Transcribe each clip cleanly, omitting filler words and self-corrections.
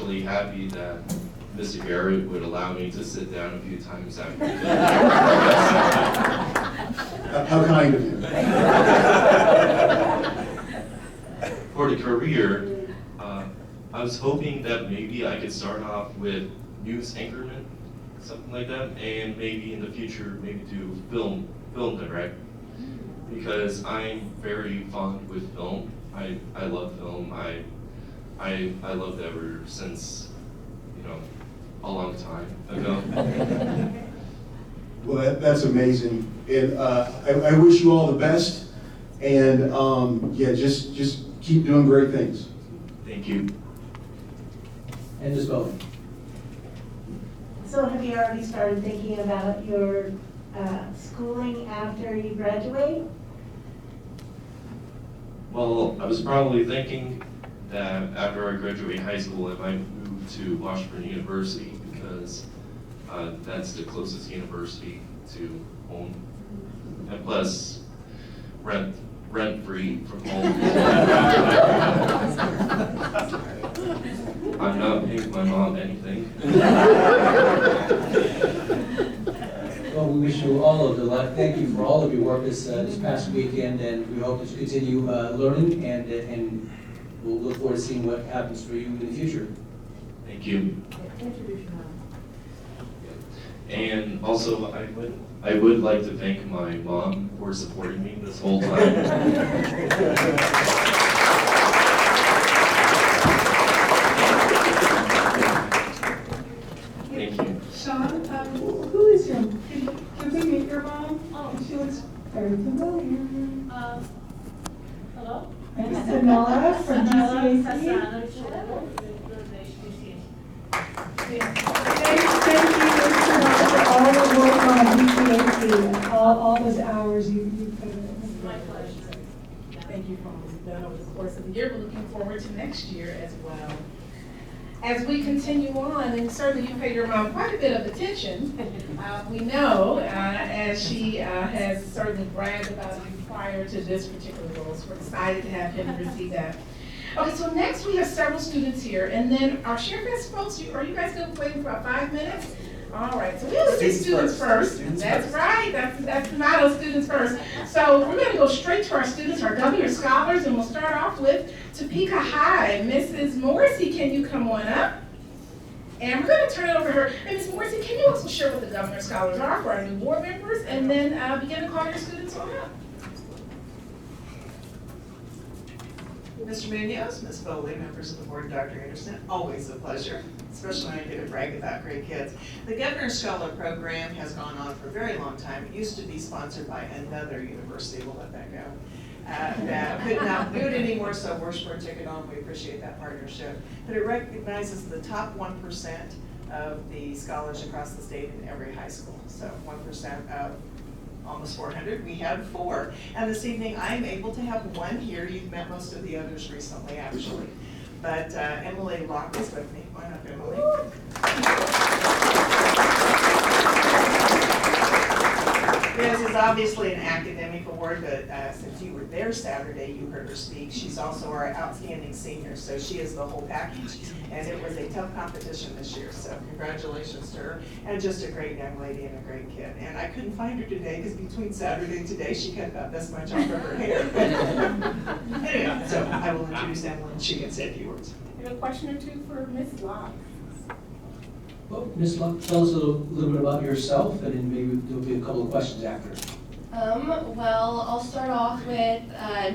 really happy that Mr. Garrett would allow me to sit down a few times after the How kind of you. For the career, I was hoping that maybe I could start off with news anchorman, something like that, and maybe in the future, maybe do film direct, because I'm very fond with film. I love film. I loved it ever since, a long time ago. Well, that's amazing. And I wish you all the best. And yeah, just keep doing great things. Thank you. And Ms. Bowen. So have you already started thinking about your schooling after you graduate? Well, I was probably thinking that after I graduate high school, I might move to Washburn University because that's the closest university to home. And plus, rent-free from home. I'm not paying my mom anything. Well, we wish you all of the luck. Thank you for all of your work this past weekend, and we hope that you continue learning, and we'll look forward to seeing what happens for you in the future. Thank you. Introduce your mom. And also, I would like to thank my mom for supporting me this whole time. Thank you. Sean, who is your, can we meet your mom? Oh. She looks very familiar. Hello? It's Sonora from GCAC. Thank you for all the work on GCAC, all those hours you put in. It's my pleasure. Thank you for all you've done over the course of the year. We're looking forward to next year as well. As we continue on, and certainly you paid your mom quite a bit of attention, we know, as she has certainly bragged about you prior to this particular role, so we're excited to have him receive that. Okay, so next we have several students here, and then our ShareFest folks, are you guys still waiting for about 5 minutes? All right, so we'll see students first. That's right, that's the motto, students first. So we're gonna go straight to our students, our W scholars, and we'll start off with Topeka High. Mrs. Morrissey, can you come on up? And we're gonna turn it over to her. And Ms. Morrissey, can you also share what the Governor Scholars are for our new board members, and then begin to call your students on up? Mr. Munoz, Ms. Foley, members of the board, Dr. Anderson, always a pleasure, especially when I get to brag about great kids. The Governor Scholar Program has gone on for a very long time. It used to be sponsored by another university, we'll let that go. That could not do it anymore, so we're ticket on. We appreciate that partnership. But it recognizes the top 1% of the scholars across the state in every high school. So 1% of almost 400, we had 4. And this evening I am able to have 1 here. You've met most of the others recently, actually. But Emily Locke is with me. Why not, Emily? This is obviously an academic award, but since you were there Saturday, you heard her speak. She's also our outstanding senior, so she is the whole package. And it was a tough competition this year, so congratulations to her. And just a great young lady and a great kid. And I couldn't find her today because between Saturday and today, she cut about this much off of her hair. Anyway, so I will introduce Emily and she can say a few words. You have a question or two for Ms. Locke? Well, Ms. Locke, tell us a little bit about yourself, and then maybe there'll be a couple of questions after. Well, I'll start off with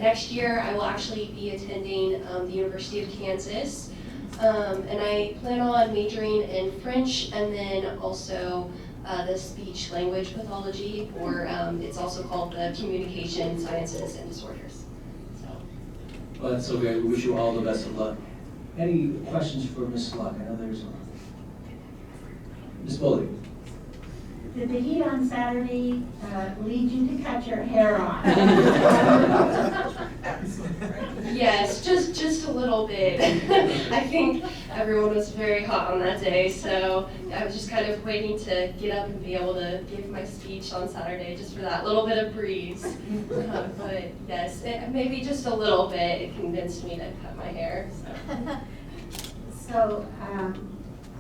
next year I will actually be attending the University of Kansas, and I plan on majoring in French and then also the speech language pathology, or it's also called the communication sciences and disorders. So. Well, that's so great. We wish you all the best of luck. Any questions for Ms. Locke? I know there's one. Ms. Foley. Did the heat on Saturday lead you to cut your hair off? Yes, just a little bit. I think everyone was very hot on that day, so I was just kind of waiting to get up and be able to give my speech on Saturday just for that little bit of breeze. But yes, maybe just a little bit, it convinced me to cut my hair. So. So,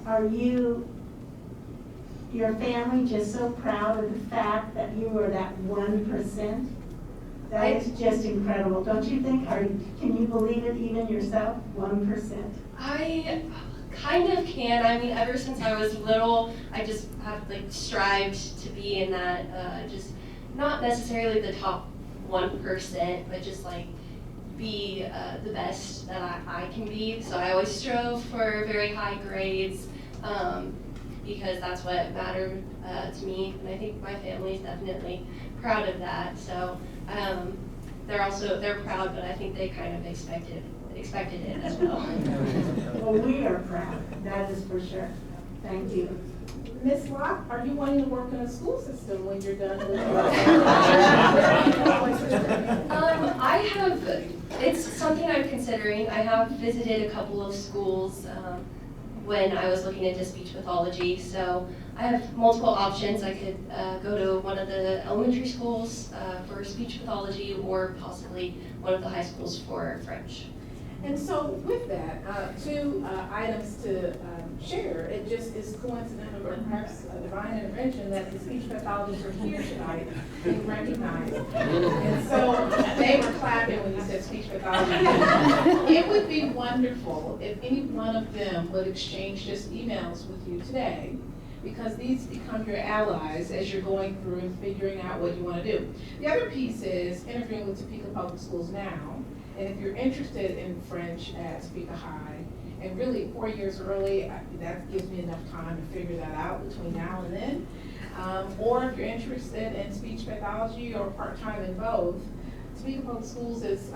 are you, your family just so proud of the fact that you were that 1%? That is just incredible, don't you think? Can you believe it even yourself, 1%? I kind of can. I mean, ever since I was little, I just have like strived to be in that, just not necessarily the top 1%, but just like be the best that I can be. So I always strove for very high grades because that's what mattered to me, and I think my family is definitely proud of that. So they're proud, but I think they kind of expected it as well. Well, we are proud, that is for sure. Thank you. Ms. Locke, are you wanting to work in a school system when you're done with it's something I'm considering. I have visited a couple of schools when I was looking into speech pathology, so I have multiple options. I could go to one of the elementary schools for speech pathology, or possibly one of the high schools for French. And so with that, two items to share. It just is coincidental, or perhaps a divine intervention, that the speech pathologists are here tonight being recognized. And so they were clapping when you said speech pathology. It would be wonderful if any one of them would exchange just emails with you today, because these become your allies as you're going through and figuring out what you want to do. The other piece is interviewing with Topeka Public Schools now. And if you're interested in French at Topeka High, and really 4 years early, that gives me enough time to figure that out between now and then. Or if you're interested in speech pathology or part-time in both, Topeka Public Schools is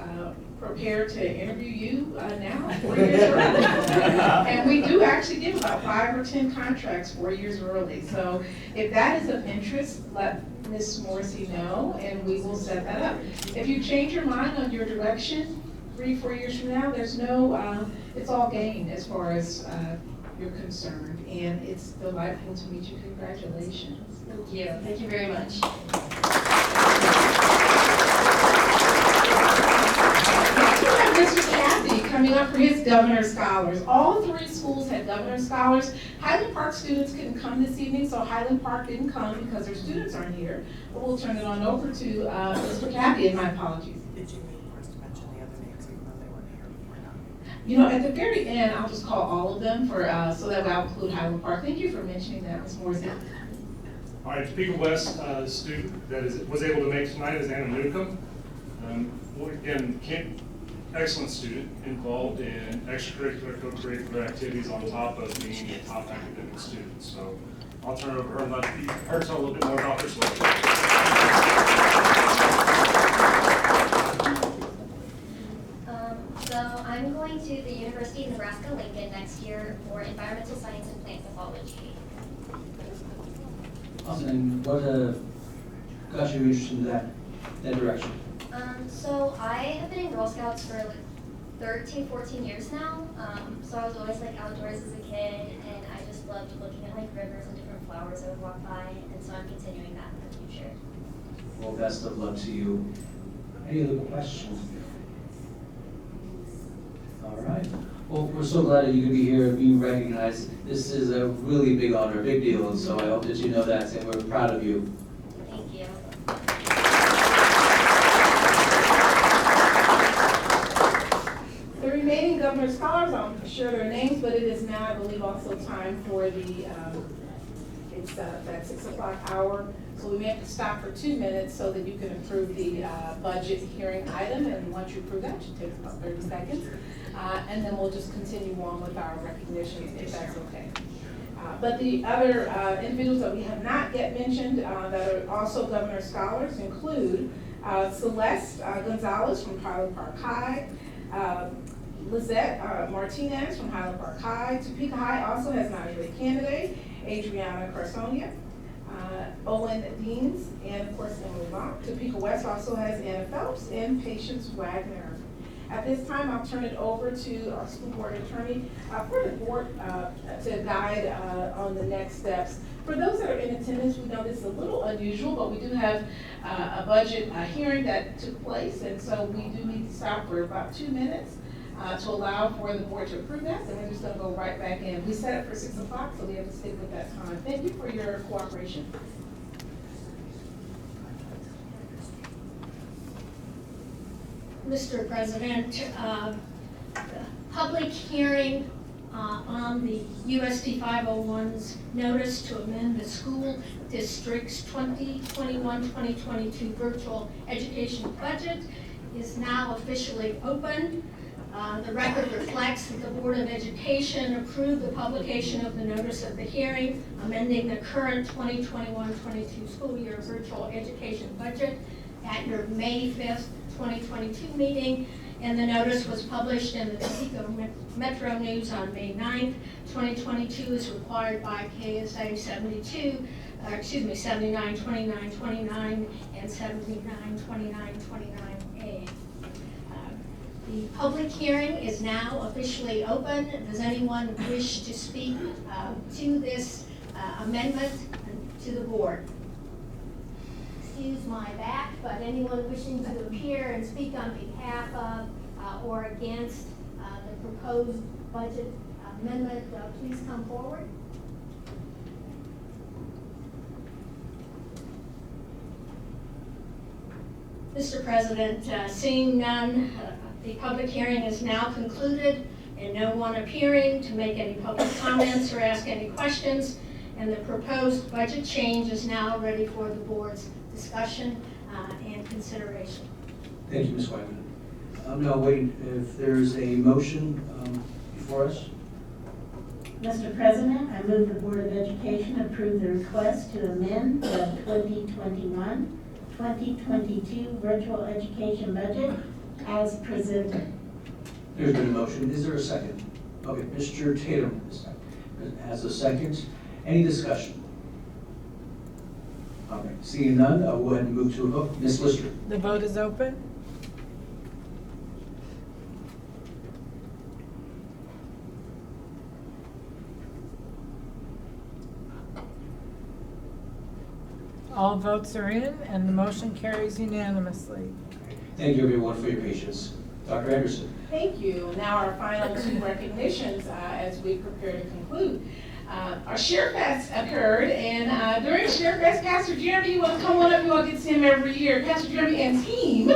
prepared to interview you now, 4 years early. And we do actually give about 5 or 10 contracts 4 years early. So if that is of interest, let Ms. Morrissey know, and we will set that up. If you change your mind on your direction 3 or 4 years from now, there's no, it's all gained as far as you're concerned. And it's delightful to meet you. Congratulations. Thank you. Thank you very much. Mr. Kathy coming up for his Governor Scholars. All 3 schools had Governor Scholars. Highland Park students couldn't come this evening, so Highland Park didn't come because their students aren't here. But we'll turn it on over to Mr. Kathy, and my apologies. Did you need for us to mention the other names even though they weren't here before now? You know, at the very end, I'll just call all of them for so that I'll include Highland Park. Thank you for mentioning that, Ms. Morrissey. All right, Topeka West student that was able to make tonight is Anna Newcomb. Again, excellent student, involved in extracurricular, co-curricular activities on top of being a top academic student. So I'll turn it over to her and let her tell a little bit more about her story. So I'm going to the University of Nebraska-Lincoln next year for environmental science and plant pathology. Awesome. And what got you interested in that direction? So I have been in Girl Scouts for like 13, 14 years now. So I was always like outdoors as a kid, and I just loved looking at like rivers and different flowers I would walk by, and so I'm continuing that in the future. Well, best of luck to you. Any other questions? All right. Well, we're so glad that you could be here and being recognized. This is a really big honor, a big deal, and so I hope that you know that, and we're proud of you. Thank you. The remaining Governor Scholars, I'm sure their names, but it is now, I believe, also time for the, it's that 6 o'clock hour. So we may have to stop for 2 minutes so that you can approve the budget hearing item. And once you approve that, it should take about 30 seconds. And then we'll just continue on with our recognitions, if that's okay. But the other individuals that we have not yet mentioned that are also Governor Scholars include Celeste Gonzalez from Highland Park High, Lizette Martinez from Highland Park High. Topeka High also has an honorary candidate, Adriana Carsonia, Owen Deans, and of course Emily Locke. Topeka West also has Anna Phelps and Patience Wagner. At this time, I'll turn it over to our school board attorney for the board to guide on the next steps. For those that are in attendance, we know this is a little unusual, but we do have a budget hearing that took place, and so we do need to stop for about 2 minutes. to allow for the board to approve that, then we're just gonna go right back in. We set it for 6 o'clock, so we have to stick with that time. Thank you for your cooperation. Mr. President, the public hearing on the USD 501's notice to amend the school district's 2021-2022 virtual education budget is now officially open. The record reflects that the Board of Education approved the publication of the notice of the hearing amending the current 2021-22 school year virtual education budget at your May 5th, 2022 meeting, and the notice was published in the Topeka Metro News on May 9th. 2022 is required by KSA 79, 29, 29, and 79, 29, 29A. The public hearing is now officially open. Does anyone wish to speak to this amendment to the board? Excuse my back, but anyone wishing to appear and speak on behalf of or against the proposed budget amendment, please come forward. Mr. President, seeing none, the public hearing is now concluded and no one appearing to make any public comments or ask any questions, and the proposed budget change is now ready for the board's discussion and consideration. Thank you, Ms. Wyman. I'm now waiting if there's a motion before us. Mr. President, I move the Board of Education approve the request to amend the 2021-2022 virtual education budget as presented. There's been a motion. Is there a second? Okay, Mr. Tatum has a second. Any discussion? Okay, seeing none, I'll go ahead and move to a vote. Ms. Lister. The vote is open. All votes are in, and the motion carries unanimously. Thank you, everyone, for your patience. Dr. Anderson. Thank you. Now our final 2 recognitions as we prepare to conclude. Our Share Fest occurred, and during Share Fest, Pastor Jeremy, you want to come on up? You all get to see him every year. Pastor Jeremy and team.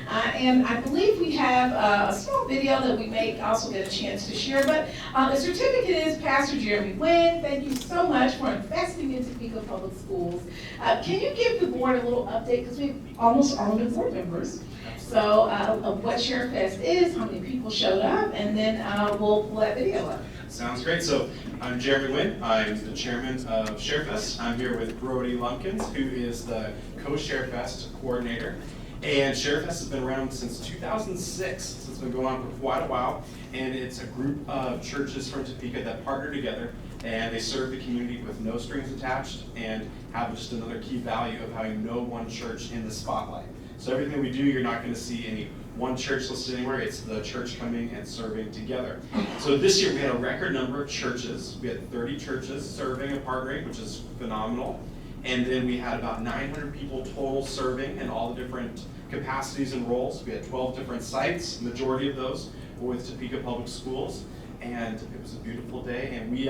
And I believe we have a small video that we may also get a chance to share. But the certificate is Pastor Jeremy Wynn. Thank you so much for investing in Topeka Public Schools. Can you give the board a little update? Because we have almost all the board members. So of what Share Fest is, how many people showed up, and then we'll pull that video up. Sounds great. So I'm Jeremy Wynn. I'm the chairman of ShareFest. I'm here with Brody Lumpkins, who is the co-ShareFest coordinator. And ShareFest has been around since 2006, so it's been going on for quite a while. And it's a group of churches from Topeka that partner together, and they serve the community with no strings attached and have just another key value of having no one church in the spotlight. So everything we do, you're not going to see any one church listed anywhere. It's the church coming and serving together. So this year we had a record number of churches. We had 30 churches serving and partnering, which is phenomenal. And then we had about 900 people total serving in all the different capacities and roles. We had 12 different sites. The majority of those were with Topeka Public Schools. And it was a beautiful day. And we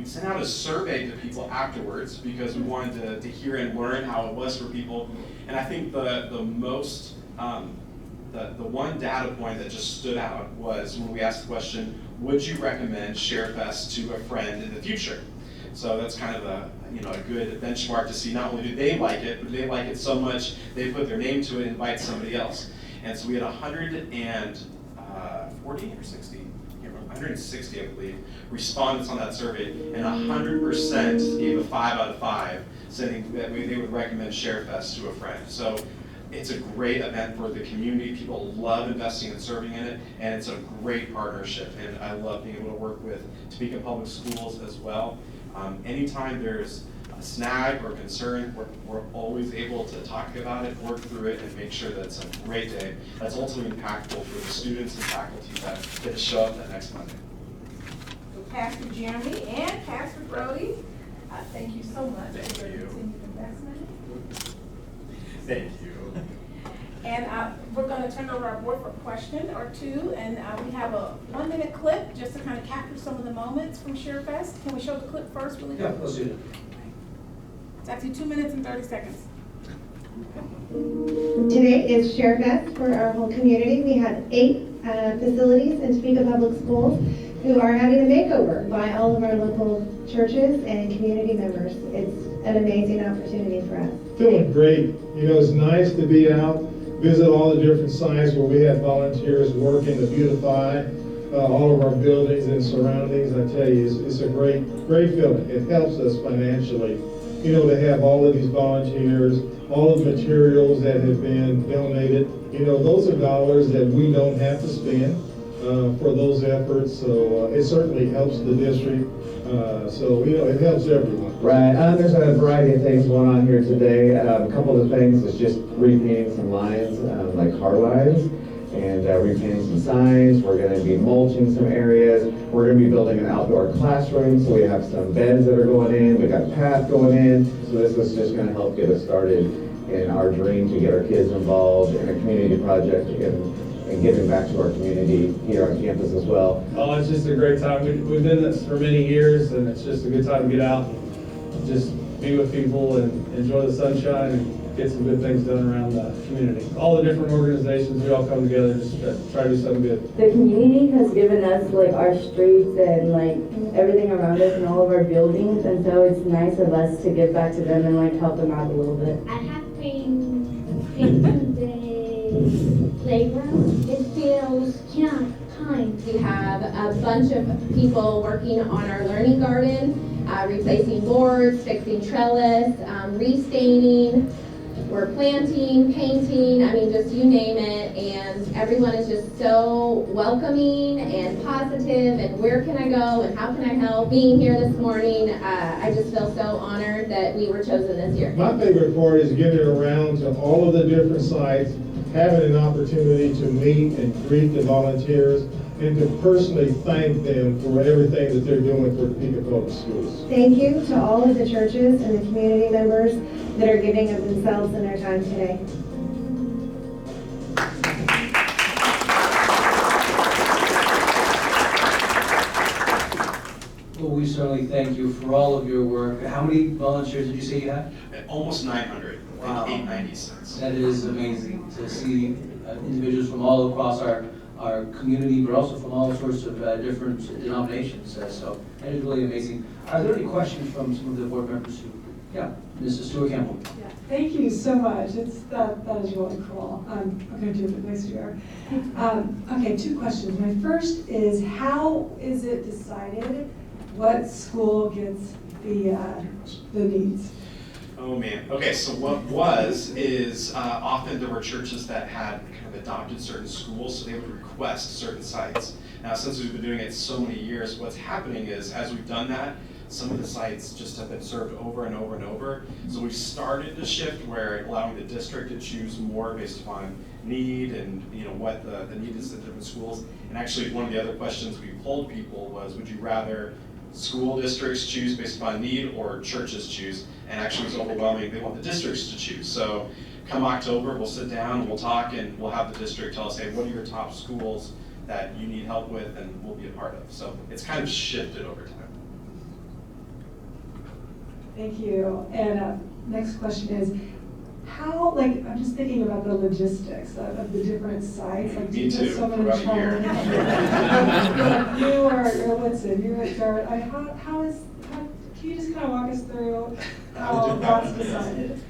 sent out a survey to people afterwards because we wanted to hear and learn how it was for people. And I think the most the one data point that just stood out was when we asked the question, would you recommend ShareFest to a friend in the future? So that's kind of a good benchmark to see not only do they like it, but they like it so much they put their name to it and invite somebody else. And so we had 140 or 60, 160 I believe, respondents on that survey, and 100% gave a 5 out of 5, saying that they would recommend ShareFest to a friend. So it's a great event for the community. People love investing and serving in it, and it's a great partnership. And I love being able to work with Topeka Public Schools as well. Anytime there's a snag or concern, we're always able to talk about it, work through it, and make sure that it's a great day that's ultimately impactful for the students and faculty that get to show up that next Monday. So Pastor Jeremy and Pastor Brody, thank you so much Thank for your you. continued investment. Thank you. And we're going to turn over our board for a question or two, and we have a 1-minute clip just to kind of capture some of the moments from ShareFest. Can we show the clip first, really? Yeah, let's do it. It's actually 2 minutes and 30 seconds. Today is ShareFest for our whole community. We have 8 facilities in Topeka Public Schools who are having a makeover by all of our local churches and community members. It's an amazing opportunity for us. Feeling great. You know, it's nice to be out, visit all the different sites where we have volunteers working to beautify all of our buildings and surroundings. I tell you, it's a great feeling. It helps us financially, you know, to have all of these volunteers, all of the materials that have been donated. You know, those are dollars that we don't have to spend for those efforts. So it certainly helps the district. So, you know, it helps everyone. Right. There's a variety of things going on here today. A couple of the things is just repainting some lines, like car lines, and repainting some signs. We're going to be mulching some areas. We're going to be building an outdoor classroom, so we have some beds that are going in. We've got a path going in. So this is just going to help get us started in our dream to get our kids involved in a community project and giving back to our community here on campus as well. Oh, it's just a great time. We've been this for many years, and it's just a good time to get out and just be with people and enjoy the sunshine and get some good things done around the community. All the different organizations, we all come together just to try to do something good. The community has given us like our streets and like everything around us and all of our buildings, and so it's nice of us to give back to them and like help them out a little bit. I have painting day playground. It feels kind. We have a bunch of people working on our learning garden, replacing boards, fixing trellis, restaining. We're planting, painting, I mean, just you name it, and everyone is just so welcoming and positive, and where can I go, and how can I help? Being here this morning, I just feel so honored that we were chosen this year. My favorite part is getting around to all of the different sites, having an opportunity to meet and greet the volunteers, and to personally thank them for everything that they're doing for Topeka Public Schools. Thank you to all of the churches and the community members that are giving of themselves and their time today. Well, we certainly thank you for all of your work. How many volunteers did you say you had? Almost 900, Wow. I think 896. That is amazing to see individuals from all across our community, but also from all sorts of different denominations. So that is really amazing. Are there any questions from some of the board members who? Yeah, Mrs. Stewart Campbell. Yeah, thank you so much. That is really cool. I'm going to do it next year. Okay, 2 questions. My first is, how is it decided what school gets the needs? Oh man. Okay, so what is often there were churches that had kind of adopted certain schools, so they would request certain sites. Now, since we've been doing it so many years, what's happening is, as we've done that, some of the sites just have been served over and over and over. So we've started to shift where allowing the district to choose more based upon need and what the need is at different schools. And actually, one of the other questions we polled people was, would you rather school districts choose based upon need or churches choose? And actually, it's overwhelming. They want the districts to choose. So come October, we'll sit down, we'll talk, and we'll have the district tell us, hey, what are your top schools that you need help with, and we'll be a part of. So it's kind of shifted over time. Thank you. And next question is, how, like, I'm just thinking about the logistics of the different sites. Like, Me too, so many throughout the year. You are Woodson, you're at Dart. Can you just kind of walk us through how that's decided?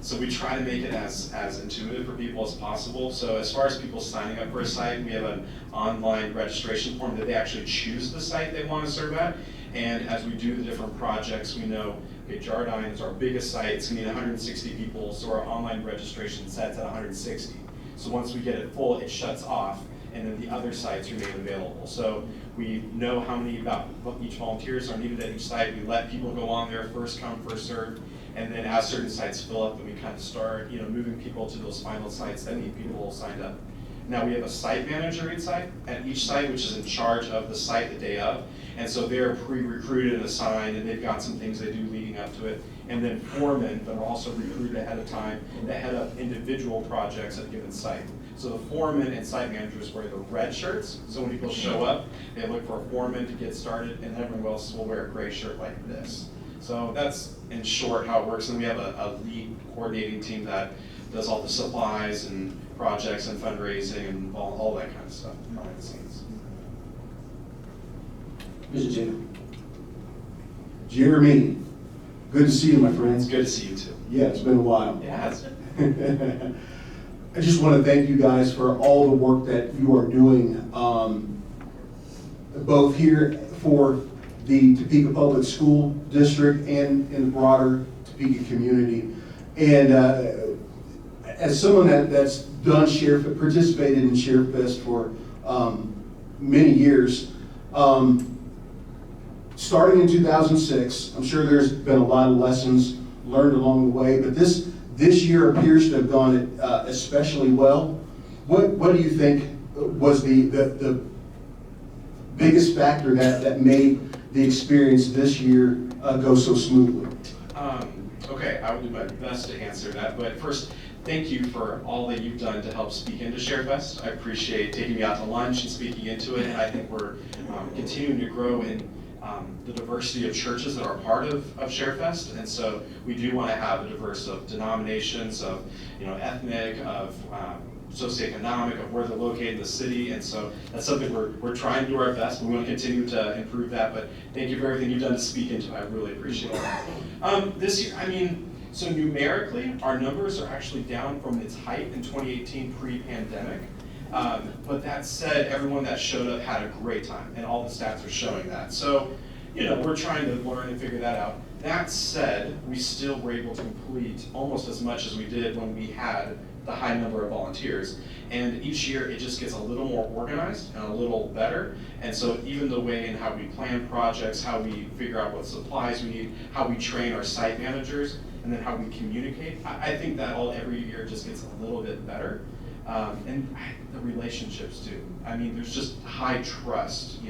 So we try to make it as intuitive for people as possible. So as far as people signing up for a site, we have an online registration form that they actually choose the site they want to serve at. And as we do the different projects, we know, okay, Jardine is our biggest site, it's gonna need 160 people, so our online registration sets at 160. So once we get it full, it shuts off, and then the other sites remain available. So we know how many each volunteers are needed at each site. We let people go on there, first come, first served. And then as certain sites fill up, then we kind of start, moving people to those final sites that need people signed up. Now we have a site manager at each site, which is in charge of the site the day of. And so they're pre-recruited and assigned, and they've got some things they do leading up to it. And then foremen that are also recruited ahead of time that head up individual projects at a given site. So the foreman and site managers wear the red shirts. So when people show up, they look for a foreman to get started, and everyone else will wear a gray shirt like this. So that's in short how it works. And we have a lead coordinating team that does all the supplies and projects and fundraising and all that kind of stuff behind the scenes. Mr. Jim. Jeremy, good to see you, my friend. It's good to see you too. Yeah, it's been a while. It has. I just want to thank you guys for all the work that you are doing, both here for the Topeka Public School District and in the broader Topeka community. And as someone that's done participated in ShareFest for many years, starting in 2006, I'm sure there's been a lot of lessons learned along the way, but this year appears to have gone especially well. What do you think was the biggest factor that made the experience this year go so smoothly? Okay, I will do my best to answer that, but first, thank you for all that you've done to help speak into ShareFest. I appreciate taking me out to lunch and speaking into it, and I think we're continuing to grow in the diversity of churches that are part of ShareFest, and so we do want to have a diverse of denominations, of ethnic, of socioeconomic, of where they're located in the city, and so that's something we're trying to do our best. We want to continue to improve that, but thank you for everything you've done to speak into it. I really appreciate it. This year, so numerically, our numbers are actually down from its height in 2018 pre-pandemic. But that said, everyone that showed up had a great time, and all the stats are showing that. So, we're trying to learn and figure that out. That said, we still were able to complete almost as much as we did when we had the high number of volunteers. And each year, it just gets a little more organized and a little better. And so even the way in how we plan projects, how we figure out what supplies we need, how we train our site managers, and then how we communicate, I think that every year just gets a little bit better. And the relationships too. There's just high trust,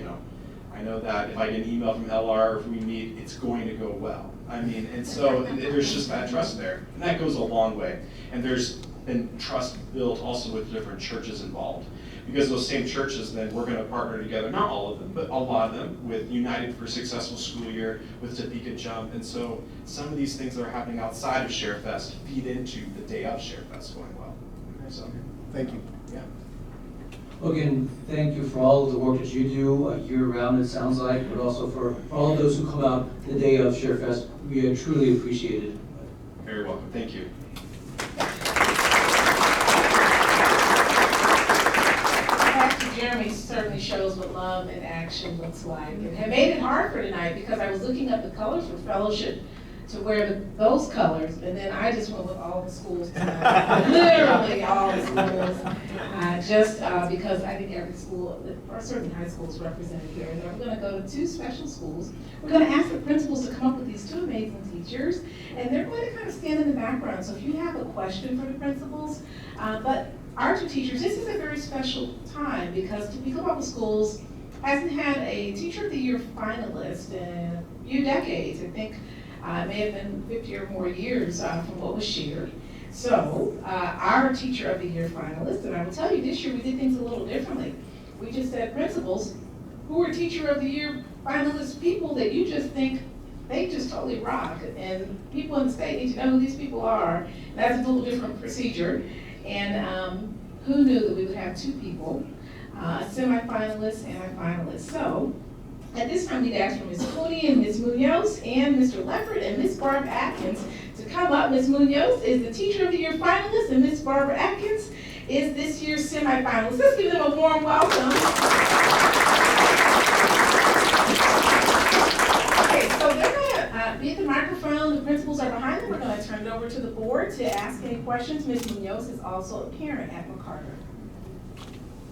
I know that if I get an email from LR, or if we meet, it's going to go well. And so there's just that trust there. And that goes a long way. And there's been trust built also with different churches involved. Because those same churches, then we're going to partner together, not all of them, but a lot of them, with United for Successful School Year, with Topeka Jump. And so some of these things that are happening outside of ShareFest feed into the day of ShareFest going well. So. Thank you. Yeah. Again, thank you for all of the work that you do year-round, it sounds like, but also for all of those who come out the day of ShareFest. We truly appreciate it. Very welcome. Thank you. Pastor Jeremy certainly shows what love in action looks like, and it made it hard for tonight because I was looking up the colors for fellowship to wear those colors, and then I just went with all the schools tonight. Literally all the schools, just because I think every school, or certainly high schools, represented here. And I'm going to go to two special schools. We're going to ask the principals to come up with these two amazing teachers, and they're going to kind of stand in the background. So if you have a question for the principals, but our two teachers, this is a very special time because Topeka Public Schools hasn't had a Teacher of the Year finalist in a few decades. I think it may have been 50 or more years from what was shared. So our Teacher of the Year finalist, and I will tell you this year we did things a little differently. We just said principals who are Teacher of the Year finalist, people that you just think they just totally rock, and people in the state need to know who these people are. And that's a little different procedure. And who knew that we would have two people, a semi-finalist and a finalist. So at this time, we'd ask for Ms. Cooney and Ms. Munoz and Mr. Leffert and Ms. Barbara Atkins to come up. Ms. Munoz is the Teacher of the Year finalist, and Ms. Barbara Atkins is this year's semi-finalist. Let's give them a warm welcome. Okay, so they're going to be at the microphone. The principals are behind them. We're going to turn it over to the board to ask any questions. Ms. Munoz is also a parent at McCarter.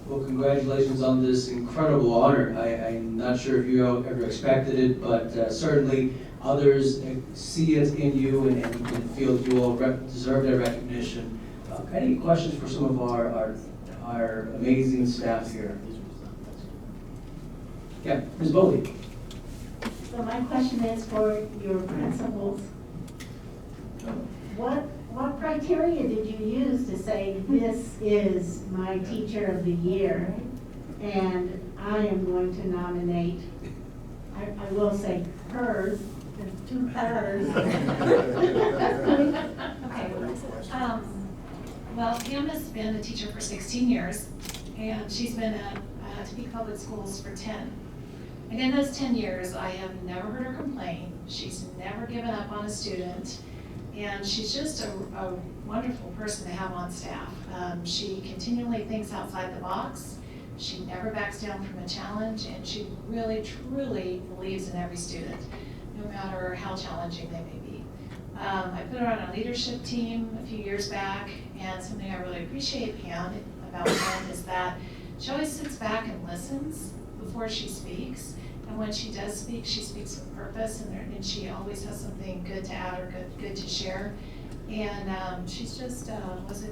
Well, congratulations on this incredible honor. I'm not sure if you ever expected it, but certainly others see it in you and feel you all deserve that recognition. Any questions for some of our our amazing staff here. Yeah, Ms. Bowley. So my question is for your principals. What criteria did you use to say this is my teacher of the year and I am going to nominate, I will say hers, and two hers. Okay. Well, Pam has been a teacher for 16 years, and she's been at Topeka Public Schools for 10. And in those 10 years, I have never heard her complain. She's never given up on a student, and she's just a wonderful person to have on staff. She continually thinks outside the box. She never backs down from a challenge, and she really, truly believes in every student, no matter how challenging they may be. I put her on a leadership team a few years back, and something I really appreciate about Pam is that she always sits back and listens before she speaks. And when she does speak, she speaks with purpose, and she always has something good to add or good to share. And she's just was a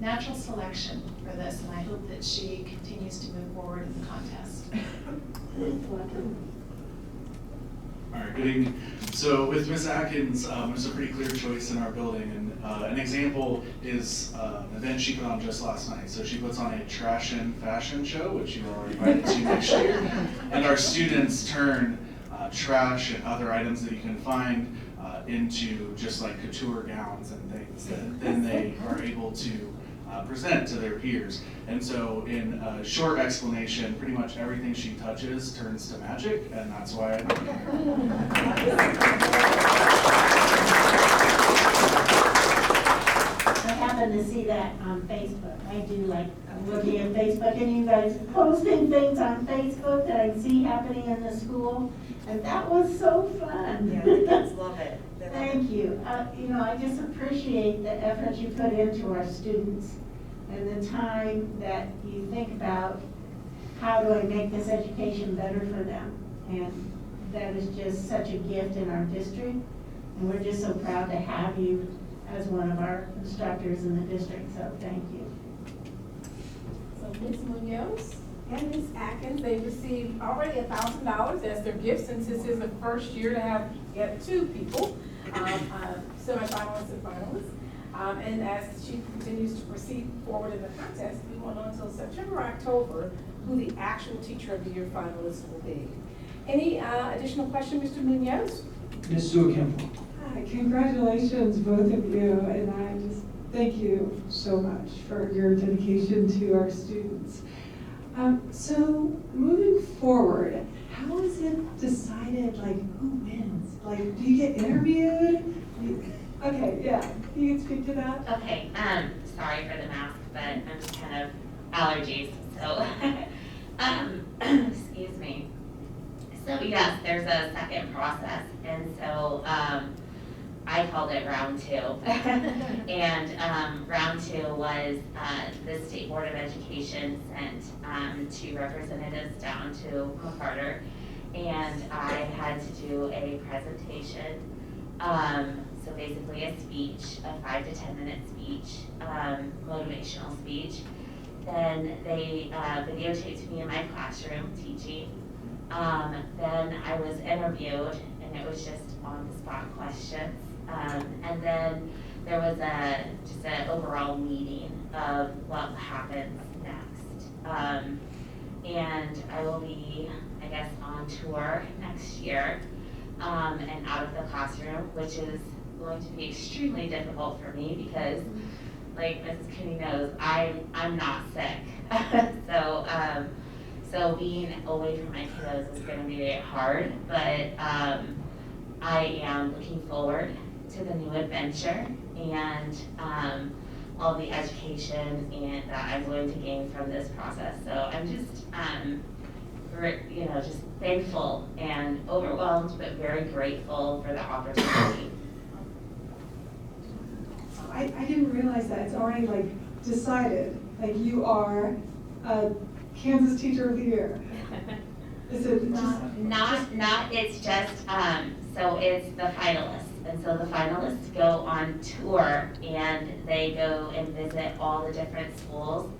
natural selection for this, and I hope that she continues to move forward in the contest. All right, good evening. So with Ms. Atkins, there's a pretty clear choice in our building, and an example is an event she put on just last night. So she puts on a trash and fashion show, which you are invited to next year, and our students turn trash and other items that you can find into just like couture gowns and things that then they are able to present to their peers. And so in a short explanation, pretty much everything she touches turns to magic, and that's why I know I happen to see that on Facebook. I do like, I'm looking at Facebook and you guys posting things on Facebook that I see happening in the school. And that was so fun. Yeah, the kids love it. Thank you. You know, I just appreciate the effort you put into our students and the time that you think about how do I make this education better for them. And that is just such a gift in our district. And we're just so proud to have you as one of our instructors in the district, so thank you. So Ms. Munoz and Ms. Atkins, they received already $1,000 as their gift, since this is the first year to get two people, semifinalists and finalists. And as she continues to proceed forward in the contest, we won't know until September or October who the actual Teacher of the Year finalists will be. Any additional question, Mr. Munoz? Ms. Sue-Campbell. Hi, congratulations, both of you, and I just thank you so much for your dedication to our students. So moving forward, how is it decided, like, who wins? Like, do you get interviewed? Okay, yeah, you can speak to that? Okay, sorry for the mask, but I'm just kind of allergies, so, excuse me. So yes, there's a second process, and so, I called it round two. And round two was the State Board of Education sent two representatives down to McCarter, and I had to do a presentation. So basically a speech, a 5 to 10 minute speech, motivational speech. Then they videotaped me in my classroom teaching. Then I was interviewed, and it was just on the spot questions. And then there was just an overall meeting of what happens next. And I will be, I guess, on tour next year and out of the classroom, which is going to be extremely difficult for me because, like Mrs. Cooney knows, I'm not sick. So being away from my kiddos is going to be very hard, but I am looking forward to the new adventure and all the education and that I'm going to gain from this process. So I'm just, just thankful and overwhelmed, but very grateful for the opportunity. I didn't realize that. It's already like decided, like you are a Kansas Teacher of the Year. Is it just, not, it's just, so it's the finalists. And so the finalists go on tour and they go and visit all the different schools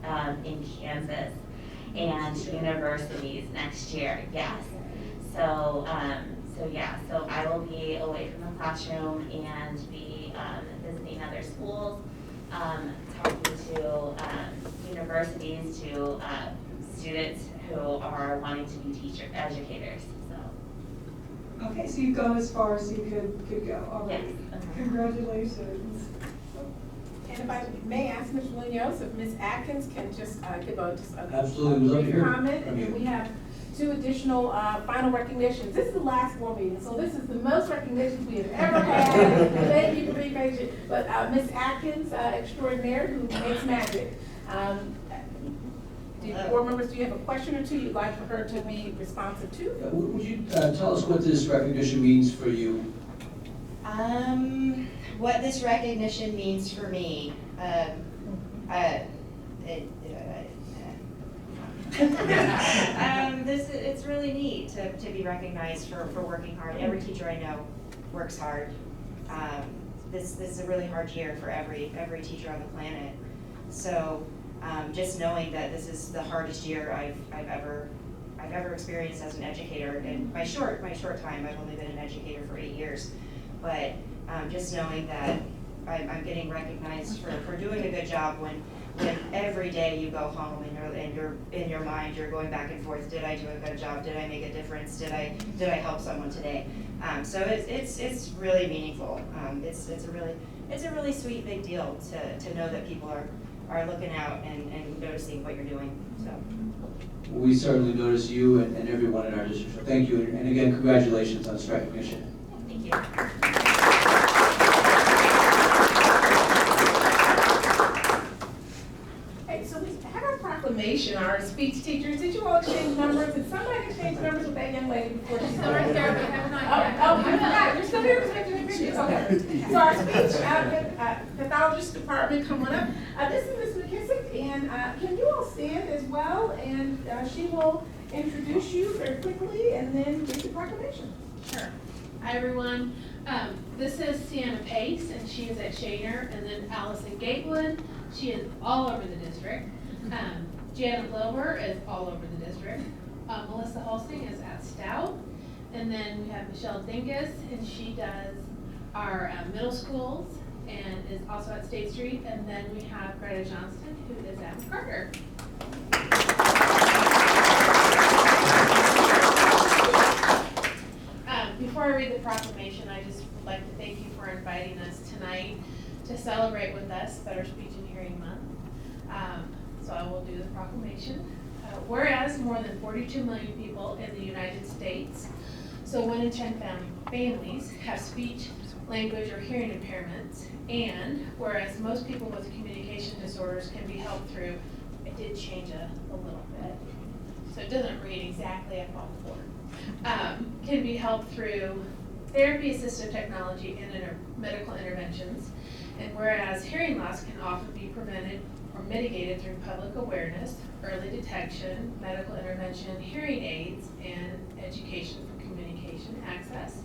in Kansas and universities next year, yes. So I will be away from the classroom and be visiting other schools, talking to universities, to students who are wanting to be educators. So. Okay, so you've gone as far as you could go already. Yes. Congratulations. And if I may ask Ms. Munoz, if Ms. Atkins can just give a Absolutely, we'd love to brief hear comment, from and you. then we have 2 additional final recognitions. This is the last board meeting, so this is the most recognitions we have ever had. Thank you for being patient. But Ms. Atkins, extraordinaire, who makes magic. Board members, do you have a question or two you'd like for her to be responsive to? Would you tell us what this recognition means for you? What this recognition means for me, it's really neat to be recognized for working hard. Every teacher I know works hard. This is a really hard year for every teacher on the planet. So just knowing that this is the hardest year I've ever experienced as an educator in my short time. I've only been an educator for 8 years, but just knowing that I'm getting recognized for doing a good job when every day you go home and you're in your mind you're going back and forth. Did I do a good job? Did I make a difference? Did I help someone today? So it's really meaningful. It's a really sweet big deal to know that people are looking out and noticing what you're doing. So. We certainly notice you and everyone in our district. So thank you, and again, congratulations on this recognition. Thank you. So we have our proclamation, our speech teachers. Did you all exchange numbers? Did somebody exchange numbers with that young lady before she started? Right there, we have not yet. Oh, you forgot. You're still here respecting the pictures. Okay. So our speech pathologist department, come on up. This is Ms. McKissick, and can you all stand as well? And she will introduce you very quickly and then give the proclamation. Sure. Hi, everyone. This is Sienna Pace, and she is at Shaner, and then Allison Gatewood. She is all over the district. Janet Lower is all over the district. Melissa Holsting is at Stout. And then we have Michelle Dingus, and she does our middle schools and is also at State Street. And then we have Greta Johnston, who is at McCarter. Before I read the proclamation, I just would like to thank you for inviting us tonight to celebrate with us Better Speech and Hearing Month. So I will do the proclamation. Whereas more than 42 million people in the United States, so 1 in 10 families have speech, language, or hearing impairments, and whereas most people with communication disorders can be helped through, it did change a little bit, so it doesn't read exactly up on the board, can be helped through therapy-assisted technology and medical interventions, and whereas hearing loss can often be prevented or mitigated through public awareness, early detection, medical intervention, hearing aids, and education for communication access.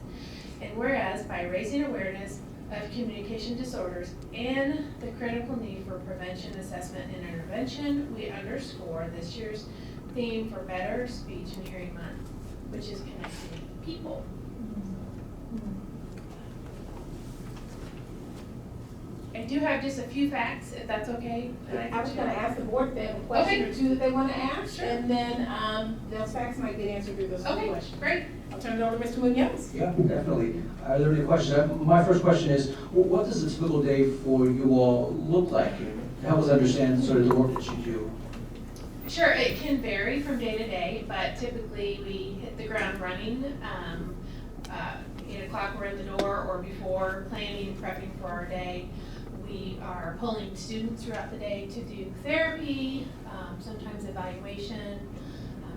And whereas by raising awareness of communication disorders and the critical need for prevention, assessment, and intervention, we underscore this year's theme for Better Speech and Hearing Month, which is connecting people. I do have just a few facts, if that's okay. I was going to ask the board if they have a question or two that they want to ask, Sure. and then those facts might get answered through those questions. Great. I'll turn it over to Mr. Munoz. Yeah, definitely. Are there any questions? My first question is, what does a typical day for you all look like? Help us understand sort of the work that you do. Sure, it can vary from day to day, but typically we hit the ground running. 8 o'clock we're in the door, or before, planning, prepping for our day. We are pulling students throughout the day to do therapy, sometimes evaluation,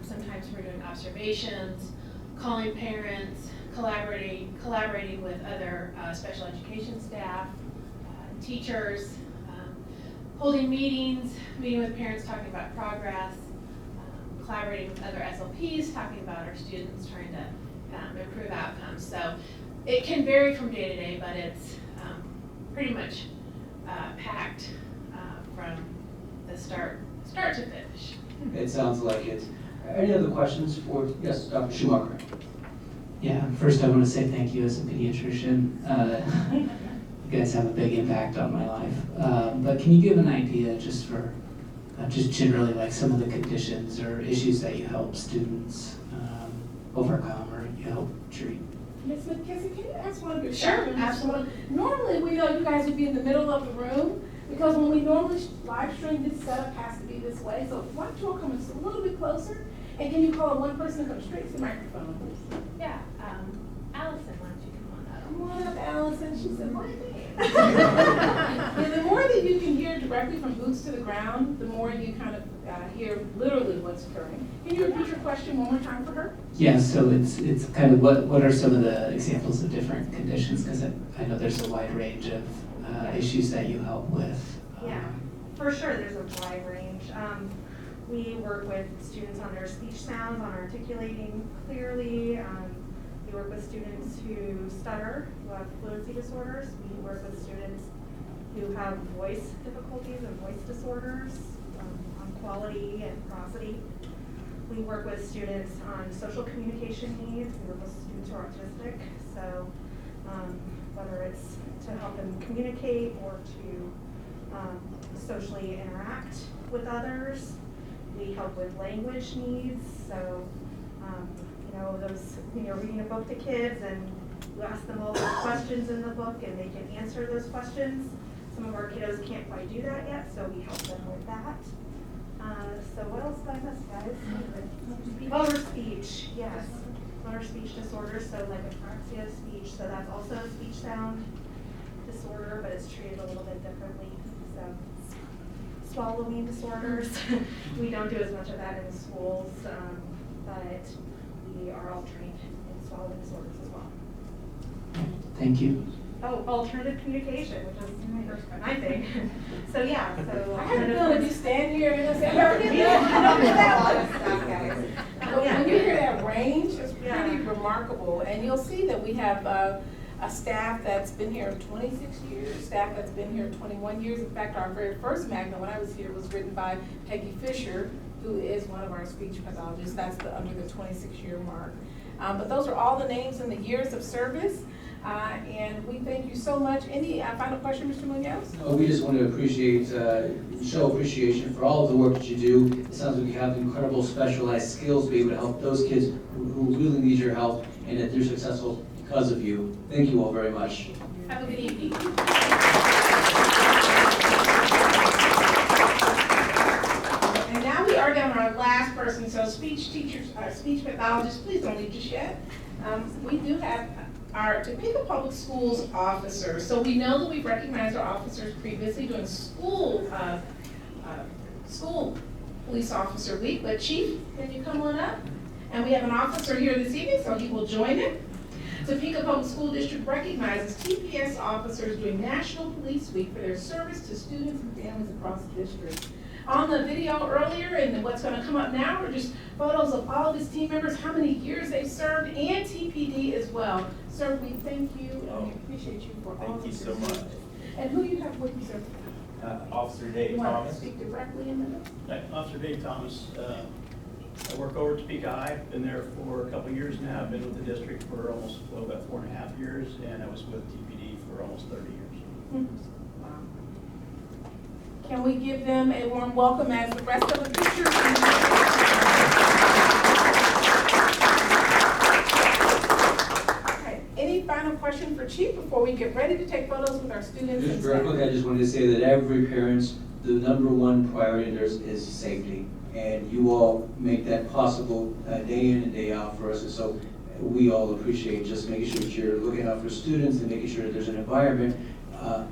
sometimes we're doing observations, calling parents, collaborating with other special education staff, teachers, holding meetings, meeting with parents, talking about progress, collaborating with other SLPs, talking about our students, trying to improve outcomes. So it can vary from day to day, but it's pretty much packed from the start to finish. It sounds like it. Any other questions for, yes, Dr. Schumacher? Yeah, first I want to say thank you as a pediatrician. You guys have a big impact on my life. But can you give an idea just for, just generally like some of the conditions or issues that you help students overcome or you help treat? Ms. McKissick, can you ask one of your Sure, questions? absolutely. Normally, we know you guys would be in the middle of the room, because when we normally live stream, this setup has to be this way. So why don't you all come just a little bit closer? And can you call on one person to come straight to the microphone, please? Yeah, Allison, why don't you come on up? Come on up, Allison. She said, my name. And the more that you can hear directly from boots to the ground, the more you kind of hear literally what's occurring. Can you repeat your question one more time for her? Yeah, so it's kind of what are some of the examples of different conditions? Because I know there's a wide range of issues that you help with. Yeah, for sure, there's a wide range. We work with students on their speech sounds, on articulating clearly. We work with students who stutter, who have fluency disorders. We work with students who have voice difficulties and voice disorders, on quality and prosody. We work with students on social communication needs. We work with students who are autistic. So whether it's to help them communicate or to socially interact with others. We help with language needs. So, you know, those, when you're reading a book to kids and you ask them all those questions in the book and they can answer those questions. Some of our kiddos can't quite do that yet, so we help them with that. So what else did I miss, guys? Motor speech, yes. Motor speech disorders, so like apraxia of speech, so that's also a speech sound disorder, but it's treated a little bit differently. So swallowing disorders, we don't do as much of that in the schools, but we are all trained in swallowing disorders as well. Thank you. Oh, alternative communication, which is my thing. So yeah, so. I had a feeling if you stand here and say, when you hear that range, it's pretty remarkable. And you'll see that we have a staff that's been here 26 years, staff that's been here 21 years. In fact, our very first Magna, when I was here, was written by Peggy Fisher, who is one of our speech pathologists. That's under the 26-year mark. But those are all the names and the years of service. And we thank you so much. Any final question, Mr. Munoz? No, we just want to appreciate, show appreciation for all of the work that you do. It sounds like you have incredible specialized skills to be able to help those kids who really need your help and that they're successful because of you. Thank you all very much. Have a good evening. And now we are down to our last person. So speech teachers, speech pathologists, please don't leave just yet. We do have our Topeka Public Schools officers. So we know that we've recognized our officers previously during school police officer week, but Chief, can you come on up? And we have an officer here this evening, so he will join it. Topeka Public School District recognizes TPS officers during National Police Week for their service to students and families across the district. On the video earlier, and what's going to come up now, are just photos of all of his team members, how many years they've served, and TPD as well. Sir, we thank you and we appreciate you for all of your service. Thank you so much. And who you have with you, sir? Officer Dave You want to Thomas. speak directly in the Officer Dave Thomas. I work over at Topeka High. Been there for a couple years now. I've been with the district for almost, about 4.5 years, and I was with TPD for almost 30 years. Wow. Can we give them a warm welcome as the rest of the pictures? Okay. Any final question for Chief before we get ready to take photos with our students? Just very quick, I just wanted to say that every parent's, the #1 priority there is safety. And you all make that possible day in and day out for us. And so we all appreciate just making sure that you're looking out for students and making sure that there's an environment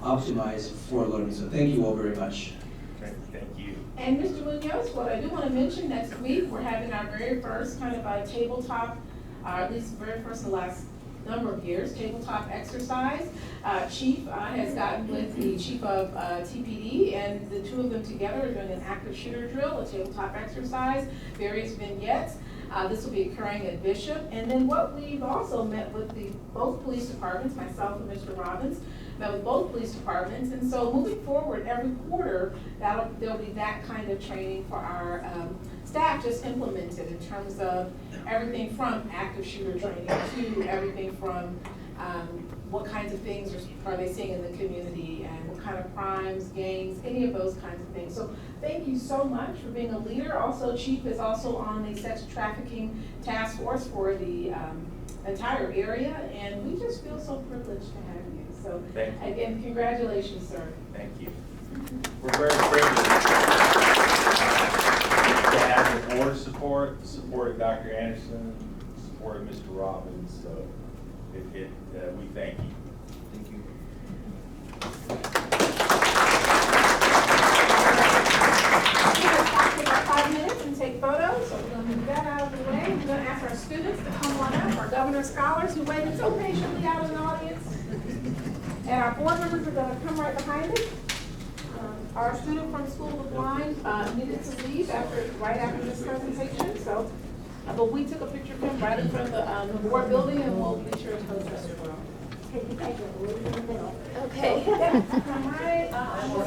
optimized for learning. So thank you all very much. Thank you. And Mr. Munoz, what I do want to mention, next week, we're having our very first kind of a tabletop, at least very first in the last number of years, tabletop exercise. Chief has gotten with the chief of TPD, and the two of them together are doing an active shooter drill, a tabletop exercise, various vignettes. This will be occurring at Bishop. And then what we've also met with both police departments, myself and Mr. Robbins, met with both police departments. And so moving forward, every quarter, there'll be that kind of training for our staff just implemented in terms of everything from active shooter training to everything from what kinds of things are they seeing in the community and what kind of crimes, gangs, any of those kinds of things. So thank you so much for being a leader. Also, Chief is also on the sex trafficking task force for the entire area, and we just feel so privileged to have you. So again, congratulations, sir. Thank you. We're very privileged to have the board support, the support of Dr. Anderson, the support of Mr. Robbins. So we thank you. Thank you. We're going to talk for about 5 minutes and take photos. So we're going to move that out of the way. We're going to ask our students to come on up, our governor scholars who waited so patiently out in the audience. And our board members are going to come right behind us. Our student from School of the Blind needed to leave right after this presentation. So, but we took a picture of him right in front of the board building, and we'll be sure to post that as well. Okay. Come right on the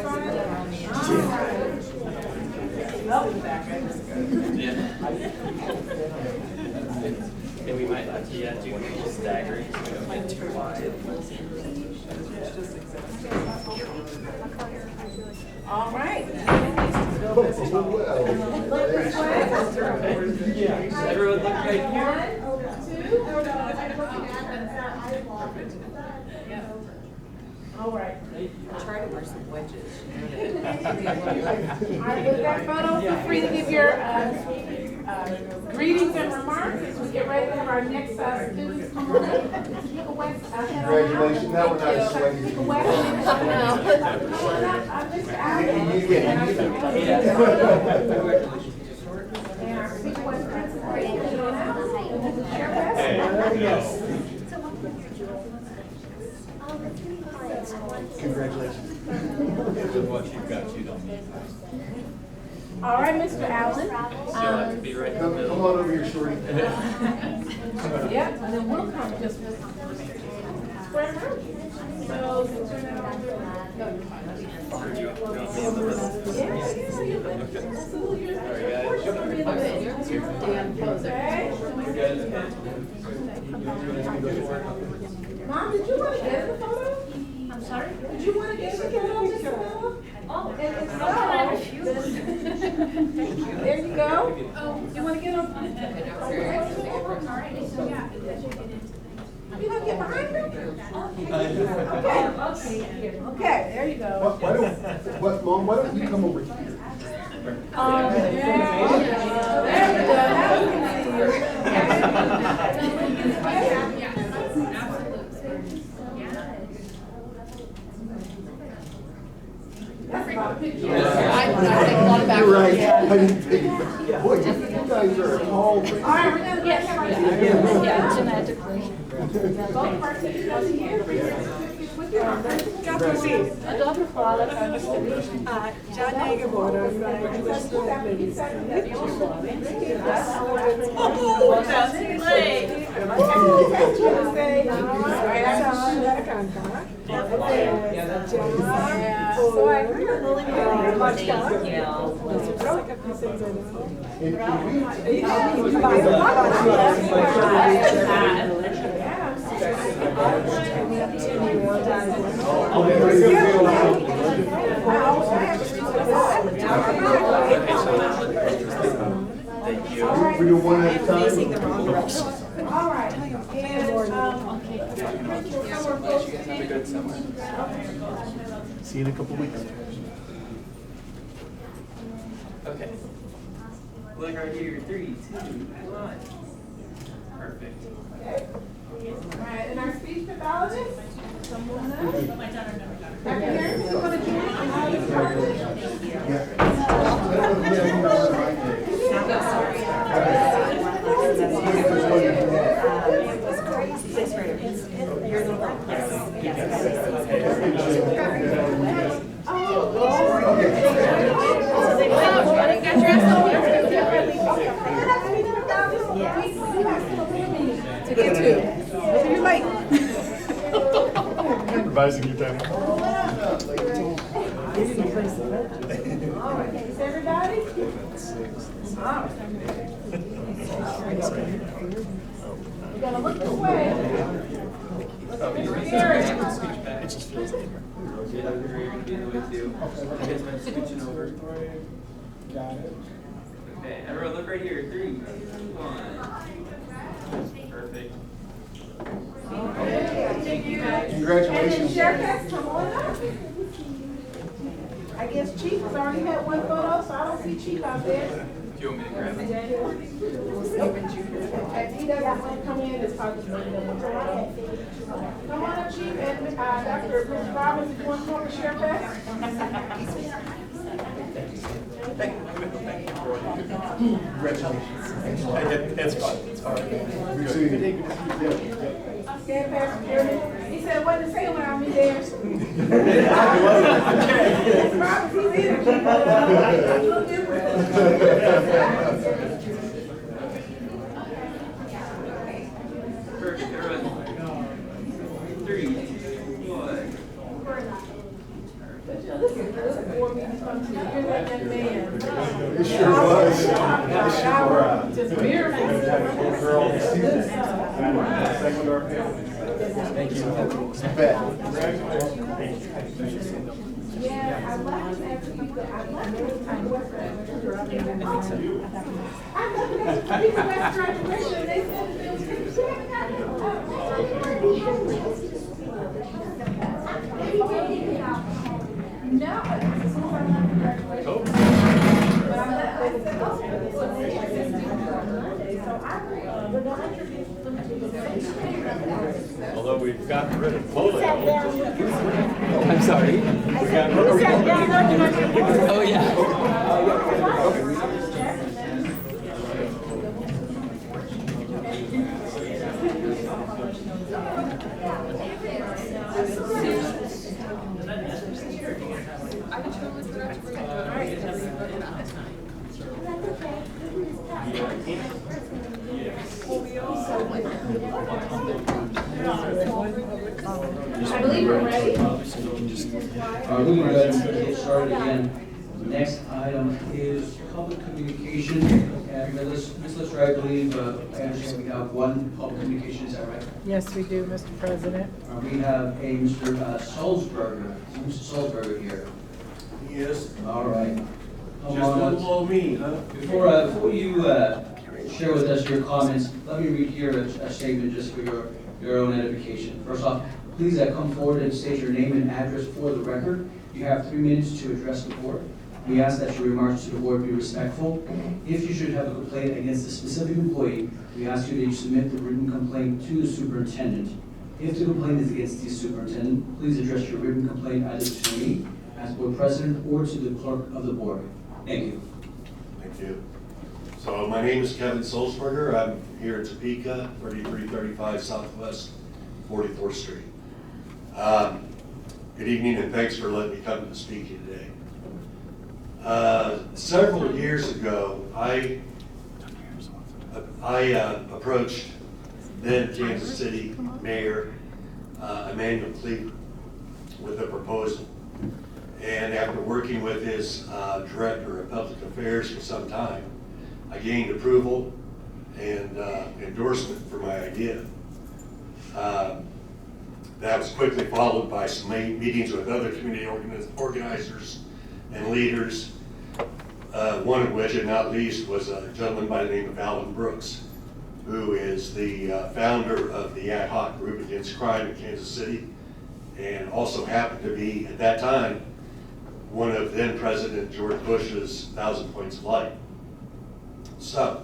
And we might have to do staggering. So we don't get too wide. All right. Everyone look right here. 2. All right. Try to wear some wedges. All right, with that photo, feel free to give your greetings and remarks as we get ready to have our next students come on in. Congratulations, that was not sweaty. Come on up, Mr. Allen. And our Speaker West principal, Yes. Congratulations. What you've got, you don't need. all right, Mr. Allen. To be right in the middle. Come on over here, shorty. Yep, and then we'll come just square root. So, turn that over. No, you're fine. Mom, did you want to get in the photo? I'm sorry? Did you want to get in the photo, Miss Bella? Oh, And if how can I so, refuse? Thank you. there you go. Oh, You want to get on? all right, so yeah. You want to get behind them? Okay, here. Okay, there you go. Mom, why don't you come over here? There you go. Now we can see you. That's about a picture. You're right. I didn't think. Boy, you guys are tall. All right, we're going to get him. Yeah, genetically. Both of our teachers are here. With your Добре, хвала, Джана Габора, Thank you. We do one at a time. all right. And, See you in a couple weeks. Okay. Look right here. 3, 2, 1. Perfect. okay. All right, and our speech pathologist, someone else? Dr. Harris, you want to join rising your time. All right, is everybody? All right. We're gonna look this way. It just feels like. Yeah, you're gonna be the way too. You guys mind switching over? Got it. Okay, everyone look right here. 3, 2, 1. Perfect. Congratulations. And then Sheriff, come on up. I guess Chief has already had one photo, so I don't see Chief out there. Do you want me to grab it? If he doesn't want to come in, it's probably one of them. Come on up, Chief, and Dr. Ms. Robbins, if you want to come over, Sheriff. Congratulations. It's fun. It's fun. Good seeing you. Stand past security. He said, what to say around me there? Ms. Robbins, he's in it. A little different. Perfect, everyone. 3, 2, 1. Listen for me to come to hear that young man. It sure was. Just miracles. Thank you. Bet. Yeah, I love to have people, I love to have boyfriend. I love to have people at graduation, they said that they was no, as soon as I left graduation. But I'm not, they said, oh, so I would not introduce them to the Although we've gotten rid of polio. I'm sorry. Oh, yeah. I believe we're ready. All right, we're going to go ahead and get started again. The next item is public communication. And Ms. Lister, I believe, I understand we have one public communication, is that right? Yes, we do, Mr. President. We have a Mr. Sulzberger. Is Mr. Sulzberger here? Yes. All right. Come Just on up. below me, huh? Before you share with us your comments, let me read here a statement just for your own edification. First off, please come forward and state your name and address for the record. You have 3 minutes to address the board. We ask that your remarks to the board be respectful. If you should have a complaint against a specific employee, we ask you that you submit the written complaint to the superintendent. If the complaint is against the superintendent, please address your written complaint either to me, as board president, or to the clerk of the board. Thank you. Thank you. So my name is Kevin Sulzberger. I'm here in Topeka, 3335 Southwest 44th Street. Good evening and thanks for letting me come to speak to you today. Several years ago, I approached then Kansas City Mayor Emmanuel Cleaver with a proposal. And after working with his Director of Public Affairs for some time, I gained approval and endorsement for my idea. That was quickly followed by some meetings with other community organizers and leaders, one of which, and not least, was a gentleman by the name of Alan Brooks, who is the founder of the ad hoc group against crime in Kansas City, and also happened to be, at that time, one of then President George Bush's 1,000 Points of Light. So,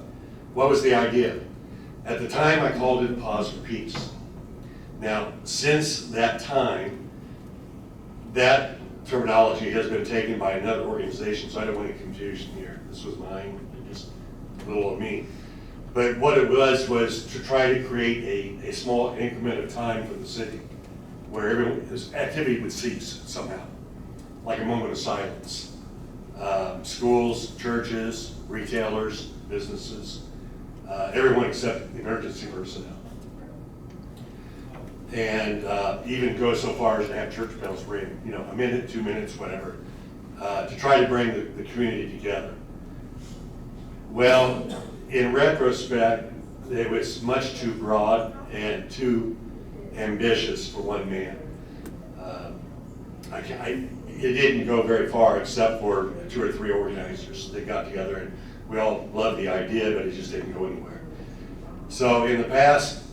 what was the idea? At the time, I called it Pause for Peace. Now, since that time, that terminology has been taken by another organization, so I don't want any confusion here. This was mine, just a little of me. But what it was to try to create a small increment of time for the city where everyone's activity would cease somehow, like a moment of silence. Schools, churches, retailers, businesses, everyone except emergency personnel. and even go so far as to have church bells ring, you know, a minute, 2 minutes, whatever, to try to bring the community together. Well, in retrospect, it was much too broad and too ambitious for one man. It didn't go very far except for 2 or 3 organizers that got together, and we all loved the idea, but it just didn't go anywhere. So in the past,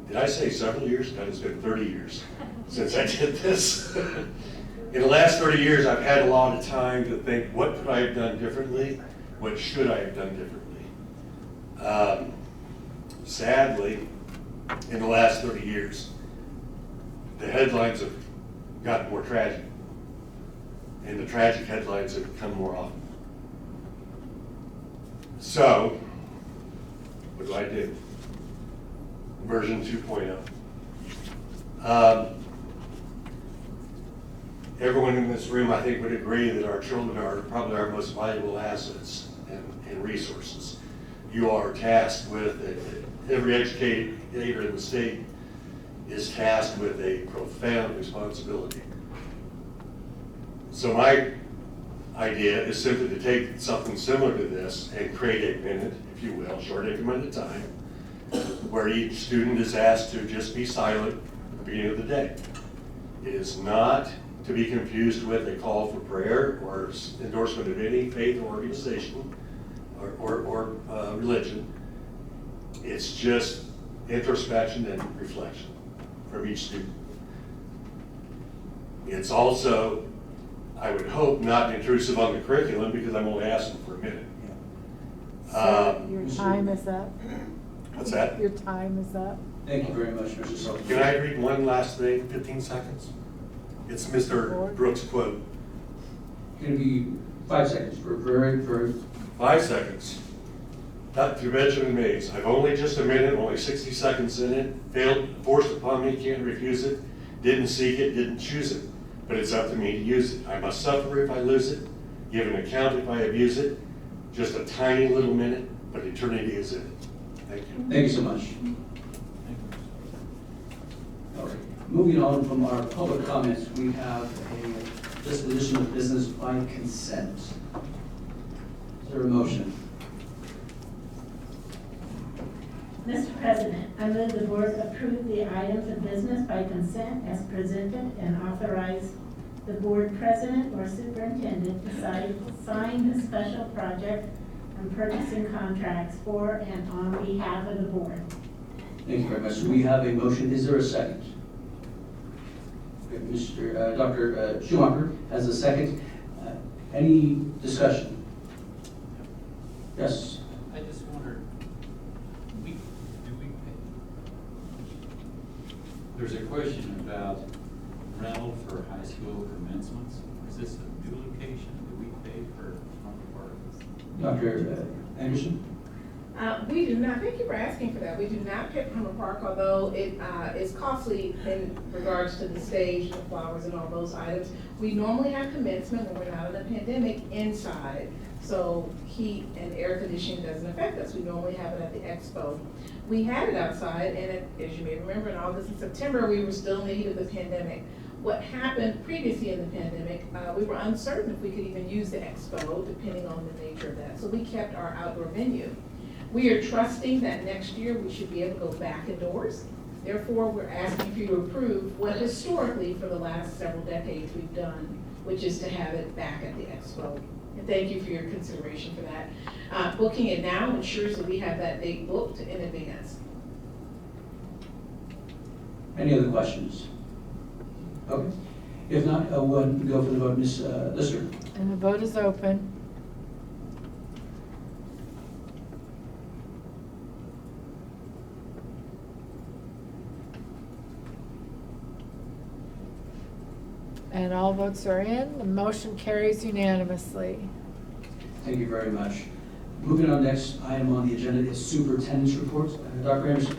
did I say several years? God, it's been 30 years since I did this. In the last 30 years, I've had a lot of time to think, what could I have done differently? What should I have done differently? Sadly, in the last 30 years, the headlines have gotten more tragic, and the tragic headlines have come more often. So, what do? Version 2.0. Everyone in this room, I think, would agree that our children are probably our most valuable assets and resources. You are tasked with, every educator in the state is tasked with a profound responsibility. So my idea is simply to take something similar to this and create a minute, if you will, short increment of time, where each student is asked to just be silent at the beginning of the day. It is not to be confused with a call for prayer or endorsement of any faith or organization or religion. It's just introspection and reflection from each student. It's also, I would hope, not intrusive on the curriculum because I'm only asking for a minute. Your time is up. What's that? Your time is up. Thank you very much, Mr. Sullivan. Can I read one last thing, 15 seconds? It's Mr. Brooks' quote. Going to be 5 seconds for very. 5 seconds. Dr. Benjamin Mays, I've only just a minute, only 60 seconds in it, forced upon me, can't refuse it, didn't seek it, didn't choose it, but it's up to me to use it. I must suffer if I lose it, give an account if I abuse it, just a tiny little minute, but eternity is in it. Thank you. Thank you so much. All right. Moving on from our public comments, we have a disposition of business by consent. Is there a motion? Mr. President, I move the board approve the items of business by consent as presented and authorize the board president or superintendent to sign the special project and purchasing contracts for and on behalf of the board. Thank you very much. We have a motion. Is there a second? Okay, Dr. Schumacher has a second. Any discussion? Yes. I just wondered, do we pay? There's a question about rental for high school commencements. Is this a new location? Do we pay for Dr. Anderson? We do not, thank you for asking for that. We do not pay for Hummer Park, although it is costly in regards to the stage, the flowers and all those items. We normally have commencement when we're not in a pandemic inside, so heat and air conditioning doesn't affect us. We normally have it at the expo. We had it outside, and as you may remember, in August and September, we were still in the heat of the pandemic. What happened previously in the pandemic, we were uncertain if we could even use the expo, depending on the nature of that. So we kept our outdoor venue. We are trusting that next year we should be able to go back indoors. Therefore, we're asking for you to approve what historically for the last several decades we've done, which is to have it back at the expo. And thank you for your consideration for that. Booking it now ensures that we have that date booked in advance. Any other questions? Okay. If not, we'll go for the vote. Ms. Lister. And the vote is open. And all votes are in. The motion carries unanimously. Thank you very much. Moving on, next item on the agenda is superintendent's reports. Dr. Anderson.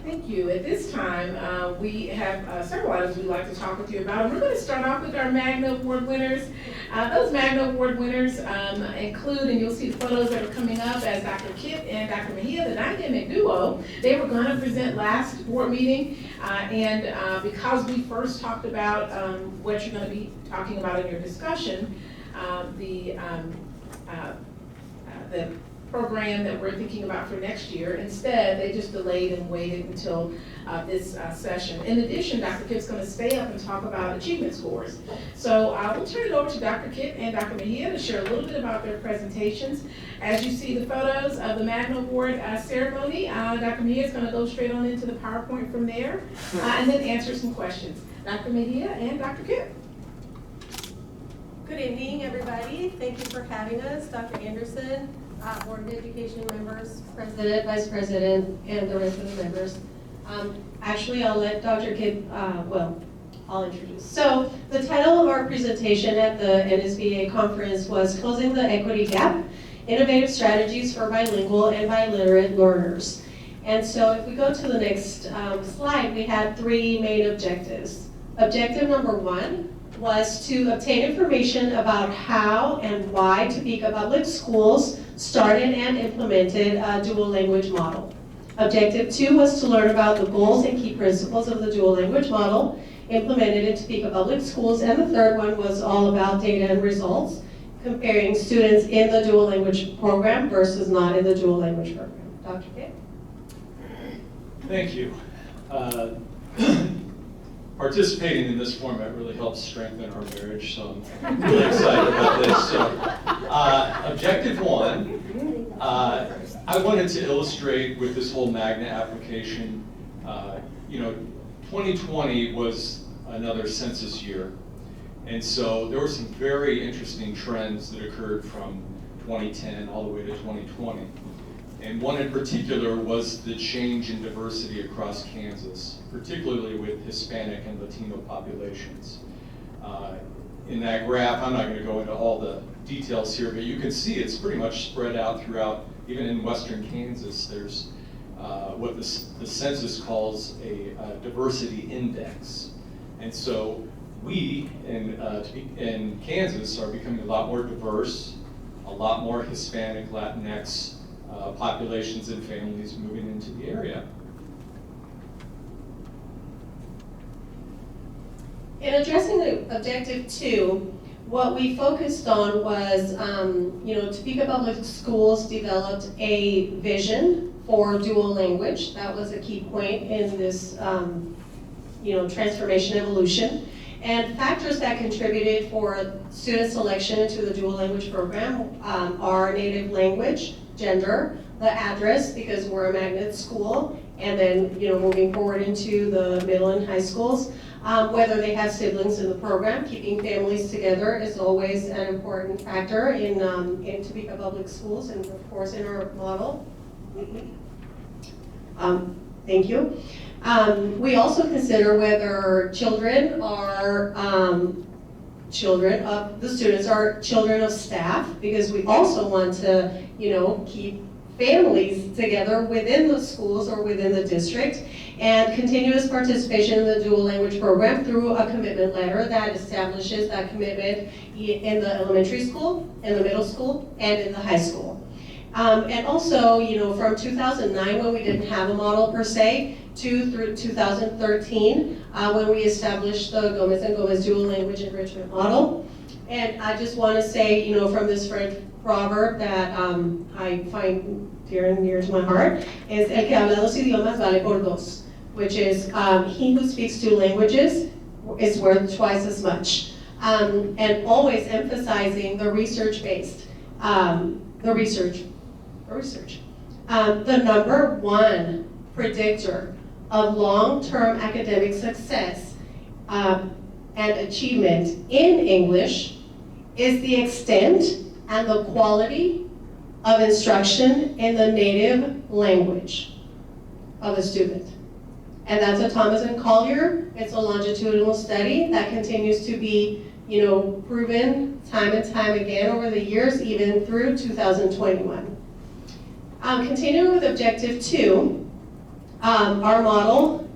Thank thank you. At this time, we have several items we'd like to talk with you about. And we're going to start off with our Magna Award winners. Those Magna Award winners include, and you'll see the photos that are coming up, as Dr. Kip and Dr. Mejia, the dynamic duo. They were going to present last board meeting, and because we first talked about what you're going to be talking about in your discussion, the program that we're thinking about for next year. Instead, they just delayed and waited until this session. In addition, Dr. Kip's going to stay up and talk about achievement scores. So we'll turn it over to Dr. Kip and Dr. Mejia to share a little bit about their presentations. As you see the photos of the Magna Award ceremony, Dr. Mejia is going to go straight on into the PowerPoint from there, and then answer some questions. Dr. Mejia and Dr. Kip. Good evening, everybody. Thank you for having us, Dr. Anderson, Board of Education members, President, Vice President, and the rest of the members. Actually, I'll let Dr. Kidd, I'll introduce. So the title of our presentation at the NSBA conference was Closing the Equity Gap, Innovative Strategies for Bilingual and Biliterate Learners. And so if we go to the next slide, we had three main objectives. Objective number one was to obtain information about how and why Topeka Public Schools started and implemented a dual language model. Objective two was to learn about the goals and key principles of the dual language model implemented in Topeka Public Schools. And the third one was all about data and results, comparing students in the dual language program versus not in the dual language program. Dr. Kidd? Thank you. Participating in this format really helps strengthen our marriage, so I'm really excited about this. So, objective one, I wanted to illustrate with this whole Magna application, 2020 was another census year, and so there were some very interesting trends that occurred from 2010 all the way to 2020. And one in particular was the change in diversity across Kansas, particularly with Hispanic and Latino populations. In that graph, I'm not going to go into all the details here, but you can see it's pretty much spread out throughout, even in western Kansas, there's what the census calls a diversity index. And so we in Kansas are becoming a lot more diverse, a lot more Hispanic, Latinx, populations and families moving into the area. In addressing the objective two, what we focused on was, Topeka Public Schools developed a vision for dual language. That was a key point in this, transformation evolution. And factors that contributed for student selection into the dual language program are native language, gender, the address, because we're a magnet school, and then moving forward into the middle and high schools, whether they have siblings in the program. Keeping families together is always an important factor in Topeka Public Schools, and of course in our model. Thank you. We also consider whether children are children of the students are children of staff, because we also want to keep families together within the schools or within the district, and continuous participation in the dual language program through a commitment letter that establishes that commitment in the elementary school, in the middle school, and in the high school. And also, from 2009, when we didn't have a model per se, through 2013, when we established the Gomez and Gomez dual language enrichment model. And I just want to say, from this French proverb that I find dear and near to my heart, is el que habla dos idiomas vale por dos, which is he who speaks two languages is worth twice as much. And always emphasizing the research-based, the number one predictor of long-term academic success and achievement in English is the extent and the quality of instruction in the native language of a student. And that's a Thomas and Collier. It's a longitudinal study that continues to be, proven time and time again over the years, even through 2021. Continuing with objective two, Our model,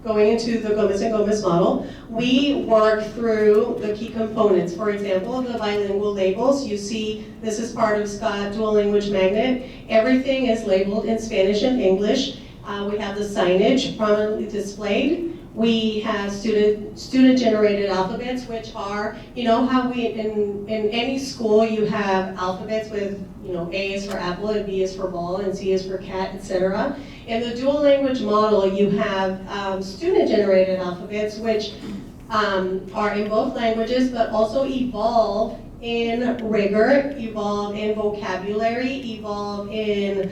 going into the Gomez and Gomez model, we work through the key components. For example, the bilingual labels. You see, this is part of Scott Dual Language Magnet. Everything is labeled in Spanish and English. We have the signage prominently displayed. We have student-generated alphabets, which are, you know how we, in any school, you have alphabets with, you know, A is for apple, and B is for ball, and C is for cat, etc. In the dual language model, you have student-generated alphabets, which are in both languages, but also evolve in rigor, evolve in vocabulary, evolve in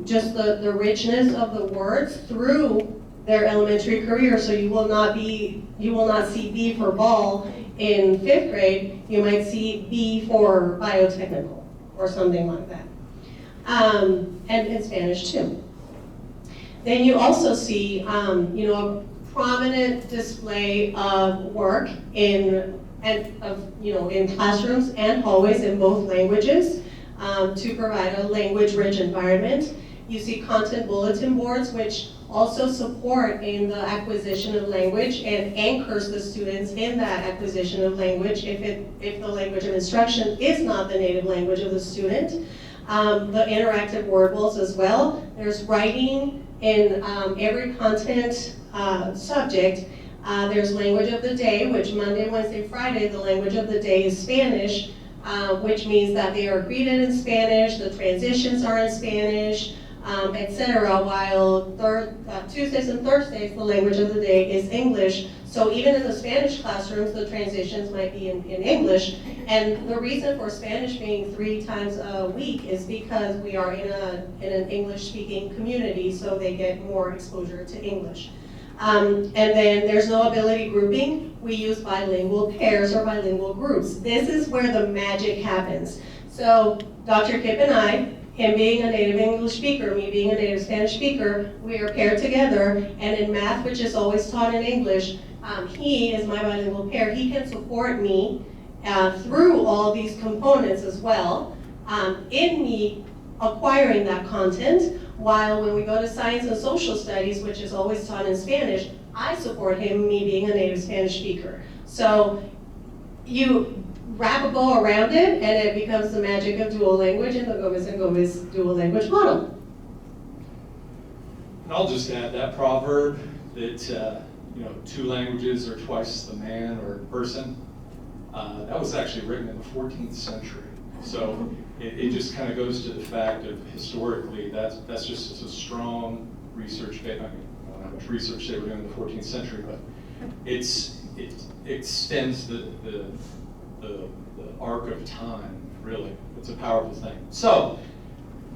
just the richness of the words through their elementary career. So you will not see B for ball in 5th grade. You might see B for biotechnical or something like that. And in Spanish too. Then you also see, you know, a prominent display of work in classrooms and hallways in both languages to provide a language-rich environment. You see content bulletin boards, which also support in the acquisition of language and anchors the students in that acquisition of language if the language of instruction is not the native language of the student. The interactive word bowls as well. There's writing in every content subject. There's language of the day, which Monday, Wednesday, Friday, the language of the day is Spanish, which means that they are greeted in Spanish, the transitions are in Spanish, etc. While Tuesdays and Thursdays, the language of the day is English. So even in the Spanish classrooms, the transitions might be in English. And the reason for Spanish being 3 times a week is because we are in an English-speaking community, so they get more exposure to English. And then there's no ability grouping. We use bilingual pairs or bilingual groups. This is where the magic happens. So Dr. Kip and I, him being a native English speaker, me being a native Spanish speaker, we are paired together, and in math, which is always taught in English, he is my bilingual pair. He can support me through all these components as well, in me acquiring that content, while when we go to science and social studies, which is always taught in Spanish, I support him, me being a native Spanish speaker. So you wrap a bow around it, and it becomes the magic of dual language in the Gomez and Gomez dual language model. And I'll just add that proverb that 2 languages are twice the man or person. That was actually written in the 14th century. So it just kind of goes to the fact of historically that's just a strong research. I don't know how much research they were doing in the 14th century, but it extends the arc of time, really. It's a powerful thing. So,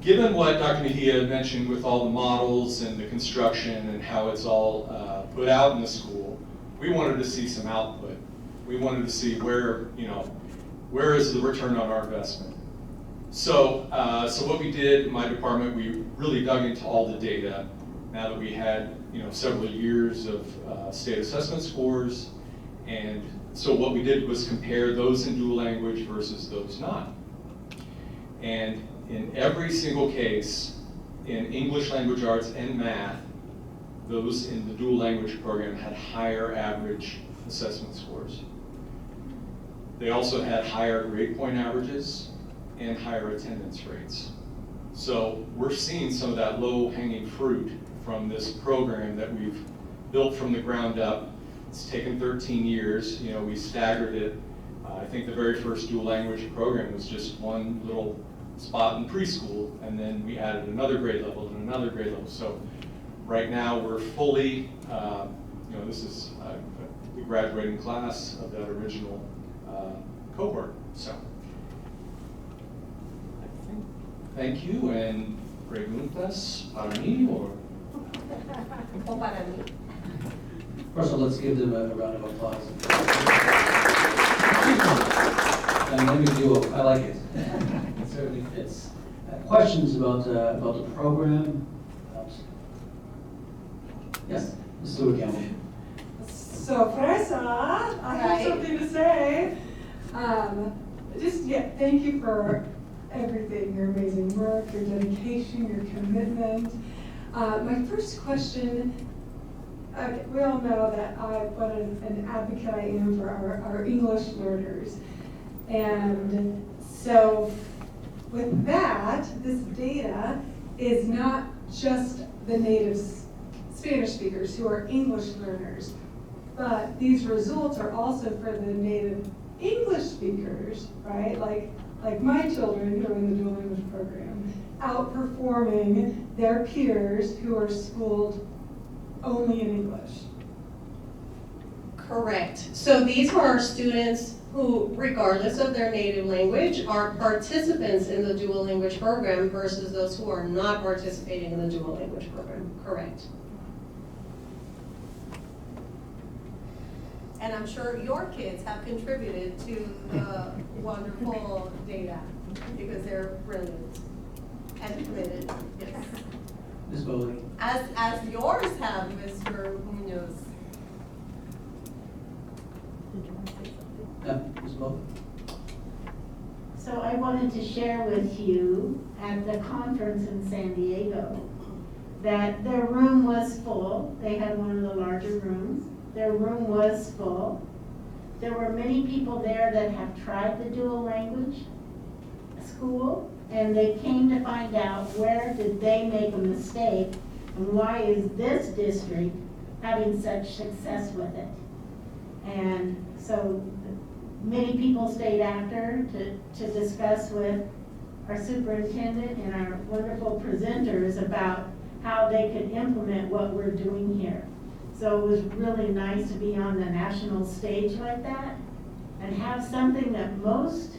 given what Dr. Mejia mentioned with all the models and the construction and how it's all put out in the school, we wanted to see some output. We wanted to see where is the return on our investment. So, so what we did in my department, we really dug into all the data. Now that we had several years of state assessment scores, and so what we did was compare those in dual language versus those not. And in every single case, in English language arts and math, those in the dual language program had higher average assessment scores. They also had higher grade point averages and higher attendance rates. So we're seeing some of that low-hanging fruit from this program that we've built from the ground up. It's taken 13 years. We staggered it. I think the very first dual language program was just one little spot in preschool, and then we added another grade level and another grade level. So right now we're fully, this is the graduating class of that original cohort. So I think, thank you, and preguntas para mí or? O para mí. First of all, let's give them a round of applause. And let me do I like it. It certainly fits. Questions about the program? Yes, Mr. Campbell. Sorpresa! I have something to say. Thank you for everything, your amazing work, your dedication, your commitment. My first question, we all know that what an advocate I am for our English learners. And so with that, this data is not just the native Spanish speakers who are English learners, but these results are also for the native English speakers, right? Like my children who are in the dual language program, outperforming their peers who are schooled only in English. Correct. So these are our students who, regardless of their native language, are participants in the dual language program versus those who are not participating in the dual language program. Correct. And I'm sure your kids have contributed to the wonderful data because they're brilliant and committed. Yes. Ms. Bowley. As yours have, Mr. Munoz. Ms. Bowley. So I wanted to share with you at the conference in San Diego that their room was full. They had one of the larger rooms. Their room was full. There were many people there that have tried the dual language school, and they came to find out where did they make a mistake and why is this district having such success with it. And so many people stayed after to discuss with our superintendent and our wonderful presenters about how they could implement what we're doing here. So it was really nice to be on the national stage like that and have something that most,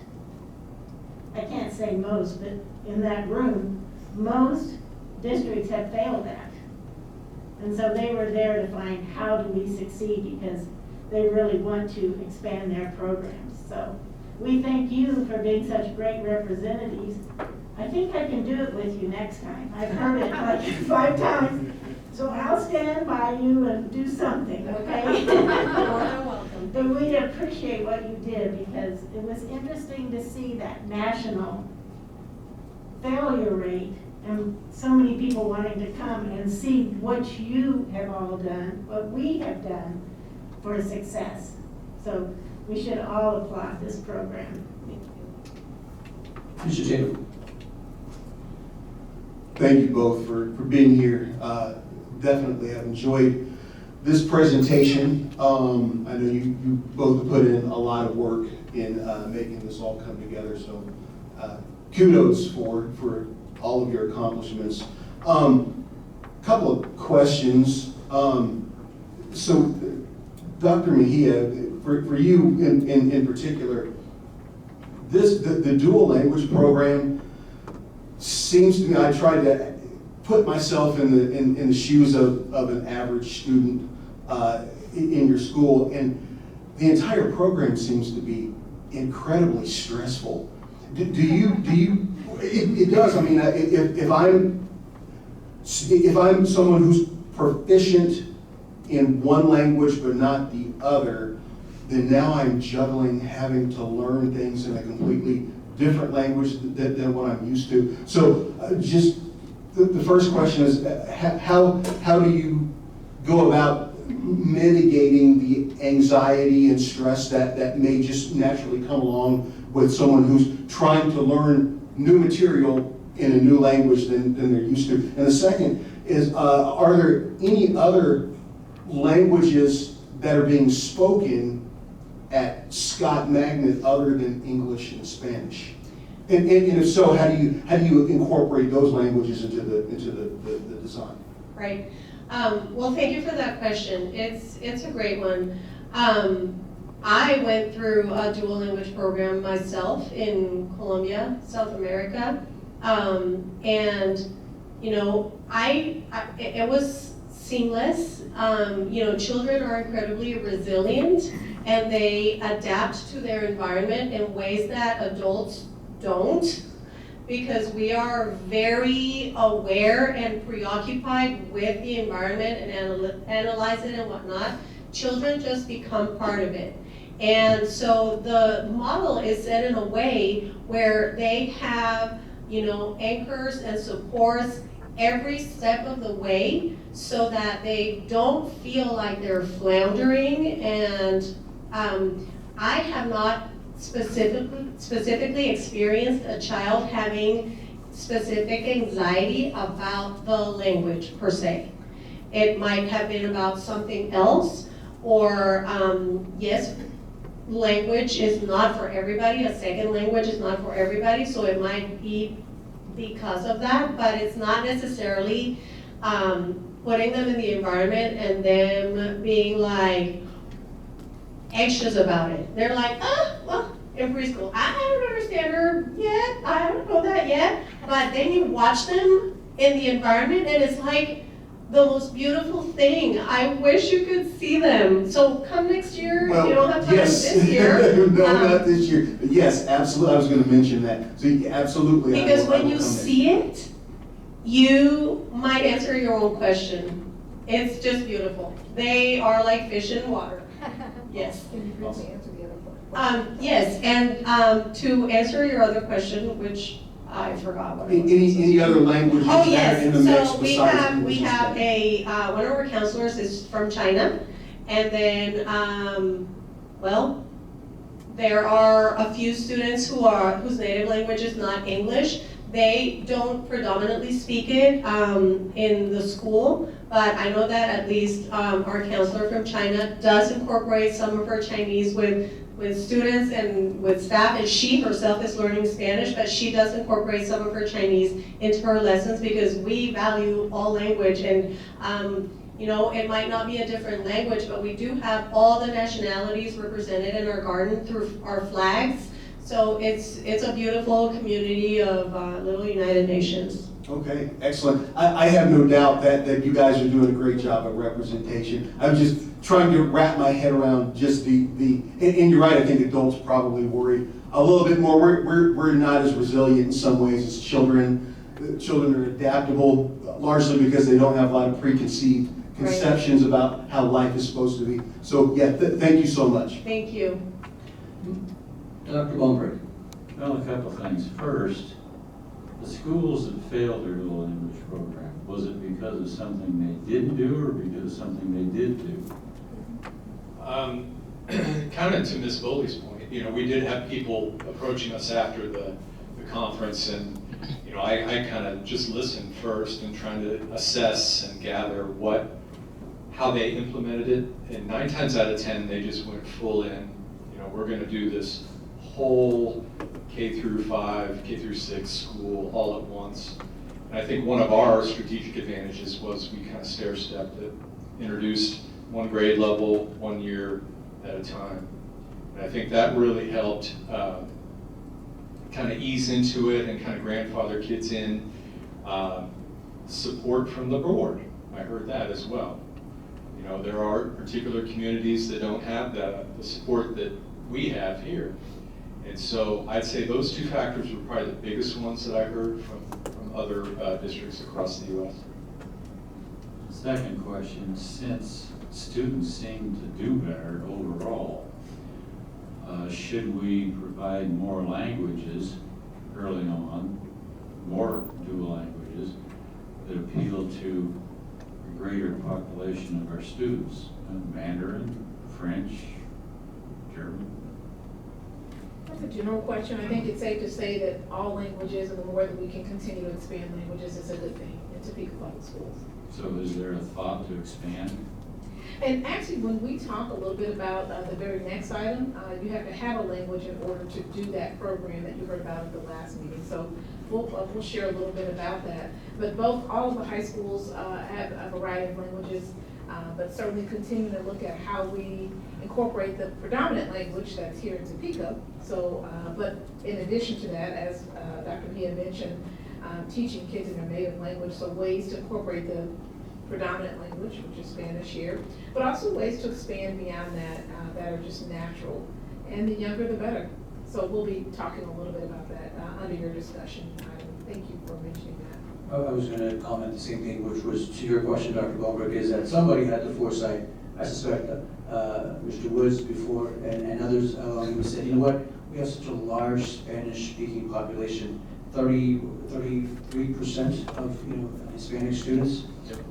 I can't say most, but in that room, most districts have failed at. And so they were there to find how do we succeed because they really want to expand their programs. So we thank you for being such great representatives. I think I can do it with you next time. I've heard it like 5 times. So I'll stand by you and do something, okay? You're welcome. But we appreciate what you did because it was interesting to see that national failure rate and so many people wanting to come and see what you have all done, what we have done for success. So we should all applaud this program. Thank you. Mr. Taylor. Thank you both for being here. Definitely have enjoyed this presentation. I know you both put in a lot of work in making this all come together, so kudos for all of your accomplishments. Couple of questions. So Dr. Mejia, for you in particular, the dual language program seems to me, I tried to put myself in the shoes of an average student in your school, and the entire program seems to be incredibly stressful. Do you? It does. I mean, if I'm someone who's proficient in one language but not the other, then now I'm juggling having to learn things in a completely different language than what I'm used to. So just the first question is, how do you go about mitigating the anxiety and stress that may just naturally come along with someone who's trying to learn new material in a new language than they're used to? And the second is, are there any other languages that are being spoken at Scott Magna other than English and Spanish? And if so, how do you incorporate those languages into the design? Right. Well, thank you for that question. It's a great one. I went through a dual language program myself in Colombia, South America, and you know, it was seamless. You know, children are incredibly resilient and they adapt to their environment in ways that adults don't, because we are very aware and preoccupied with the environment and analyze it and whatnot. Children just become part of it. And so the model is set in a way where they have, you know, anchors and supports every step of the way so that they don't feel like they're floundering. And I have not specifically experienced a child having specific anxiety about the language per se. It might have been about something else, or yes, language is not for everybody, a second language is not for everybody, so it might be because of that, but it's not necessarily putting them in the environment and them being like anxious about it. They're like, well, in preschool, I don't understand her yet, I don't know that yet, but then you watch them in the environment and it's like the most beautiful thing. I wish you could see them. So come next year, Well, you don't have time yes. this year. No, not this year. But yes, absolutely, I was gonna mention that. So absolutely. Because I when will you come see it, you might answer your own question. It's just beautiful. They are like fish in water. Yes. Can you briefly answer the other question? Yes, and to answer your other question, which I forgot what it was. Any other languages Oh, that yes, are in the mix so besides we English? have a, one of our counselors is from China, and then, well, there are a few students whose native language is not English. They don't predominantly speak it in the school, but I know that at least our counselor from China does incorporate some of her Chinese with students and with staff, and she herself is learning Spanish, but she does incorporate some of her Chinese into her lessons because we value all language. And you know, it might not be a different language, but we do have all the nationalities represented in our garden through our flags. So it's a beautiful community of little United Nations. Okay, excellent. I have no doubt that you guys are doing a great job of representation. I'm just trying to wrap my head around just and you're right, I think adults probably worry a little bit more. We're not as resilient in some ways as children. Children are adaptable largely because they don't have a lot of preconceived conceptions about how life is supposed to be. So yeah, thank you so much. Thank you. Dr. Blomberg. Well, a couple of things. First, the schools that failed their dual English program, was it because of something they didn't do or because of something they did do? Kind of to Ms. Bowley's point, you know, we did have people approaching us after the conference, and you know, I kind of just listened first and trying to assess and gather how they implemented it, and 9 times out of 10 they just went full in. You know, we're going to do this whole K through 5, K through 6 school all at once. And I think one of our strategic advantages was we kind of stair-stepped it, introduced one grade level, 1 year at a time. And I think that really helped kind of ease into it and kind of grandfather kids in. Support from the board, I heard that as well. You know, there are particular communities that don't have the support that we have here. And so I'd say those 2 factors were probably the biggest ones that I heard from other districts across the U.S. Second question, since students seem to do better overall, should we provide more languages early on, more dual languages that appeal to a greater population of our students? Mandarin, French, German? That's a general question. I think it's safe to say that all languages, and the more that we can continue to expand languages, is a good thing in Topeka Public Schools. So is there a thought to expand? And actually, when we talk a little bit about the very next item, you have to have a language in order to do that program that you heard about at the last meeting. So we'll share a little bit about that. But all of the high schools have a variety of languages, but certainly continue to look at how we incorporate the predominant language that's here in Topeka. So, but in addition to that, as Dr. Mia mentioned, teaching kids in their native language, so ways to incorporate the predominant language, which is Spanish here, but also ways to expand beyond that that are just natural. And the younger, the better. So we'll be talking a little bit about that under your discussion item. Thank you for mentioning that. I was going to comment the same thing, which was to your question, Dr. Blomberg, is that somebody had the foresight, I suspect Mr. Woods before and others along who said, you know what, we have such a large Spanish-speaking population, 33% of, Hispanic students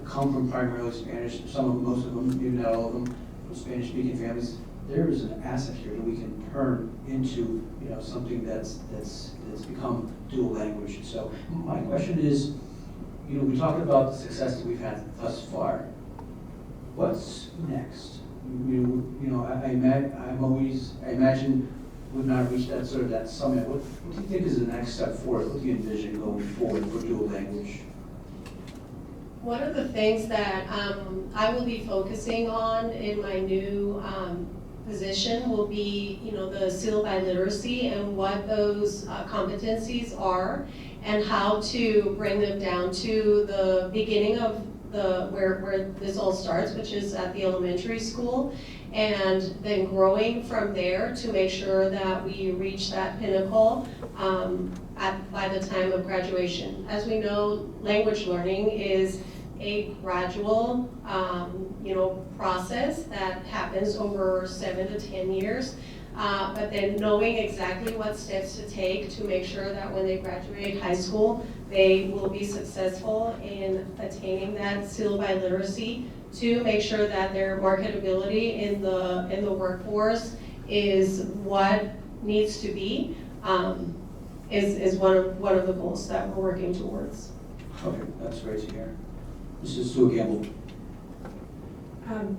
come from primarily Spanish, most of them, maybe not all of them, from Spanish-speaking families. There is an asset here that we can turn into, something that's become dual language. So my question is, we talked about the success that we've had thus far. What's next? I imagine we've not reached that summit. What do you think is the next step forward? What do you envision going forward for dual language? One of the things that I will be focusing on in my new position will be, the seal biliteracy and what those competencies are and how to bring them down to the beginning of where this all starts, which is at the elementary school, and then growing from there to make sure that we reach that pinnacle by the time of graduation. As we know, language learning is a gradual process that happens over 7 to 10 years. But then knowing exactly what steps to take to make sure that when they graduate high school, they will be successful in attaining that seal biliteracy, to make sure that their marketability in the workforce is what needs to be, is one of the goals that we're working towards. Okay, that's great to hear. Mrs. Sue Gamble.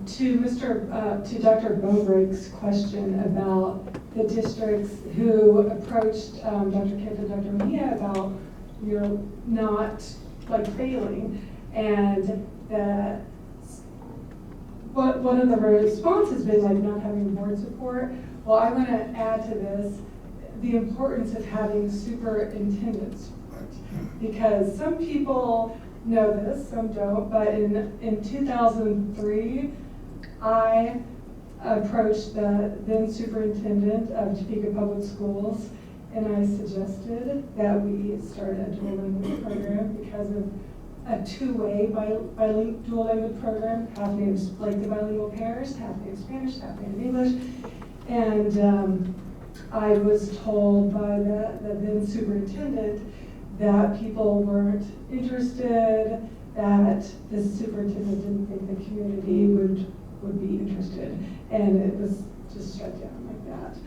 To Dr. Bobreak's question about the districts who approached Dr. Kipp and Dr. Mejia about not failing, and one of the responses has been not having board support. Well, I want to add to this the importance of having superintendent support, because some people know this, some don't, but in 2003, I approached the then superintendent of Topeka Public Schools, and I suggested that we start a dual language program because of a two-way dual language program, half named like the bilingual pairs, half named Spanish, half named English. And I was told by the then superintendent that people weren't interested, that the superintendent didn't think the community would be interested, and it was just shut down like that.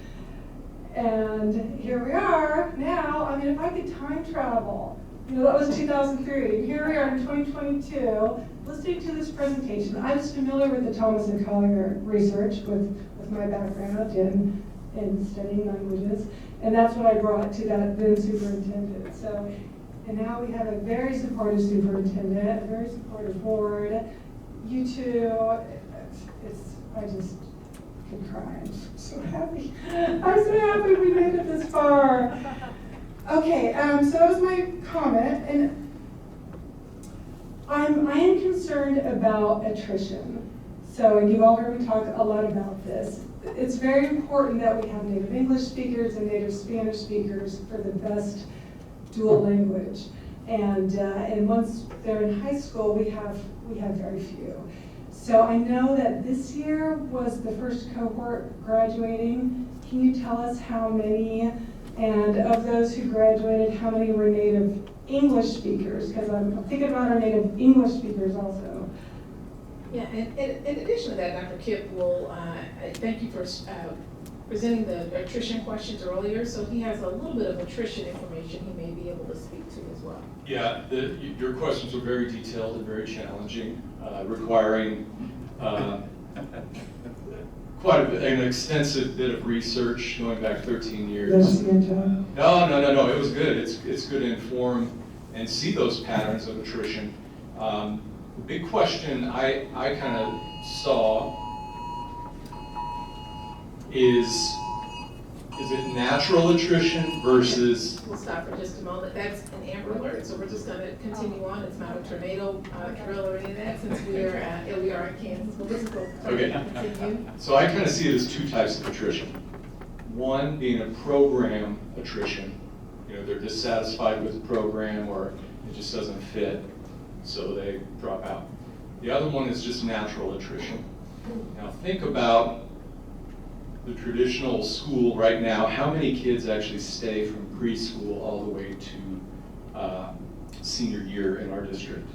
And here we are now. If I could time travel, that was 2003. Here we are in 2022, listening to this presentation. I was familiar with the Thomas and Collier research with my background in studying languages, and that's what I brought to that then superintendent. So, and now we have a very supportive superintendent, a very supportive board. You two, I just could cry. I'm so happy. I'm so happy we made it this far. Okay, so that was my comment, and I am concerned about attrition. So, and you've all heard me talk a lot about this. It's very important that we have native English speakers and native Spanish speakers for the best dual language. And once they're in high school, we have very few. So I know that this year was the first cohort graduating. Can you tell us how many, and of those who graduated, how many were native English speakers? Because I'm thinking about our native English speakers also. Yeah, and in addition to that, Dr. Kipp will, thank you for presenting the attrition questions earlier, so he has a little bit of attrition information he may be able to speak to as well. Yeah, your questions were very detailed and very challenging, requiring quite an extensive bit of research going back 13 years. No, it was good. It's good to inform and see those patterns of attrition. The big question I kind of saw is it natural attrition versus... We'll stop for just a moment. That's an Amber Alert, so we're just going to continue on. It's not a tornado drill or any of that, since we are in Kansas. We'll just go continue. So I kind of see it as two types of attrition. One being a program attrition. They're dissatisfied with the program, or it just doesn't fit, so they drop out. The other one is just natural attrition. Now think about the traditional school right now, how many kids actually stay from preschool all the way to senior year in our district?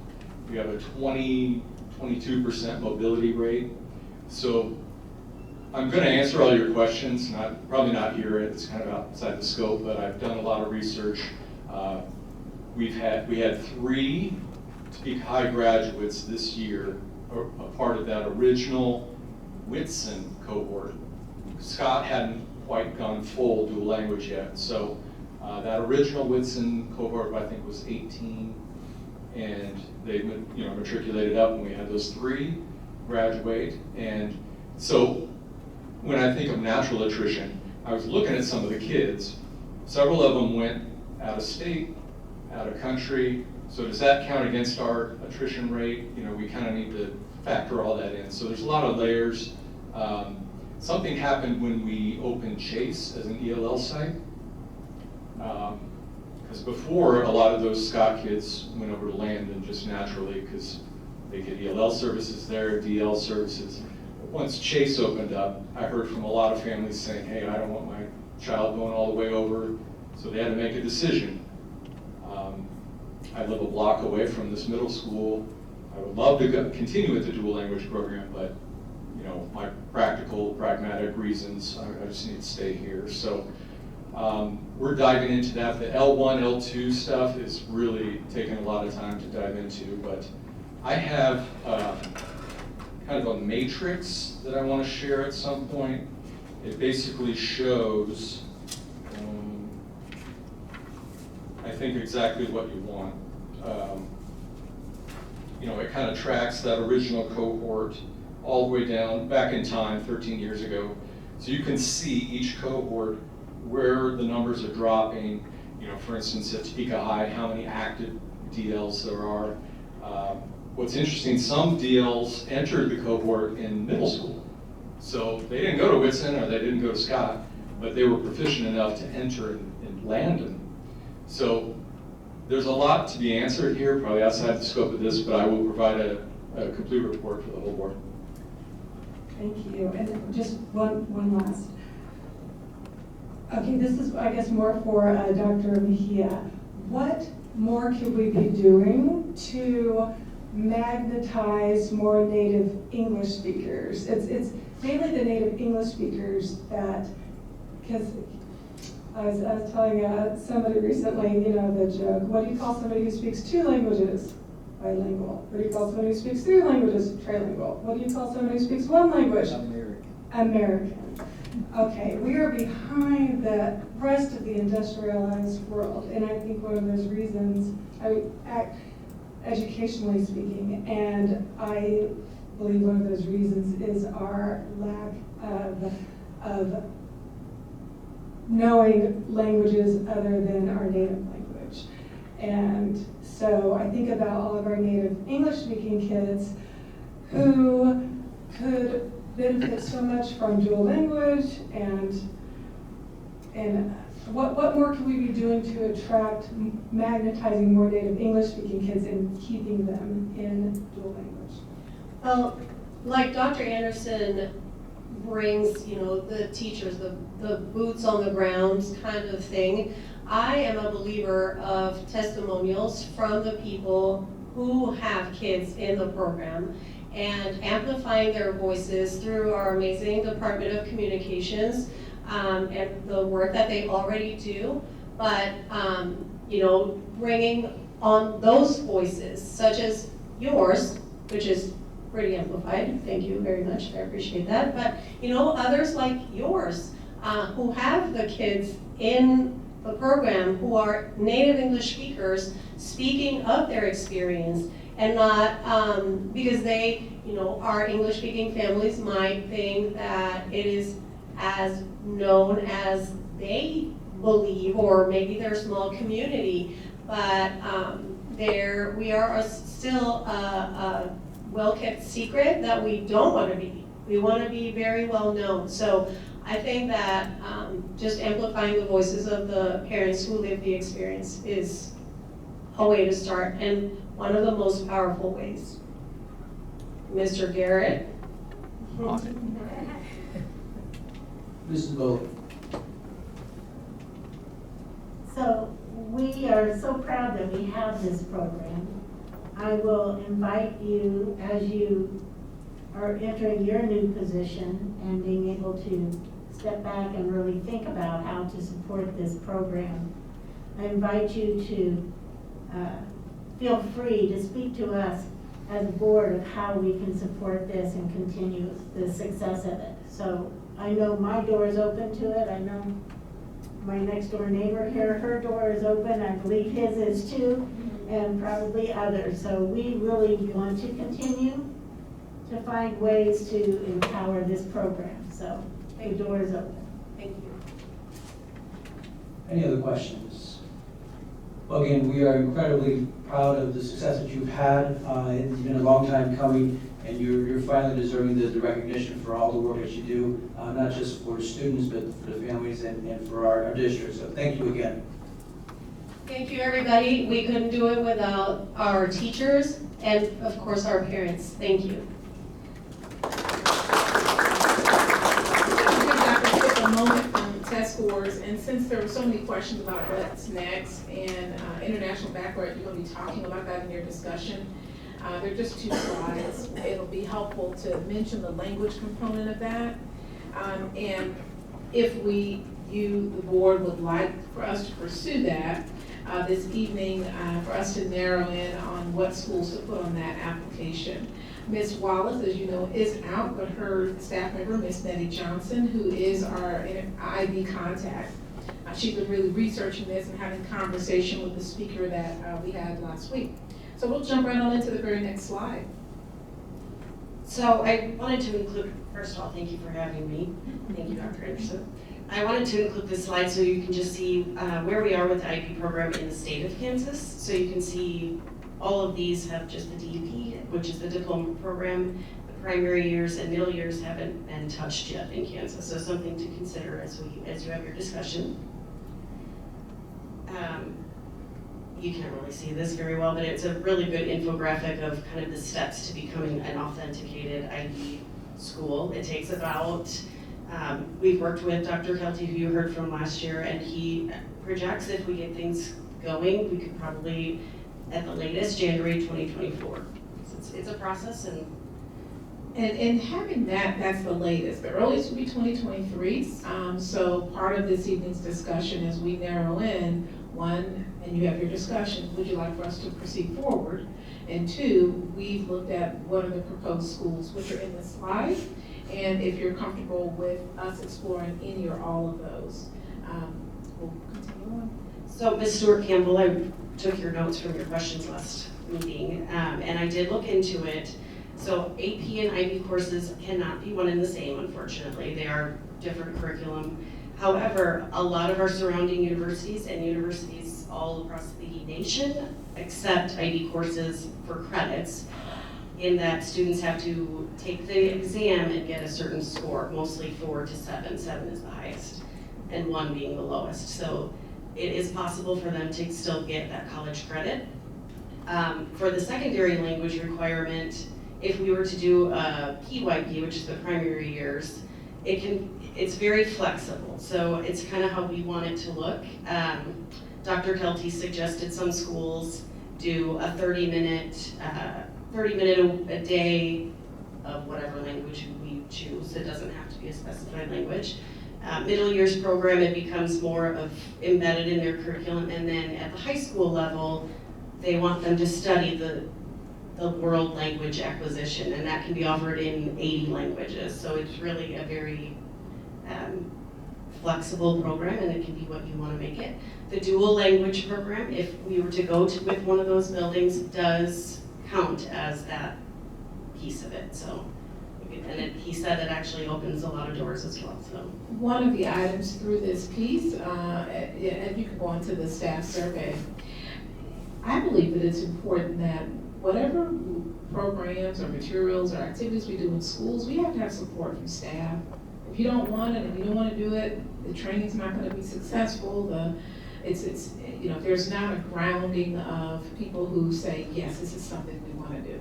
We have a 22% mobility rate. So I'm going to answer all your questions, probably not here, it's kind of outside the scope, but I've done a lot of research. We had 3 Topeka High graduates this year, a part of that original Whitson cohort. Scott hadn't quite gone full dual language yet, so that original Whitson cohort, I think, was 18, and they matriculated up, and we had those 3 graduate. And so when I think of natural attrition, I was looking at some of the kids. Several of them went out of state, out of country. So does that count against our attrition rate? We kind of need to factor all that in. So there's a lot of layers. Something happened when we opened Chase as an ELL site. Because before, a lot of those Scott kids went over to Landon just naturally because they get ELL services there, DL services. But once Chase opened up, I heard from a lot of families saying, hey, I don't want my child going all the way over. So they had to make a decision. I live a block away from this middle school. I would love to continue with the dual language program, but my pragmatic reasons, I just need to stay here. So we're diving into that. The L1, L2 stuff is really taking a lot of time to dive into, but I have kind of a matrix that I want to share at some point. It basically shows, I think, exactly what you want. It kind of tracks that original cohort all the way down, back in time, 13 years ago. So you can see each cohort, where the numbers are dropping. For instance, at Topeka High, how many active DLs there are. What's interesting, some DLs entered the cohort in middle school. So they didn't go to Whitson or they didn't go to Scott, but they were proficient enough to enter in Landon. So there's a lot to be answered here, probably outside the scope of this, but I will provide a complete report for the whole board. Thank you. And just one last. Okay, this is, I guess, more for Dr. Mejia. What more could we be doing to magnetize more native English speakers? It's mainly the native English speakers that, because I was telling somebody recently, the joke, what do you call somebody who speaks 2 languages? Bilingual. What do you call somebody who speaks 3 languages? Trilingual. What do you call somebody who speaks 1 language? American. Okay, we are behind the rest of the industrialized world, and I think one of those reasons, educationally speaking, and I believe one of those reasons is our lack of knowing languages other than our native language. And so I think about all of our native English-speaking kids who could benefit so much from dual language, and what more can we be doing to attract, magnetizing more native English-speaking kids and keeping them in dual language? Well, like Dr. Anderson brings, the teachers, the boots on the ground kind of thing, I am a believer of testimonials from the people who have kids in the program and amplifying their voices through our amazing Department of Communications and the work that they already do, but bringing on those voices, such as yours, which is pretty amplified. Thank you very much, I appreciate that. But others like yours who have the kids in the program who are native English speakers speaking of their experience, and not because they, our English speaking families might think that it is as known as they believe, or maybe their small community, but we are still a well-kept secret that we don't want to be. We want to be very well known. So I think that just amplifying the voices of the parents who live the experience is a way to start, and one of the most powerful ways. Mr. Garrett. Mrs. Bowley. So we are so proud that we have this program. I will invite you, as you are entering your new position and being able to step back and really think about how to support this program, I invite you to feel free to speak to us as a board of how we can support this and continue the success of it. So I know my door is open to it. I know my next door neighbor here, her door is open. I believe his is too, and probably others. So we really want to continue to find ways to empower this program. So the door is open. Thank you. Any other questions? Well, again, we are incredibly proud of the success that you've had. It's been a long time coming, and you're finally deserving the recognition for all the work that you do, not just for students, but for the families and for our district. So thank you again. Thank you, everybody. We couldn't do it without our teachers and, of course, our parents. Thank you. A moment from test scores, and since there were so many questions about what's next and international baccalaureate, you're going to be talking about that in your discussion. They're just 2 slides. It'll be helpful to mention the language component of that. And if you, the board, would like for us to pursue that this evening, for us to narrow in on what schools to put on that application. Ms. Wallace, as you know, is out, but her staff member, Ms. Nettie Johnson, who is our IB contact, she's been really researching this and having conversation with the speaker that we had last week. So we'll jump right on into the very next slide. So I wanted to include, first of all, thank you for having me. Thank you, Dr. Anderson. I wanted to include this slide so you can just see where we are with the IB program in the state of Kansas. So you can see all of these have just the DEP, which is the diploma program. The primary years and middle years haven't been touched yet in Kansas. So something to consider as you have your discussion. You can't really see this very well, but it's a really good infographic of kind of the steps to becoming an authenticated IB school. It takes about, we've worked with Dr. Kelty, who you heard from last year, and he projects if we get things going, we could probably, at the latest, January 2024. So it's a process, and having that's the latest. The earliest would be 2023. So part of this evening's discussion as we narrow in, 1, and you have your discussion, would you like for us to proceed forward? And 2, we've looked at what are the proposed schools, which are in the slide, and if you're comfortable with us exploring any or all of those. We'll continue on. So Ms. Stewart-Campbell, I took your notes from your questions last meeting, and I did look into it. So AP and IB courses cannot be one and the same, unfortunately. They are different curriculum. However, a lot of our surrounding universities and universities all across the nation accept IB courses for credits, in that students have to take the exam and get a certain score, mostly 4 to 7. 7 is the highest, and 1 being the lowest. So it is possible for them to still get that college credit. For the secondary language requirement, if we were to do a PYP, which is the primary years, it's very flexible. So it's kind of how we want it to look. Dr. Kelty suggested some schools do a 30-minute a day of whatever language we choose. It doesn't have to be a specified language. Middle years program, it becomes more of embedded in their curriculum, and then at the high school level, they want them to study the world language acquisition, and that can be offered in 80 languages. So it's really a very flexible program, and it can be what you want to make it. The dual language program, if we were to go with one of those buildings, does count as that piece of it. So, and he said it actually opens a lot of doors as well. So one of the items through this piece, and you can go into the staff survey, I believe that it's important that whatever programs or materials or activities we do in schools, we have to have support from staff. If you don't want it and you don't want to do it, the training's not going to be successful. If there's not a grounding of people who say, yes, this is something we want to do.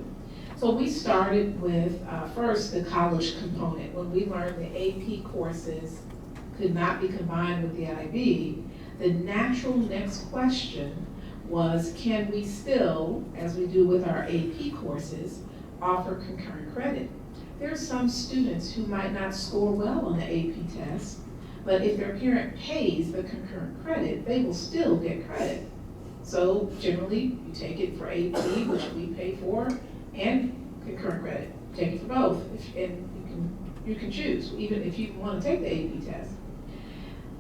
So we started with first the college component. When we learned the AP courses could not be combined with the IB, the natural next question was, can we still, as we do with our AP courses, offer concurrent credit? There are some students who might not score well on the AP test, but if their parent pays the concurrent credit, they will still get credit. So generally, you take it for AP, which we pay for, and concurrent credit. Take it for both, and you can choose, even if you want to take the AP test.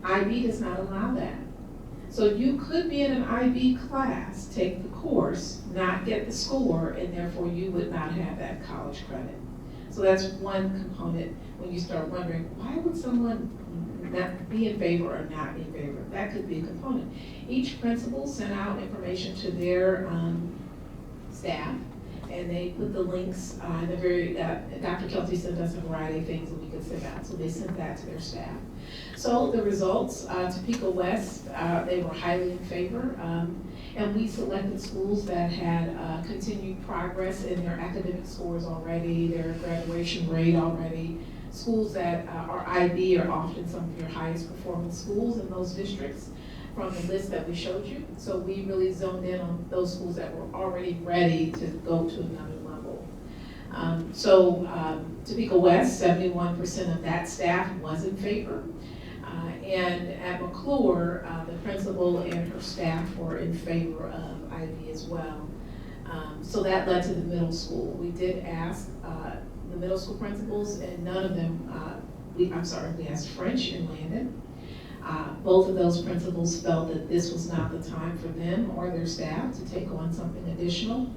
IB does not allow that. So you could be in an IB class, take the course, not get the score, and therefore you would not have that college credit. So that's one component when you start wondering, why would someone not be in favor or not be in favor? That could be a component. Each principal sent out information to their staff, and they put the links, Dr. Kelty sent us a variety of things that we could send out, so they sent that to their staff. So the results, Topeka West, they were highly in favor, and we selected schools that had continued progress in their academic scores already, their graduation rate already. Schools that are IB are often some of your highest performing schools in those districts from the list that we showed you. So we really zoned in on those schools that were already ready to go to another level. Topeka West, 71% of that staff was in favor. And at McClure, the principal and her staff were in favor of IB as well. So that led to the middle school. We did ask the middle school principals, and none of them, we asked French and Landon. Both of those principals felt that this was not the time for them or their staff to take on something additional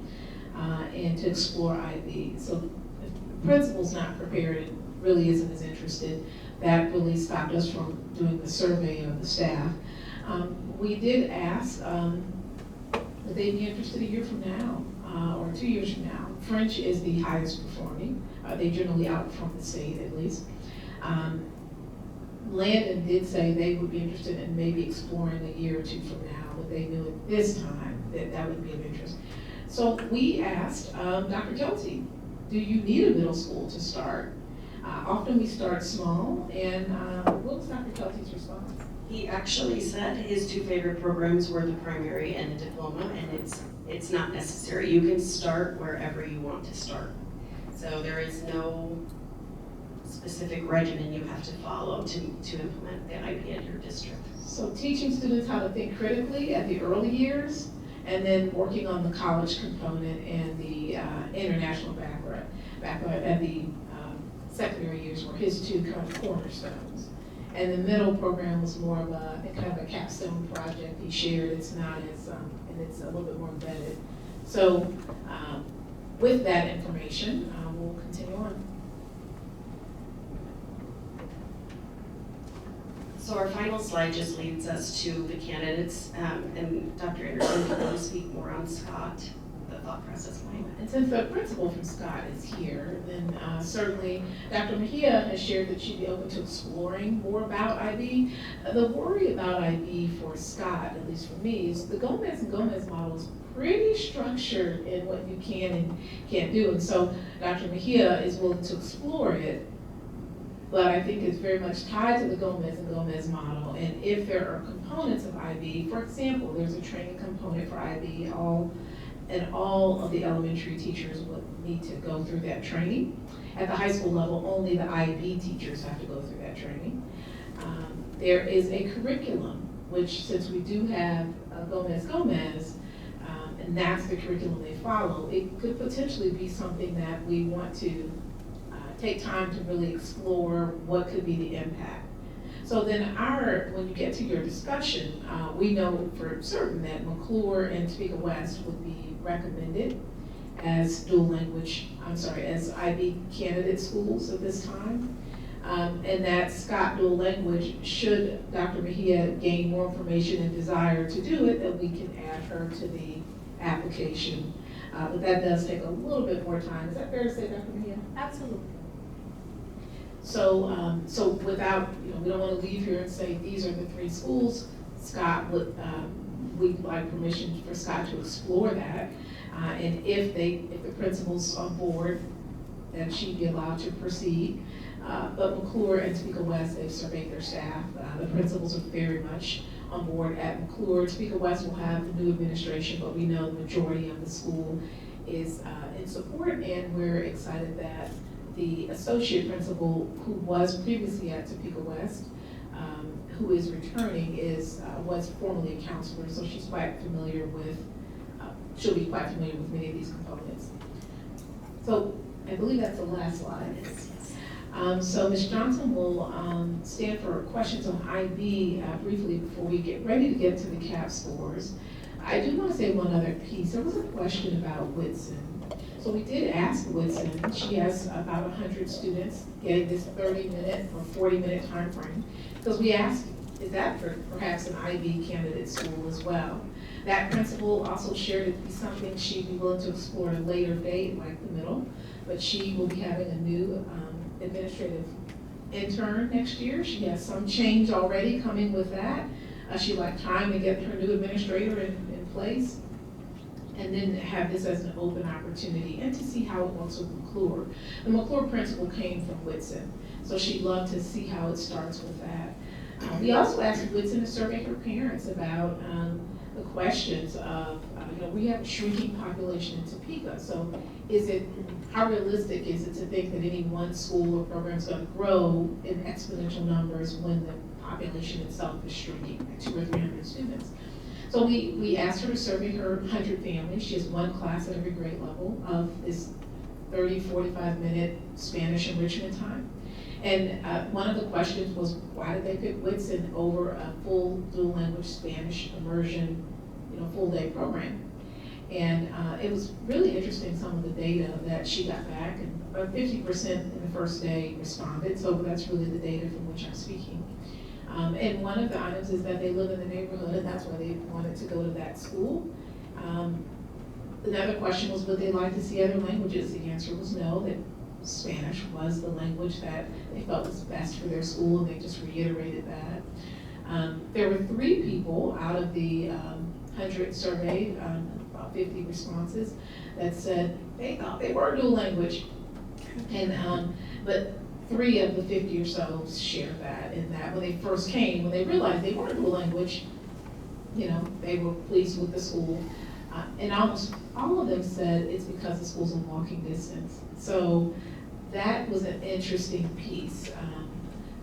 and to explore IB. So if the principal's not prepared and really isn't as interested, that really stopped us from doing the survey of the staff. We did ask would they be interested a year from now or 2 years from now. French is the highest performing. They generally outperform the state at least. Landon did say they would be interested in maybe exploring a year or two from now, but they knew at this time that that would be of interest. So we asked Dr. Kelty, do you need a middle school to start? Often we start small, and what was Dr. Kelty's response? He actually said his two favorite programs were the primary and the diploma, and it's not necessary. You can start wherever you want to start. So there is no specific regimen you have to follow to implement the IB at your district. So teaching students how to think critically at the early years, and then working on the college component and the international background at the secondary years were his two kind of cornerstones. And the middle program was more of a, I think, kind of a capstone project he shared. It's not as, and it's a little bit more embedded. So with that information, we'll continue on. So our final slide just leads us to the candidates, and Dr. Anderson, can you speak more on Scott, the thought process behind that? And since the principal from Scott is here, then certainly Dr. Mejia has shared that she'd be open to exploring more about IB. The worry about IB for Scott, at least for me, is the Gomez and Gomez model is pretty structured in what you can and can't do. And so Dr. Mejia is willing to explore it, but I think it's very much tied to the Gomez and Gomez model. And if there are components of IB, for example, there's a training component for IB, and all of the elementary teachers would need to go through that training. At the high school level, only the IB teachers have to go through that training. There is a curriculum, which since we do have Gomez, and that's the curriculum they follow, it could potentially be something that we want to take time to really explore what could be the impact. So then when you get to your discussion, we know for certain that McClure and Topeka West would be recommended as as IB candidate schools at this time. And that Scott dual language, should Dr. Mejia gain more information and desire to do it, that we can add her to the application. But that does take a little bit more time. Is that fair to say, Dr. Mejia? Absolutely. So without, we don't want to leave here and say these are the three schools. Scott would, we'd like permission for Scott to explore that. And if the principal's on board, then she'd be allowed to proceed. But McClure and Topeka West, they've surveyed their staff. The principals are very much on board at McClure. Topeka West will have the new administration, but we know the majority of the school is in support, and we're excited that the associate principal, who was previously at Topeka West, who is returning, was formerly a counselor, so she's quite familiar with, she'll be quite familiar with many of these components. So I believe that's the last slide. So Ms. Johnson will stand for questions on IB briefly before we get ready to get to the CAP scores. I do want to say one other piece. There was a question about Whitson. So we did ask Whitson. She has about 100 students getting this 30-minute or 40-minute time frame. Because we asked, is that for perhaps an IB candidate school as well? That principal also shared it'd be something she'd be willing to explore at a later date, like the middle. But she will be having a new administrative intern next year. She has some change already coming with that. She'd like time to get her new administrator in place, and then have this as an open opportunity and to see how it works with McClure. The McClure principal came from Whitson, so she'd love to see how it starts with that. We also asked Whitson to survey her parents about the questions of, we have a shrinking population in Topeka, so how realistic is it to think that any one school or program is going to grow in exponential numbers when the population itself is shrinking by 200 or 300 students? So we asked her to survey her 100 families. She has one class at every grade level of this 30, 45-minute Spanish enrichment time. And one of the questions was, why did they pick Whitson over a full dual language Spanish immersion, full-day program? And it was really interesting, some of the data that she got back, and about 50% in the first day responded, so that's really the data from which I'm speaking. And one of the items is that they live in the neighborhood, and that's why they wanted to go to that school. Another question was, would they like to see other languages? The answer was no, that Spanish was the language that they felt was best for their school, and they just reiterated that. There were 3 people out of the 100 surveyed, about 50 responses, that said they thought they were dual language. And but 3 of the 50 or so shared that, in that when they first came, when they realized they weren't dual language, they were pleased with the school. And almost all of them said it's because the school's in walking distance. So that was an interesting piece.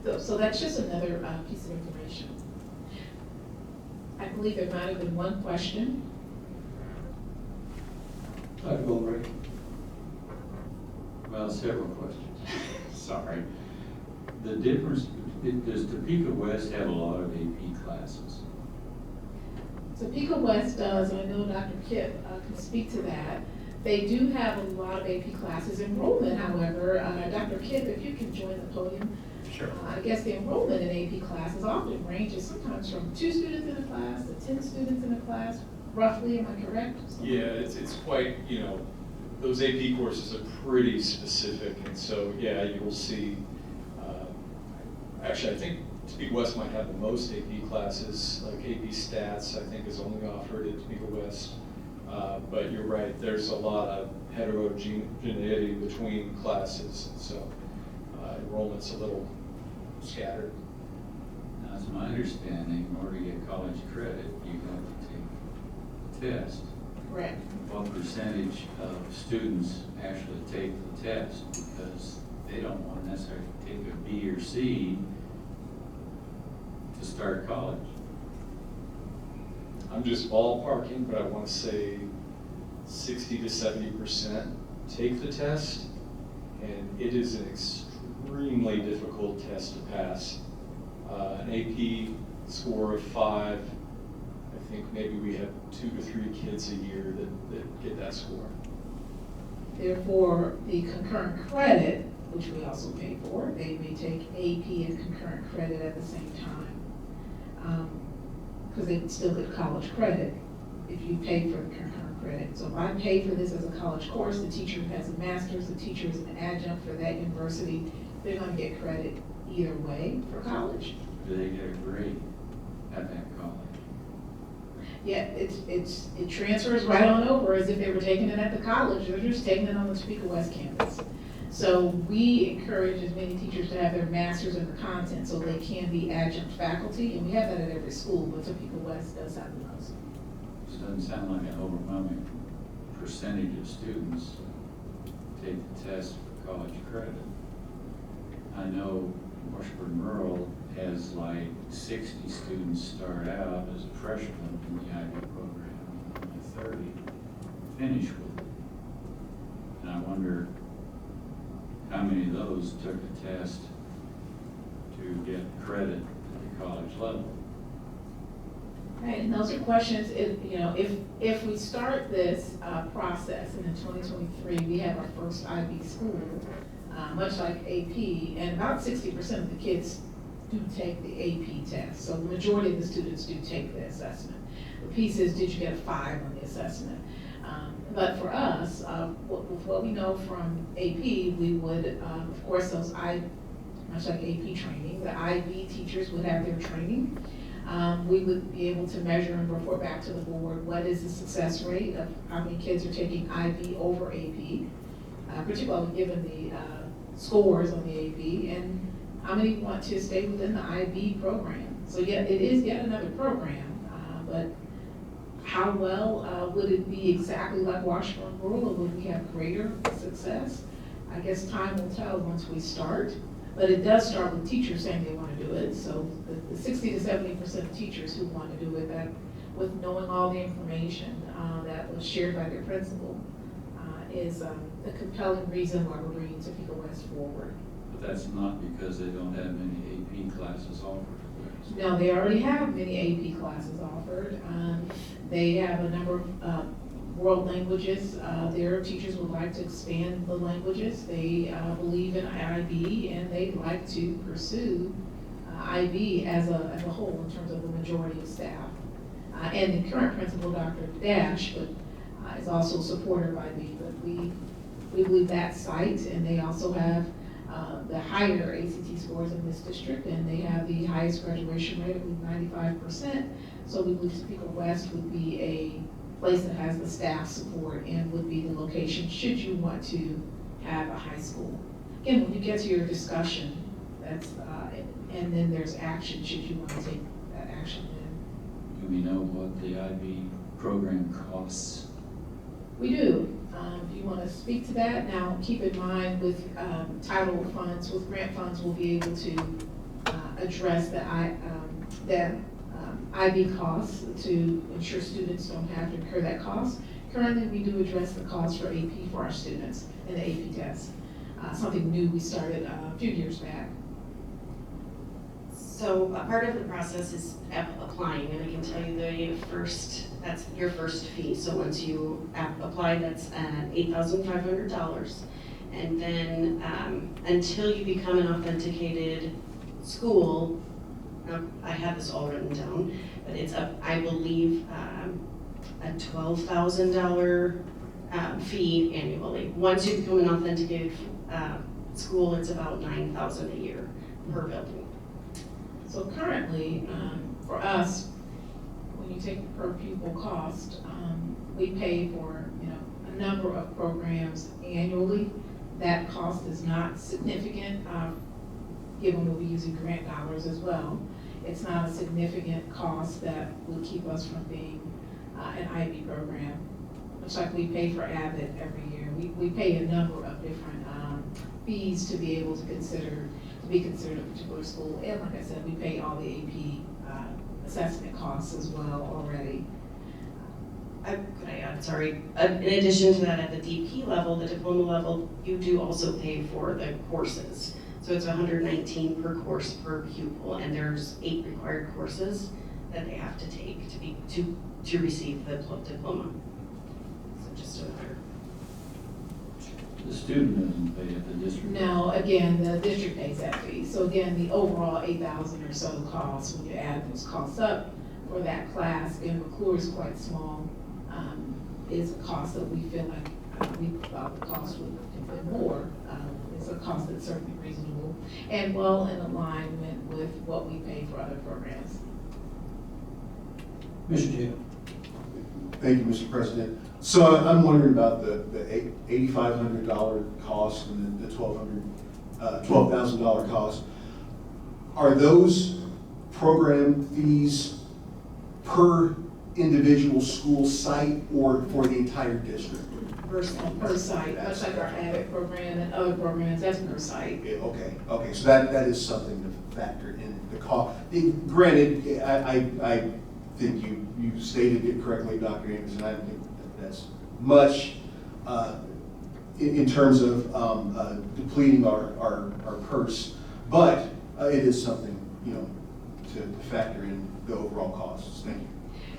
So that's just another piece of information. I believe there might have been one question. Dr. Goldberg. Well, several questions. Sorry. The difference, does Topeka West have a lot of AP classes? Topeka West does, and I know Dr. Kipp can speak to that. They do have a lot of AP classes. Enrollment, however, Dr. Kipp, if you can join the podium. Sure. I guess the enrollment in AP classes often ranges sometimes from 2 students in a class to 10 students in a class, roughly, am I correct? Yeah, it's quite, those AP courses are pretty specific, and so, yeah, you will see, actually, I think Topeka West might have the most AP classes, like AP Stats, I think is only offered at Topeka West. But you're right, there's a lot of heterogeneity between classes, so enrollment's a little scattered. Now, it's my understanding, in order to get college credit, you have to take the test. Correct. What percentage of students actually take the test because they don't want to necessarily take a B or C to start college? I'm just ballparking, but I want to say 60 to 70% take the test, and it is an extremely difficult test to pass. An AP score of 5, I think maybe we have 2 to 3 kids a year that get that score. Therefore, the concurrent credit, which we also pay for, they may take AP and concurrent credit at the same time. Because they still get college credit if you pay for the concurrent credit. So if I pay for this as a college course, the teacher has a master's, the teacher is an adjunct for that university, they're going to get credit either way for college. Do they get a grade at that college? Yeah, it transfers right on over as if they were taking it at the college. They're just taking it on the Topeka West campus. So we encourage as many teachers to have their masters in the content so they can be adjunct faculty, and we have that at every school, but Topeka West does have the most. This doesn't sound like an overwhelming percentage of students take the test for college credit. I know Washburn Rural has like 60 students start out as a freshman in the IB program, and only 30 finish with it. And I wonder how many of those took a test to get credit at the college level. Right, and those are questions, if we start this process and in 2023, we have our first IB school, much like AP, and about 60% of the kids do take the AP test. So the majority of the students do take the assessment. The piece is, did you get a 5 on the assessment? But for us, with what we know from AP, we would, of course, much like AP training, the IB teachers would have their training. We would be able to measure and report back to the board what is the success rate of how many kids are taking IB over AP, particularly given the scores on the AP, and how many want to stay within the IB program. So yeah, it is yet another program, but how well would it be exactly like Washburn Rural, or would we have greater success? I guess time will tell once we start. But it does start with teachers saying they want to do it. So the 60 to 70% of teachers who want to do it, that with knowing all the information that was shared by their principal, is a compelling reason why we're bringing Topeka West forward. But that's not because they don't have many AP classes offered. No, they already have many AP classes offered. They have a number of world languages. Their teachers would like to expand the languages. They believe in IB, and they'd like to pursue IB as a whole in terms of the majority of staff. And the current principal, Dr. Dash, is also supported by me. But we believe that site, and they also have the higher ACT scores in this district, and they have the highest graduation rate of 95%. So we believe Topeka West would be a place that has the staff support and would be the location should you want to have a high school. Again, when you get to your discussion, that's and then there's action should you want to take that action then. Do we know what the IB program costs? We do. If you want to speak to that, now keep in mind with title funds, with grant funds, we'll be able to address the IB costs to ensure students don't have to incur that cost. Currently, we do address the cost for AP for our students in the AP test. Something new we started a few years back. So a part of the process is applying, and I can tell you that's your first fee. So once you apply, that's $8,500. And then until you become an authenticated school, I have this all written down, but it's I believe, a $12,000 fee annually. Once you become an authenticated school, it's about $9,000 a year per building. So currently, for us, when you take the per pupil cost, we pay for a number of programs annually. That cost is not significant, given we'll be using grant dollars as well. It's not a significant cost that would keep us from being an IB program. Much like we pay for Abbott every year. We pay a number of different fees to be able to be considered a particular school. And like I said, we pay all the AP assessment costs as well already. Could I add, sorry, in addition to that, at the DP level, the diploma level, you do also pay for the courses. So it's $119 per course per pupil, and there's 8 required courses that they have to take to receive the diploma. So just another. The student doesn't pay at the district? No, again, the district pays that fee. So again, the overall $8,000 or so costs, when you add those costs up for that class, and McClure is quite small, is a cost that we feel like we thought the cost would have been more. It's a cost that's certainly reasonable and well in alignment with what we pay for other programs. Mr. Taylor. Thank you, Mr. President. So I'm wondering about the $8,500 cost and the $12,000 cost. Are those program fees per individual school site or for the entire district? Per site, much like our AVIC program and other programs, that's per site. Yeah, okay, so that is something to factor in the cost. Granted, I think you stated it correctly, Dr. Anderson. I don't think that's much in terms of depleting our purse, but it is something, to factor in the overall costs. Thank you.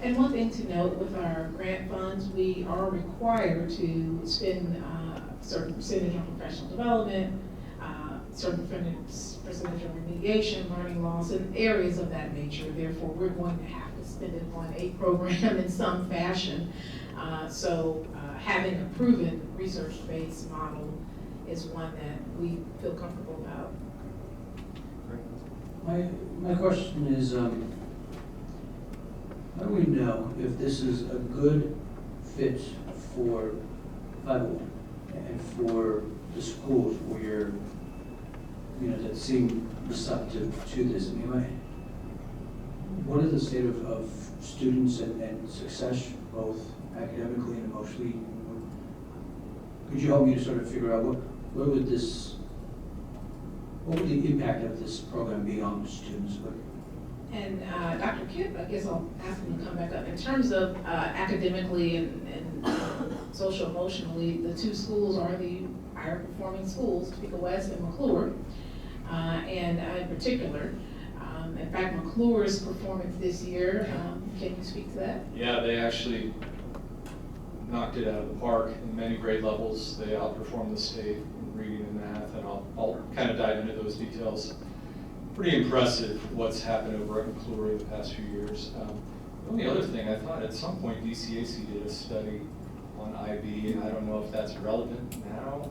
And one thing to note with our grant funds, we are required to spend a certain percentage on professional development, certain percentage on remediation, learning loss, and areas of that nature. Therefore, we're going to have to spend it on a program in some fashion. So having a proven research-based model is one that we feel comfortable about. My question is, how do we know if this is a good fit for 501 and for the schools where that seem receptive to this? I mean, what is the state of students and success, both academically and emotionally? Could you help me to sort of figure out what would the impact of this program be on the students? And Dr. Kipp, I guess I'll ask him to come back up. In terms of academically and social emotionally, the two schools are the higher performing schools, Topeka West and McClure. And in particular, in fact, McClure's performance this year, can you speak to that? Yeah, they actually knocked it out of the park in many grade levels. They outperformed the state in reading and math, and I'll kind of dive into those details. Pretty impressive what's happened over at McClure in the past few years. The only other thing, I thought at some point DCAC did a study on IB, and I don't know if that's relevant now,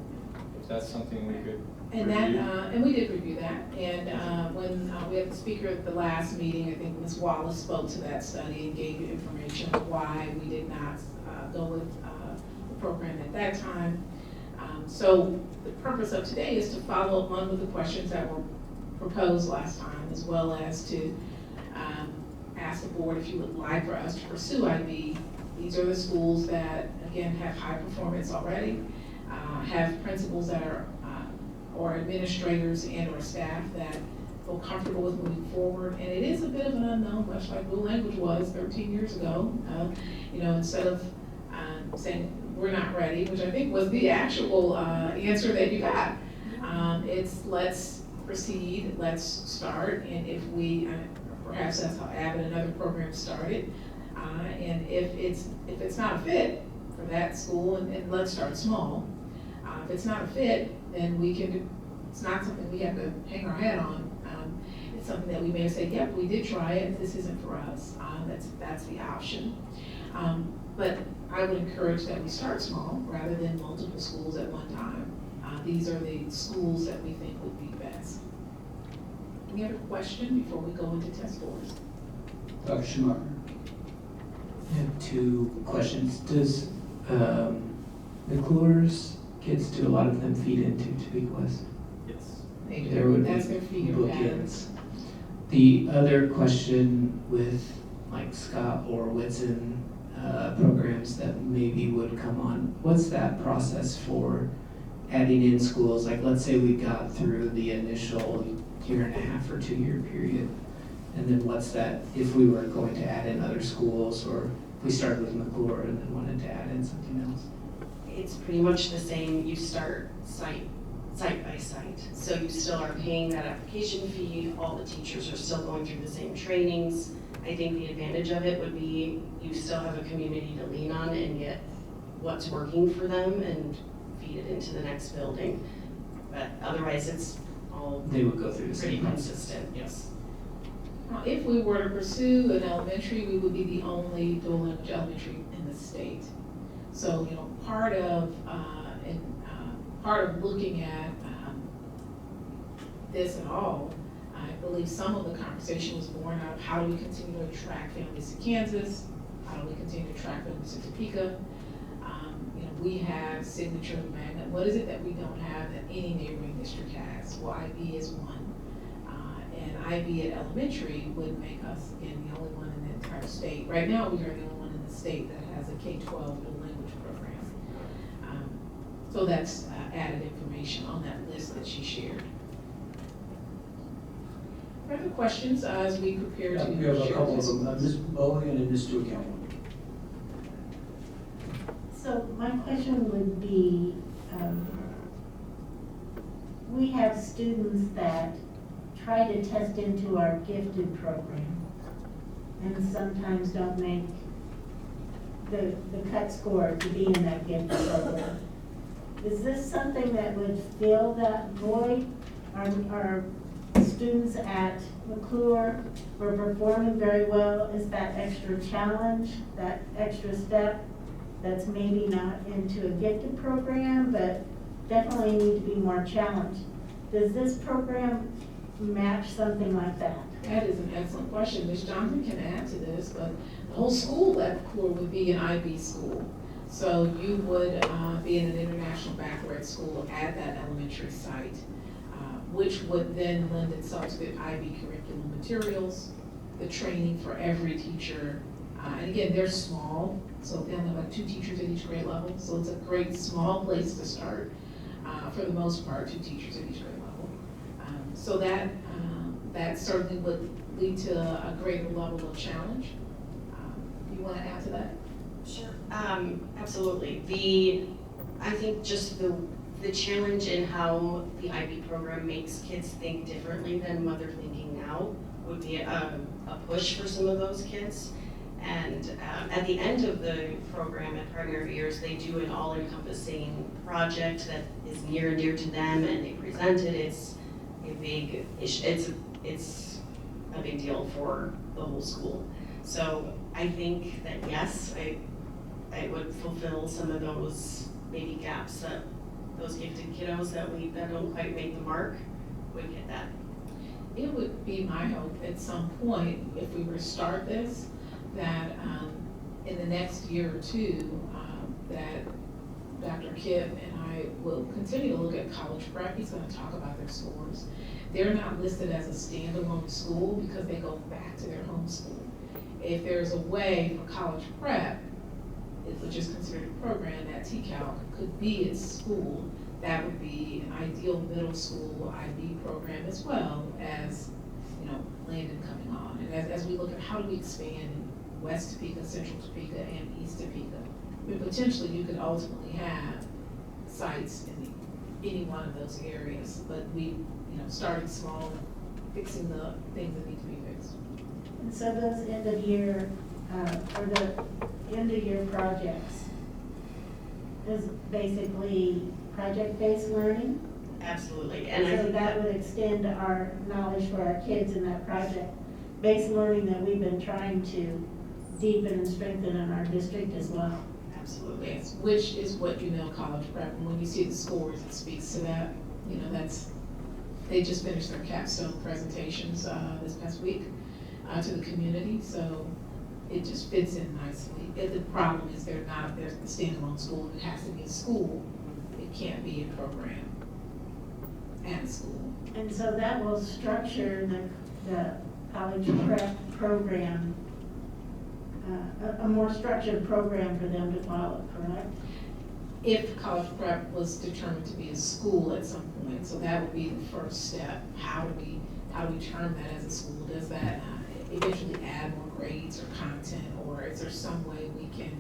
if that's something we could And review. and we did review that. And when we had the speaker at the last meeting, I think Ms. Wallace spoke to that study and gave you information of why we did not go with the program at that time. So the purpose of today is to follow up on with the questions that were proposed last time, as well as to ask the board if you would like for us to pursue IB. These are the schools that, again, have high performance already, have principals that are, or administrators and or staff that feel comfortable with moving forward. And it is a bit of an unknown, much like Blue Language was 13 years ago. Instead of saying we're not ready, which I think was the actual answer that you got, it's let's proceed, let's start, and if we, perhaps that's how Abbott and other programs started, and if it's not a fit for that school, and let's start small. If it's not a fit, then it's not something we have to hang our hat on. It's something that we may say, yep, we did try it, this isn't for us. That's the option. But I would encourage that we start small rather than multiple schools at one time. These are the schools that we think would be best. Any other question before we go into test scores? Dr. Schumacher. I have two questions. Does McClure's kids, do a lot of them feed into Topeka West? Yes. They do. There would That's be their feeder bookends. patterns. The other question with like Scott or Whitson programs that maybe would come on, what's that process for adding in schools? Like, let's say we got through the initial 1.5 or 2 year period, and then what's that if we were going to add in other schools, or if we started with McClure and then wanted to add in something else? It's pretty much the same. You start site by site. So you still are paying that application fee. All the teachers are still going through the same trainings. I think the advantage of it would be you still have a community to lean on and get what's working for them and feed it into the next building. But otherwise, it's all They would go through the pretty same process. consistent, yes. If we were to pursue an elementary, we would be the only dual language elementary in the state. So, part of looking at this at all, I believe some of the conversation was born out of how do we continue to attract families to Kansas, How do we continue to track families in Topeka? We have signature Magna. What is it that we don't have that any neighboring district has? Well, IB is one. And IB at elementary would make us, again, the only one in the entire state. Right now, we are the only one in the state that has a K-12 dual language program. So that's added information on that list that she shared. Further questions as we prepare to We have a share couple of this? them, Ms. Bowen and Ms. Duquesne. So my question would be, we have students that try to test into our gifted program and sometimes don't make the cut score to be in that gifted program. Is this something that would fill that void? Our students at McClure were performing very well. Is that extra challenge, that extra step that's maybe not into a gifted program, but definitely need to be more challenged? Does this program match something like that? That is an excellent question. Ms. Johnson can add to this, but the whole school at McClure would be an IB school. So you would be in an international baccalaureate school at that elementary site, which would then lend itself to the IB curriculum materials, the training for every teacher. And again, they're small, so they only have like 2 teachers at each grade level. So it's a great small place to start. For the most part, 2 teachers at each grade level. So that certainly would lead to a greater level of challenge. You want to add to that? Sure. Absolutely. I think just the challenge in how the IB program makes kids think differently than what they're thinking now would be a push for some of those kids. And at the end of the program at primary years, they do an all-encompassing project that is near and dear to them, and they present it. It's a big issue. It's a big deal for the whole school. So I think that yes, I would fulfill some of those maybe gaps that those gifted kiddos that don't quite make the mark would get that. It would be my hope at some point, if we were to start this, that in the next year or two, that Dr. Kip and I will continue to look at college prep. He's going to talk about their scores. They're not listed as a standalone school because they go back to their home school. If there's a way for college prep, which is considered a program, that TCAL could be its school, that would be an ideal middle school IB program as well as, Landon coming on. And as we look at how do we expand in West Topeka, Central Topeka, and East Topeka, potentially you could ultimately have sites in any one of those areas, but we, starting small, fixing the things that need to be fixed. And so those end of year, or the end of year projects is basically project-based learning? Absolutely. And so that would extend our knowledge for our kids in that project-based learning that we've been trying to deepen and strengthen in our district as well. Absolutely. Yes, which is what college prep, and when you see the scores, it speaks to that. They just finished their capstone presentations this past week to the community, so it just fits in nicely. The problem is there's a standalone school. It has to be a school. It can't be a program and a school. And so that will structure the college prep program, a more structured program for them to follow, correct? If college prep was determined to be a school at some point, so that would be the first step. How do we term that as a school? Does that eventually add more grades or content, or is there some way we can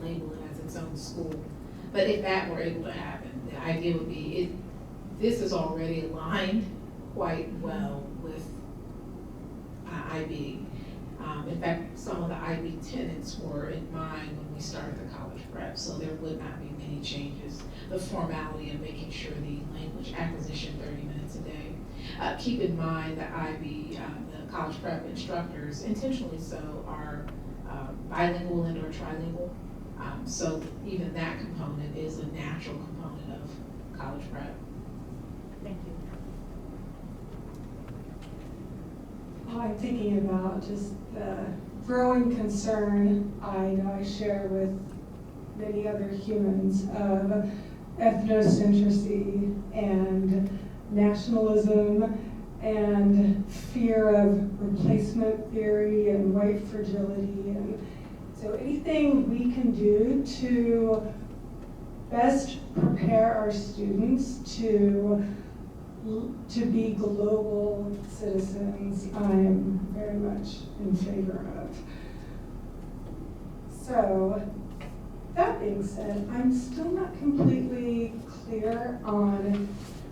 label it as its own school? But if that were able to happen, the idea would be this is already aligned quite well with IB. In fact, some of the IB tenets were in mind when we started the college prep, so there would not be many changes. The formality of making sure the language acquisition 30 minutes a day. Keep in mind that IB, the college prep instructors, intentionally so, are bilingual and or trilingual. So even that component is a natural component of college prep. Thank you. I'm thinking about just the growing concern I know I share with many other humans of ethnocentrism and nationalism and fear of replacement theory and white fragility. And so anything we can do to best prepare our students to be global citizens, I am very much in favor of. So, that being said, I'm still not completely clear on,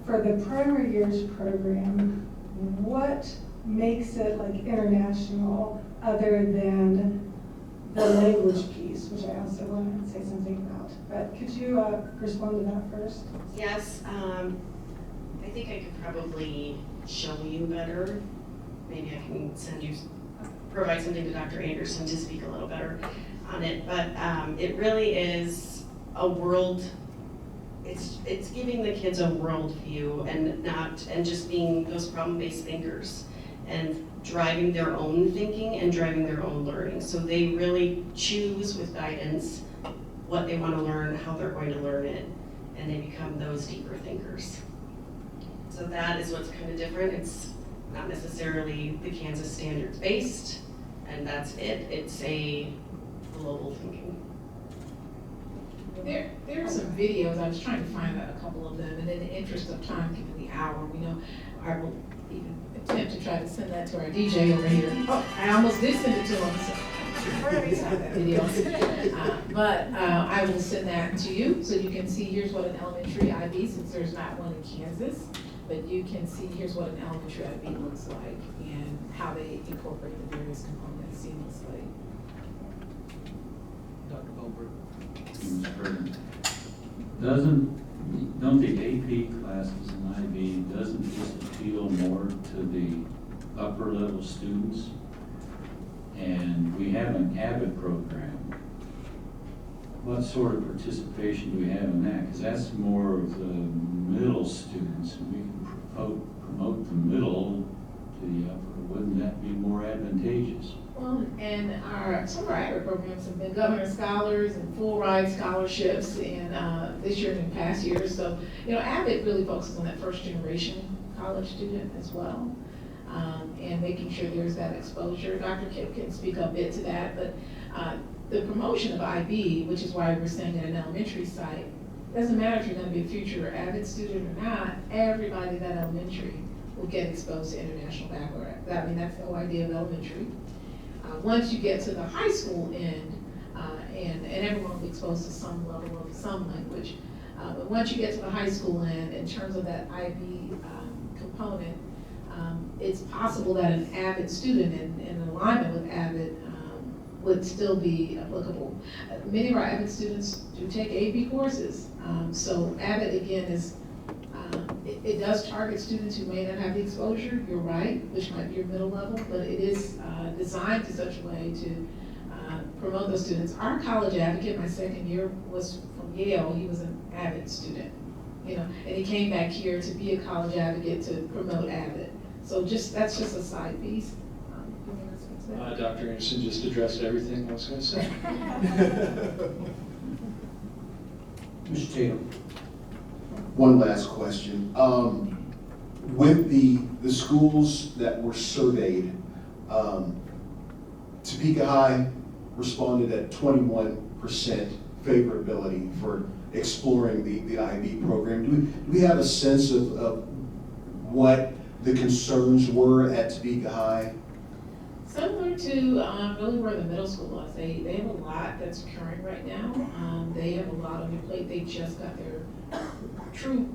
for the primary years program, what makes it like international other than the language piece, which I also want to say something about. But could you respond to that first? Yes, I think I could probably show you better. Maybe I can provide something to Dr. Anderson to speak a little better on it. But it really is a world. It's giving the kids a world view and just being those problem-based thinkers and driving their own thinking and driving their own learning. So they really choose with guidance what they want to learn, how they're going to learn it, and they become those deeper thinkers. So that is what's kind of different. It's not necessarily the Kansas standards based, and that's it. It's a global thinking. There are some videos, I was trying to find a couple of them, and in the interest of time, given the hour, I will even attempt to try to send that to our DJ over here. Oh, I almost did send it to him, so I saw that video. But I will send that to you, so you can see here's what an elementary IB, since there's not one in Kansas, but you can see here's what an elementary IB looks like and how they incorporate the various components seamlessly. Dr. Goldberg. Don't the AP classes in IB, doesn't this appeal more to the upper level students? And we have an AVID program. What sort of participation do we have in that? Because that's more of the middle students. We can promote the middle to the upper. Wouldn't that be more advantageous? Well, and some of our AVID programs have been Governor Scholars and full ride scholarships, and this year and in past years. So, AVID really focuses on that first generation college student as well, and making sure there's that exposure. Dr. Kip can speak a bit to that, but the promotion of IB, which is why we're saying at an elementary site, doesn't matter if you're going to be a future AVID student or not. Everybody at that elementary will get exposed to international baccalaureate. That's the whole idea of elementary. Once you get to the high school end, and everyone will be exposed to some level of some language, but once you get to the high school end, in terms of that IB component, it's possible that an AVID student in alignment with AVID would still be applicable. Many of our AVID students do take AP courses, so AVID again is, it does target students who may not have the exposure, you're right, which might be your middle level, but it is designed in such a way to promote those students. Our college advocate, my second year, was from Yale. He was an AVID student, and he came back here to be a college advocate to promote AVID. So that's just a side piece. Dr. Anderson just addressed everything I was going to say. Mr. Tatum. One last question. With the schools that were surveyed, Topeka High responded at 21% favorability for exploring the IB program. Do we have a sense of what the concerns were at Topeka High? Similar to really where the middle school was. They have a lot that's occurring right now. They have a lot on their plate. They just got their true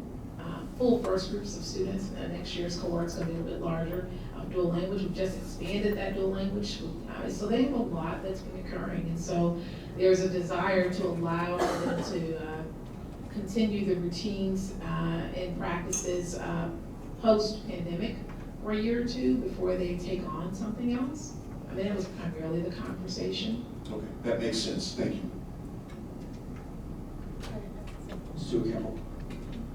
full first groups of students. Next year's cohort's going to be a bit larger. Dual language, we've just expanded that dual language. So they have a lot that's been occurring. And so there's a desire to allow them to continue the routines and practices post-pandemic for a year or two before they take on something else. That was primarily the conversation. Okay, that makes sense. Thank you. Sue Campbell.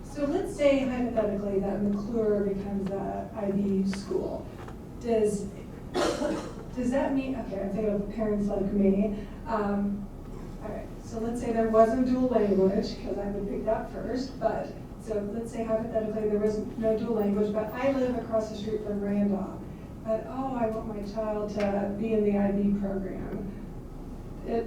So let's say hypothetically that McClure becomes a IB school. Does does that mean, okay, I'm thinking of parents like me. All right, so let's say there wasn't dual language, because I would pick that first, but, so let's say hypothetically there was no dual language, but I live across the street from Randolph. But, oh, I want my child to be in the IB program.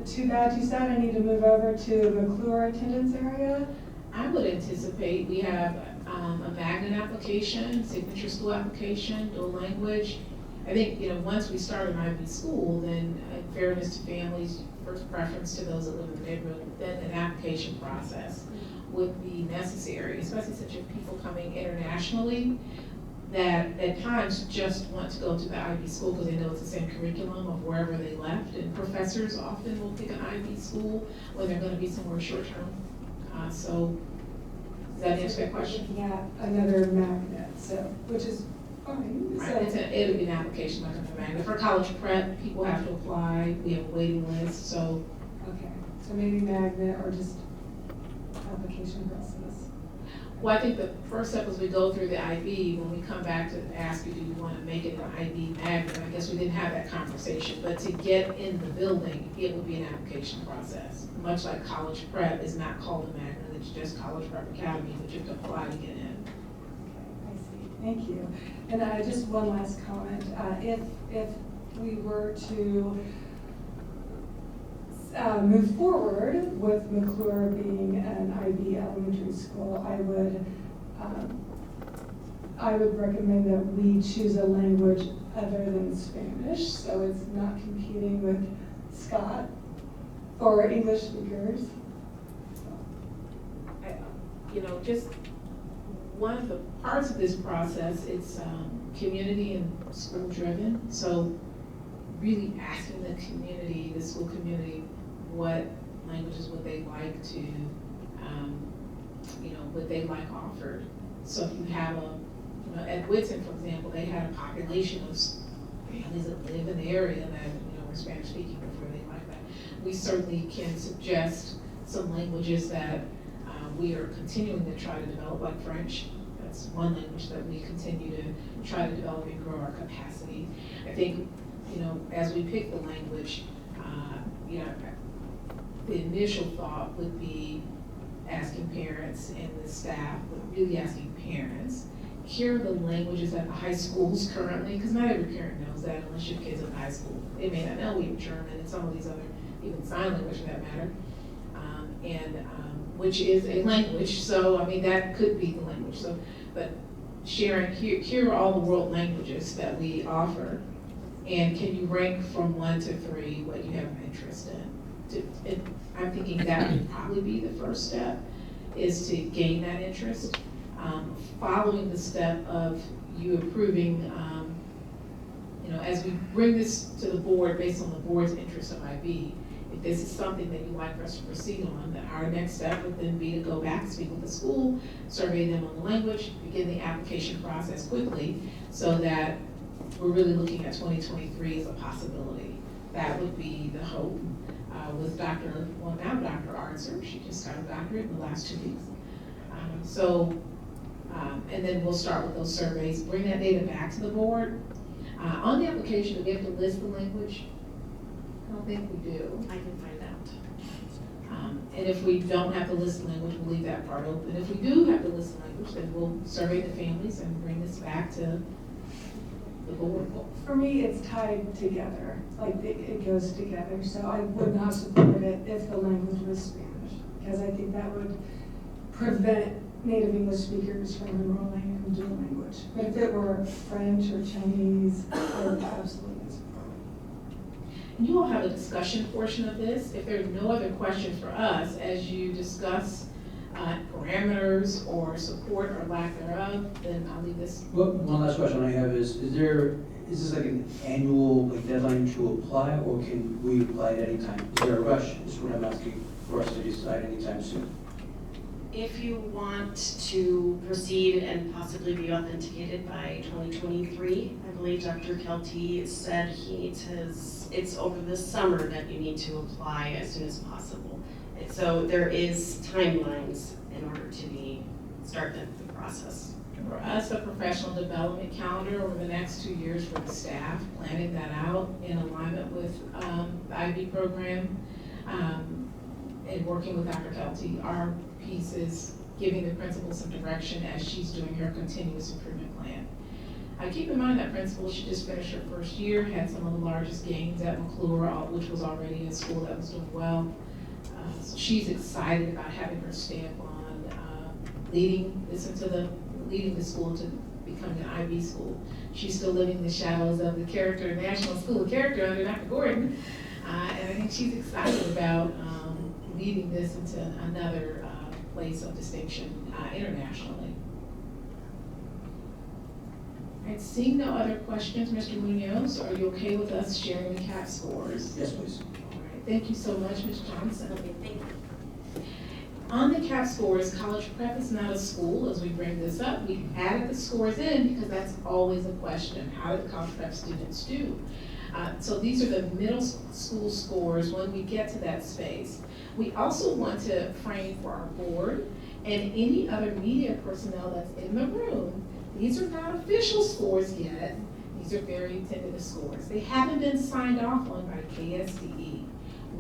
Too bad, too sad, I need to move over to McClure attendance area. I would anticipate we have a Magna application, signature school application, dual language. I think, once we start an IB school, then in fairness to families, first preference to those that live in the neighborhood, then an application process would be necessary, especially since you have people coming internationally that at times just want to go to the IB school because they know it's the same curriculum of wherever they left. And professors often will pick an IB school when they're going to be somewhere short-term. So does that answer that question? Yeah, another magnet, so, which is fine. Right, it would be an application like a magnet. For college prep, people have to apply. We have a waiting list, so. Okay, so maybe magnet or just application process. Well, I think the first step is we go through the IB. When we come back to ask you, do you want to make it an IB magnet? I guess we didn't have that conversation, but to get in the building, it would be an application process. Much like college prep is not called a magnet, it's just college prep academy, but you have to apply to get in. Okay, I see, thank you. And just one last comment. If we were to move forward with McClure being an IB elementary school, I would recommend that we choose a language other than Spanish, so it's not competing with Scott or English speakers. Just one of the parts of this process, it's community and school driven. So really asking the community, the school community, what languages would they like to, would they like offered. So if you have at Whitson, for example, they had a population of families that live in the area that, were Spanish speaking before they like that. We certainly can suggest some languages that we are continuing to try to develop, like French. That's one language that we continue to try to develop and grow our capacity. I think, as we pick the language, the initial thought would be asking parents and the staff, but really asking parents, here are the languages at the high schools currently, because not every parent knows that unless your kid's in high school. They may not know even German and some of these other, even sign language for that matter, which is a language, so that could be the language. So, but sharing, here are all the world languages that we offer, and can you rank from 1 to 3 what you have an interest in? I'm thinking that would probably be the first step, is to gain that interest. Following the step of you approving, as we bring this to the board based on the board's interest of IB, if this is something that you'd like for us to proceed on, then our next step would then be to go back, speak with the school, survey them on the language, begin the application process quickly, so that we're really looking at 2023 as a possibility. That would be the hope. With Dr. Arnser, she just got a doctorate in the last 2 weeks. And then we'll start with those surveys, bring that data back to the board. On the application, do we have to list the language? I don't think we do. I can find out. And if we don't have to list the language, we'll leave that part open. If we do have to list the language, then we'll survey the families and bring this back to the board. For me, it's tied together, like it goes together, so I would not support it if the language was Spanish, because I think that would prevent native English speakers from enrolling in dual language. But if it were French or Chinese, I would absolutely support it. And you all have a discussion portion of this. If there's no other questions for us as you discuss parameters or support or lack thereof, then I'll leave this. Well, one last question I have is this like an annual deadline to apply, or can we apply at any time? Is there a rush? Is what I'm asking for us to decide anytime soon. If you want to proceed and possibly be authenticated by 2023, I believe Dr. Kelty said it's over the summer that you need to apply as soon as possible. And so there is timelines in order to be start the process. For us, a professional development calendar over the next 2 years for the staff, planning that out in alignment with the IB program, and working with Dr. Kelty. Our piece is giving the principal some direction as she's doing her continuous improvement plan. Keep in mind that principal, she just finished her first year, had some of the largest gains at McClure, which was already a school that was doing well. So she's excited about having her stamp on leading the school to becoming an IB school. She's still living the shadows of the National School of Character under Dr. Gordon. And I think she's excited about leading this into another place of distinction internationally. All right, seeing no other questions, Mr. Munoz, are you okay with us sharing the CAP scores? Yes, please. All right, thank you so much, Ms. Johnson. Okay, thank you. On the CAP scores, college prep is not a school. As we bring this up, we added the scores in because that's always a question. How did the college prep students do? So these are the middle school scores when we get to that space. We also want to frame for our board and any other media personnel that's in the room. These are not official scores yet. These are very tentative scores. They haven't been signed off on by KSDE.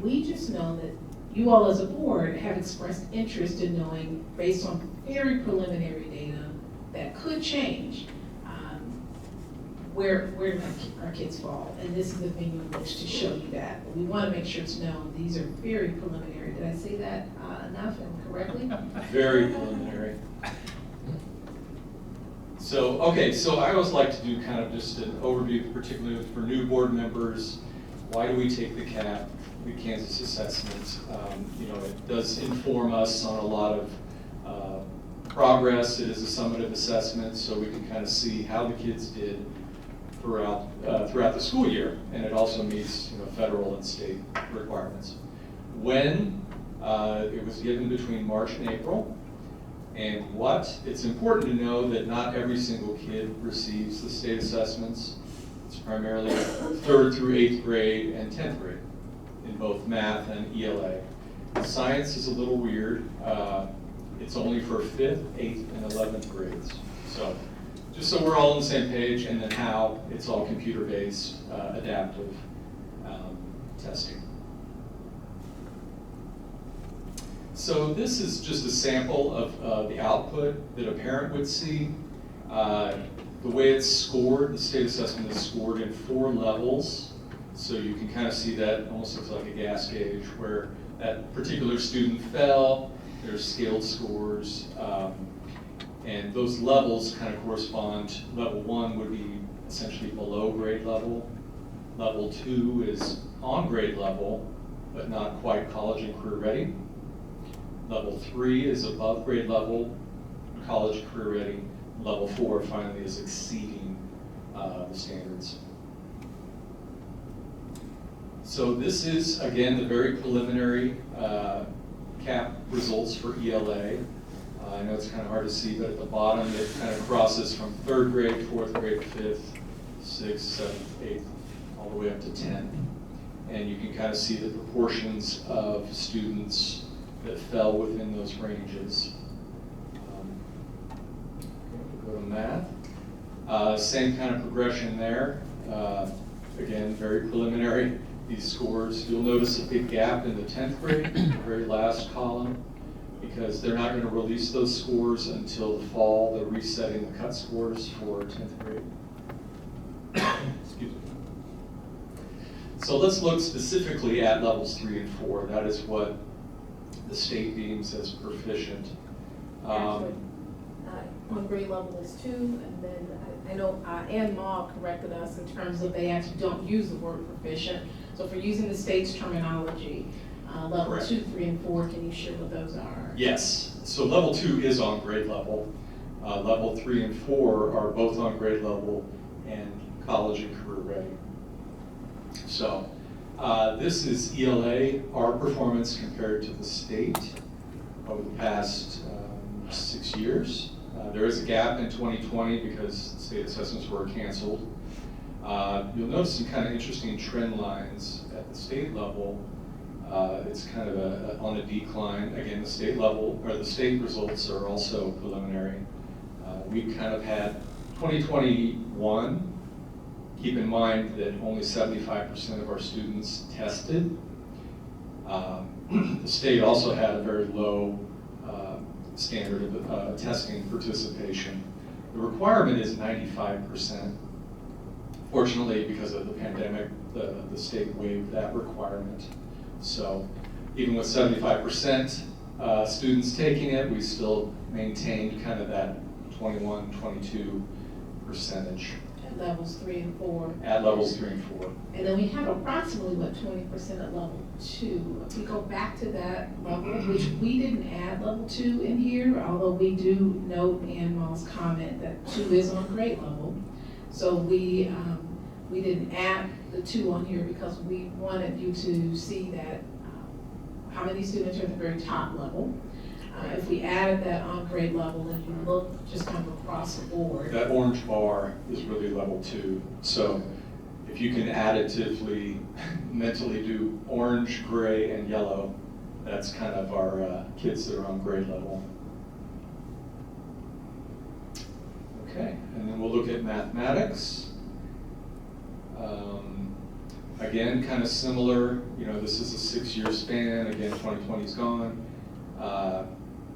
We just know that you all as a board have expressed interest in knowing, based on very preliminary data that could change, where our kids fall. And this is the venue in which to show you that. But we want to make sure it's known these are very preliminary. Did I say that enough and correctly? Very preliminary. So, okay, so I always like to do kind of just an overview, particularly for new board members. Why do we take the CAP, the Kansas assessment? You know, it does inform us on a lot of progress. It is a summative assessment, so we can kind of see how the kids did throughout the school year, and it also meets federal and state requirements. When it was given between March and April, and what? It's important to know that not every single kid receives the state assessments. It's primarily 3rd through 8th grade and 10th grade in both math and ELA. Science is a little weird. It's only for 5th, 8th, and 11th grades. So just so we're all on the same page, and then how it's all computer-based, adaptive testing. So this is just a sample of the output that a parent would see. The way it's scored, the state assessment is scored in 4 levels. So you can kind of see that almost looks like a gas gauge where that particular student fell. There's scaled scores. And those levels kind of correspond. Level 1 would be essentially below grade level. Level 2 is on grade level, but not quite college and career ready. Level 3 is above grade level, college career ready. Level 4 finally is exceeding the standards. So this is, again, the very preliminary CAP results for ELA. I know it's kind of hard to see, but at the bottom it kind of crosses from 3rd grade, 4th grade, 5th, 6th, 7th, 8th, all the way up to 10. And you can kind of see the proportions of students that fell within those ranges. Go to math. Same kind of progression there. Again, very preliminary, these scores. You'll notice a big gap in the 10th grade, the very last column, because they're not going to release those scores until the fall. They're resetting the cut scores for 10th grade. Excuse me. So let's look specifically at levels 3 and 4. That is what the state deems as proficient. Actually, on grade level is 2, and then I know Ann Maul corrected us in terms of they actually don't use the word proficient. So if we're using the state's terminology, level Correct. 2, 3, and 4, can you share what those are? Yes. So level 2 is on grade level. Level 3 and 4 are both on grade level and college and career ready. So this is ELA, our performance compared to the state over the past 6 years. There is a gap in 2020 because state assessments were canceled. You'll notice some kind of interesting trend lines at the state level. It's kind of on a decline. Again, the state level, or the state results are also preliminary. We kind of had 2021, keep in mind that only 75% of our students tested. The state also had a very low standard of testing participation. The requirement is 95%. Fortunately, because of the pandemic, the state waived that requirement. So even with 75% students taking it, we still maintained kind of that 21, 22 percentage. At levels 3 and 4. At levels 3 and 4. And then we have approximately, 20% at level 2. If we go back to that level, which we didn't add level 2 in here, although we do note Ann Mall's comment that 2 is on grade level. So we didn't add the 2 on here because we wanted you to see that how many students are at the very top level. If we added that on grade level, then you look just kind of across the board. That orange bar is really level 2. So if you can additively mentally do orange, gray, and yellow, that's kind of our kids that are on grade level. Okay, and then we'll look at mathematics. Again, kind of similar, this is a 6-year span. Again, 2020's gone.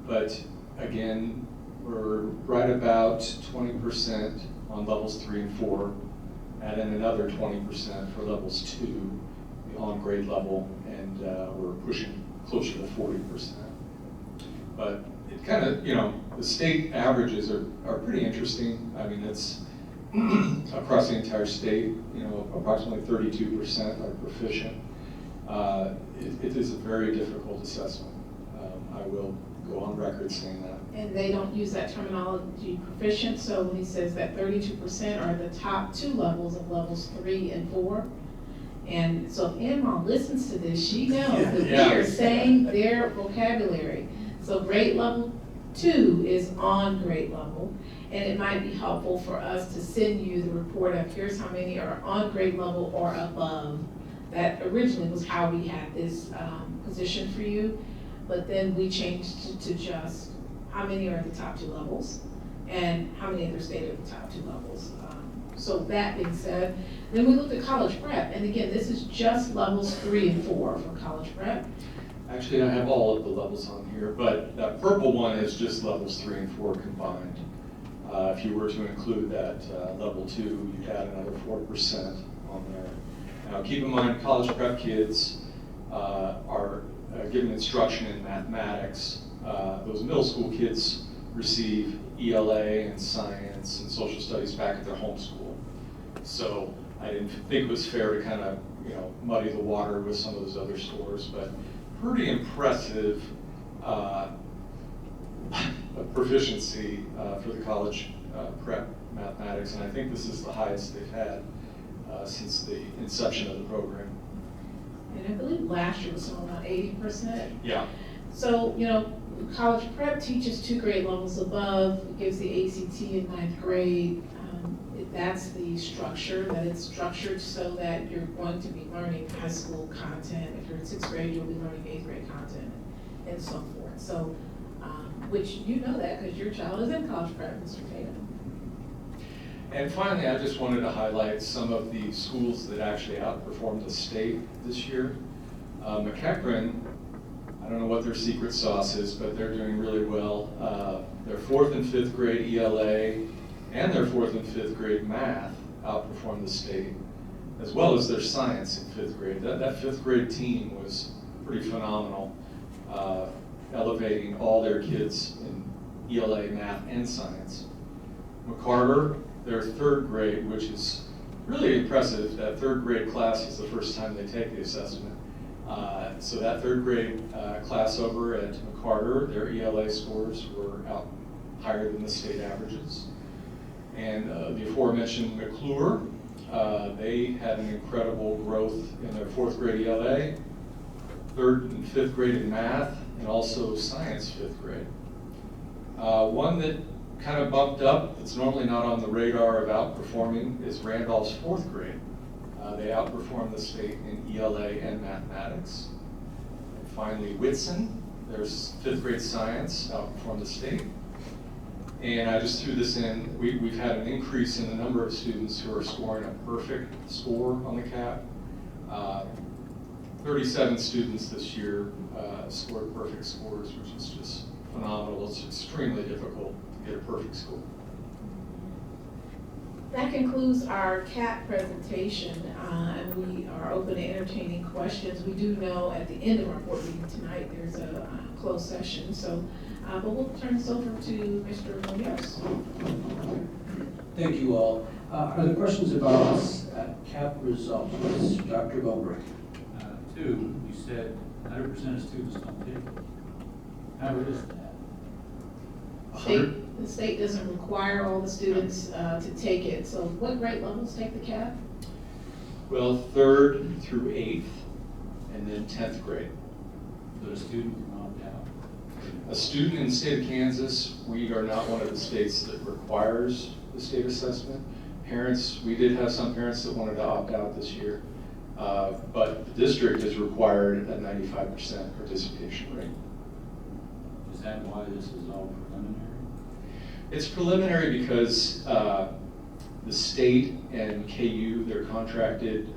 But again, we're right about 20% on levels 3 and 4, and then another 20% for levels 2 on grade level, and we're pushing closer to 40%. But it kind of, the state averages are pretty interesting. I mean, it's across the entire state, approximately 32% are proficient. It is a very difficult assessment. I will go on record saying that. And they don't use that terminology proficient, so when he says that 32% are the top 2 levels of levels 3 and 4. And so if Emma listens to this, she knows that we are saying their vocabulary. So grade level 2 is on grade level, and it might be helpful for us to send you the report of here's how many are on grade level or above. That originally was how we had this position for you, but then we changed to just how many are at the top 2 levels and how many of their state are at the top 2 levels. So that being said, then we looked at college prep, and again, this is just levels 3 and 4 for college prep. Actually, I have all of the levels on here, but that purple one is just levels 3 and 4 combined. If you were to include that level 2, you'd add another 4% on there. Now, keep in mind, college prep kids are given instruction in mathematics. Those middle school kids receive ELA and science and social studies back at their home school. So I didn't think it was fair to kind of muddy the water with some of those other scores, but pretty impressive proficiency for the college prep mathematics, and I think this is the highest they've had since the inception of the program. And I believe last year was something about 80%. Yeah. So, college prep teaches 2 grade levels above, it gives the ACT in 9th grade. That's the structure, that it's structured so that you're going to be learning high school content. If you're in 6th grade, you'll be learning 8th grade content and so forth. So, which you know that because your child is in college prep, Mr. Tatum. And finally, I just wanted to highlight some of the schools that actually outperformed the state this year. McEachran, I don't know what their secret sauce is, but they're doing really well. Their 4th and 5th grade ELA and their 4th and 5th grade math outperformed the state, as well as their science in 5th grade. That 5th grade team was pretty phenomenal, elevating all their kids in ELA, math, and science. McCarter, their 3rd grade, which is really impressive. That 3rd grade class is the first time they take the assessment. So that 3rd grade class over at McCarter, their ELA scores were out higher than the state averages. And the aforementioned McClure, they had an incredible growth in their 4th grade ELA, 3rd and 5th grade in math, and also science 5th grade. One that kind of bumped up, it's normally not on the radar of outperforming, is Randolph's 4th grade. They outperformed the state in ELA and mathematics. Finally, Whitson, there's 5th grade science outperformed the state. And I just threw this in, we've had an increase in the number of students who are scoring a perfect score on the CAP. 37 students this year scored perfect scores, which is just phenomenal. It's extremely difficult to get a perfect score. That concludes our CAP presentation, and we are open to entertaining questions. We do know at the end of our board meeting tonight, there's a closed session, so, but we'll turn this over to Mr. Munoz. Thank you all. Are there questions about CAP results? Dr. Goldberg. 2, you said 100% of students don't take it. How is that? The state doesn't require all the students to take it. So what grade levels take the CAP? Well, 3rd through 8th, and then 10th grade. So a student can opt out? A student in the state of Kansas, we are not one of the states that requires the state assessment. Parents, we did have some parents that wanted to opt out this year, but the district is required a 95% participation rate. Is that why this is all preliminary? It's preliminary because the state and KU, their contracted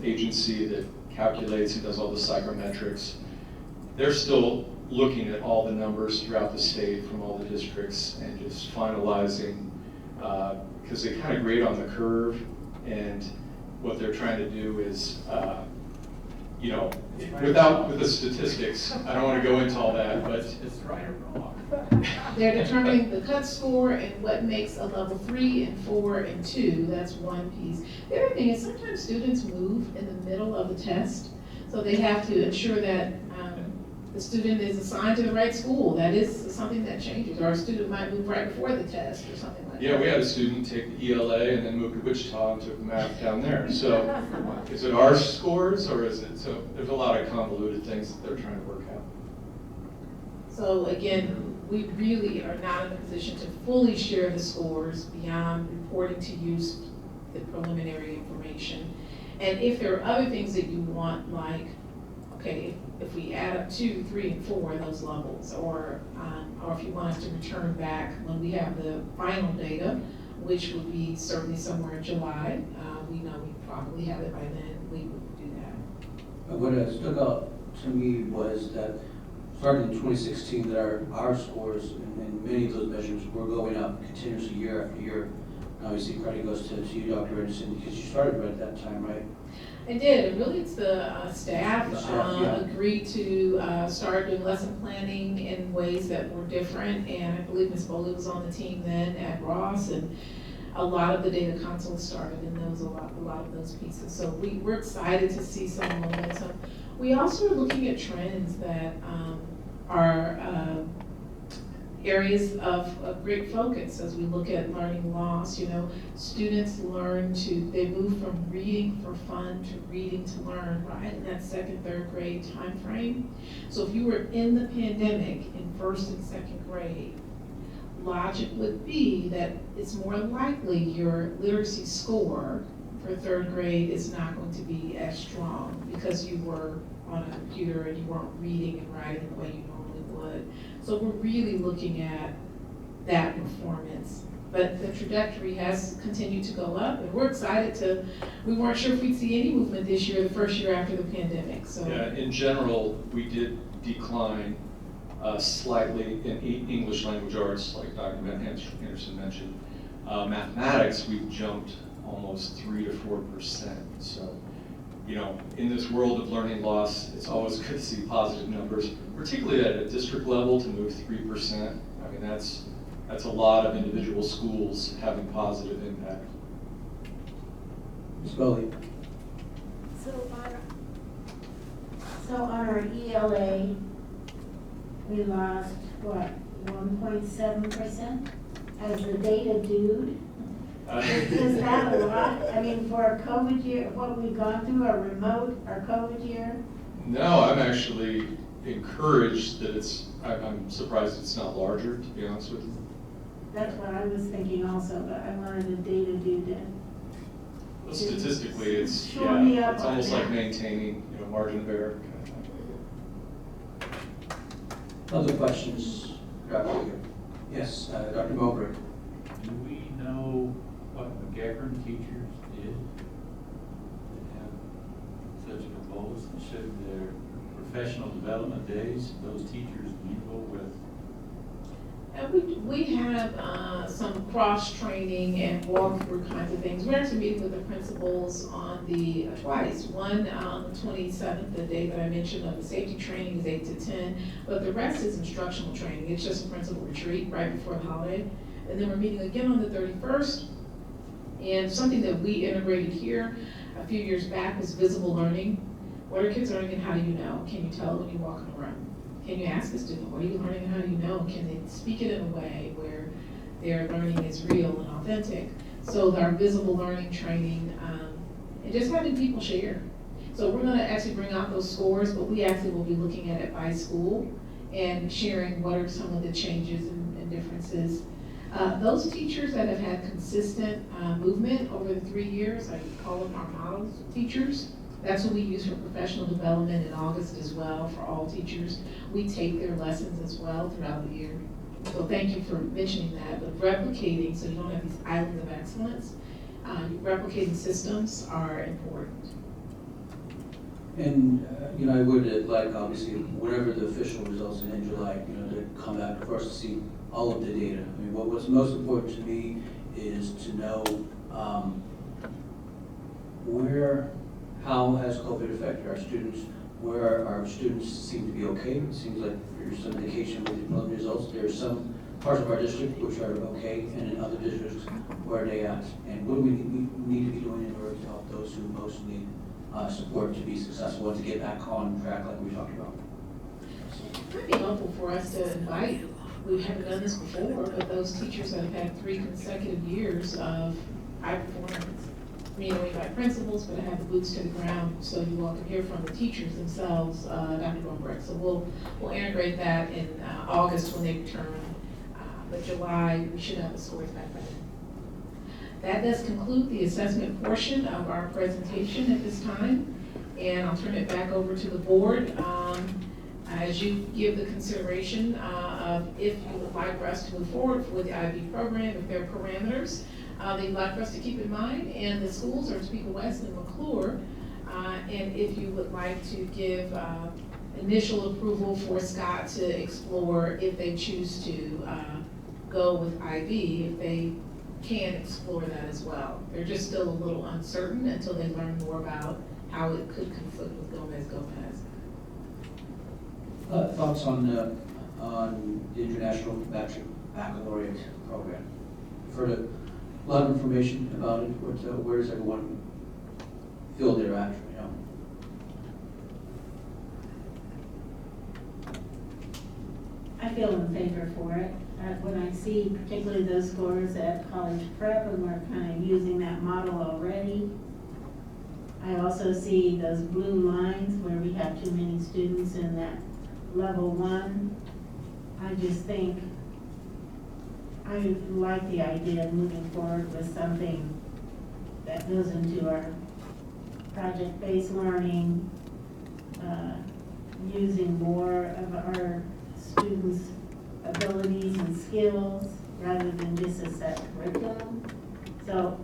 agency that calculates and does all the psychometrics, they're still looking at all the numbers throughout the state from all the districts and just finalizing, because they kind of grade on the curve, and what they're trying to do is, you know, with the statistics, I don't want to go into all that, but it's right or wrong. They're determining the cut score and what makes a level 3 and 4 and 2. That's one piece. The other thing is sometimes students move in the middle of the test, so they have to ensure that the student is assigned to the right school. That is something that changes. Or a student might move right before the test or something like that. yeah, we had a student take the ELA and then move to Wichita and took math down there. So is it our scores or is it, so there's a lot of convoluted things that they're trying to work out. So again, we really are not in a position to fully share the scores beyond reporting to you the preliminary information. And if there are other things that you want, like, okay, if we add up 2, 3, and 4 those levels, or if you want us to return back when we have the final data, which would be certainly somewhere in July, we know we probably have it by then, we would do that. What stuck out to me was that starting in 2016, that our scores in many of those measures were going up continuously year after year. Obviously, credit goes to you, Dr. Anderson, because you started right at that time, right? I did, and really it's the staff Yeah. agreed to start doing lesson planning in ways that were different, and I believe Ms. Boley was on the team then at Ross, and a lot of the data consoles started in those, a lot of those pieces. So we're excited to see some momentum. We also are looking at trends that are areas of great focus as we look at learning loss. You know, students they move from reading for fun to reading to learn, right, in that 2nd, 3rd grade time frame. So if you were in the pandemic in 1st and 2nd grade, logic would be that it's more likely your literacy score for 3rd grade is not going to be as strong because you were on a computer and you weren't reading and writing the way you normally would. So we're really looking at that performance. But the trajectory has continued to go up, and we're excited we weren't sure if we'd see any movement this year, the first year after the pandemic, so. Yeah, in general, we did decline slightly in English language arts, like Dr. Anderson mentioned. Mathematics, we've jumped almost 3 to 4%. So, you know, in this world of learning loss, it's always good to see positive numbers, particularly at a district level to move 3%. I mean, that's a lot of individual schools having positive impact. Ms. Boley. So on our ELA, we lost, what, 1.7% as the data dude? Is that a lot? I mean, for a COVID year, what we've gone through, our COVID year? No, I'm actually encouraged that I'm surprised it's not larger, to be honest with you. That's what I was thinking also, but I wanted the data dude to. Well, statistically, it's Shore me up it's on almost that. like maintaining, you know, margin of error kind of thing. Other questions, Dr. Yeager? Yes, Dr. Mowbray. Do we know what McGavran teachers did to have such a goals? And should their professional development days, those teachers mingle with? And we have some cross-training and walkthrough kinds of things. We're actually meeting with the principals on the, twice. One on the 27th, the day that I mentioned of the safety training is 8 to 10, but the rest is instructional training. It's just a principal retreat right before the holiday. And then we're meeting again on the 31st. And something that we integrated here a few years back was visible learning. What are kids learning and how do you know? Can you tell when you walk in the room? Can you ask the student, what are you learning and how do you know? Can they speak it in a way where their learning is real and authentic? So our visible learning training, and just having people share. So we're gonna actually bring out those scores, but we actually will be looking at it by school and sharing what are some of the changes and differences. Those teachers that have had consistent movement over the 3 years, I call them our model teachers. That's what we use for professional development in August as well for all teachers. We take their lessons as well throughout the year. So thank you for mentioning that, but replicating, so you don't have these islands of excellence, replicating systems are important. And, I would like, obviously, whenever the official results in July, to come back for us to see all of the data. I mean, what's most important to me is to know how has COVID affected our students, where our students seem to be okay. It seems like there's some indication with the preliminary results. There are some parts of our district which are okay, and in other districts, where are they at? And what do we need to be doing in order to help those who most need support to be successful and to get back on track like we talked about? It might be helpful for us to invite, we haven't done this before, but those teachers that have had 3 consecutive years of high performance. We invite principals, but I have the boots to the ground, so you all can hear from the teachers themselves, Dr. Brombrick. So we'll integrate that in August when they return. But July, we should have the scores back by then. That does conclude the assessment portion of our presentation at this time. And I'll turn it back over to the board. As you give the consideration of if you would like for us to move forward with the IB program, if there are parameters that you'd like for us to keep in mind, and the schools are Topeka West and McClure, and if you would like to give initial approval for Scott to explore if they choose to go with IB, if they can explore that as well. They're just still a little uncertain until they learn more about how it could conflict with Gomez. Thoughts on the International Baccalaureate program? I've heard a lot of information about it. Where does everyone feel they're at? I feel in favor for it. When I see particularly those scores at college prep, and we're kind of using that model already. I also see those blue lines where we have too many students in that level 1. I just think I like the idea of moving forward with something that goes into our project-based learning, using more of our students' abilities and skills rather than just a set curriculum. So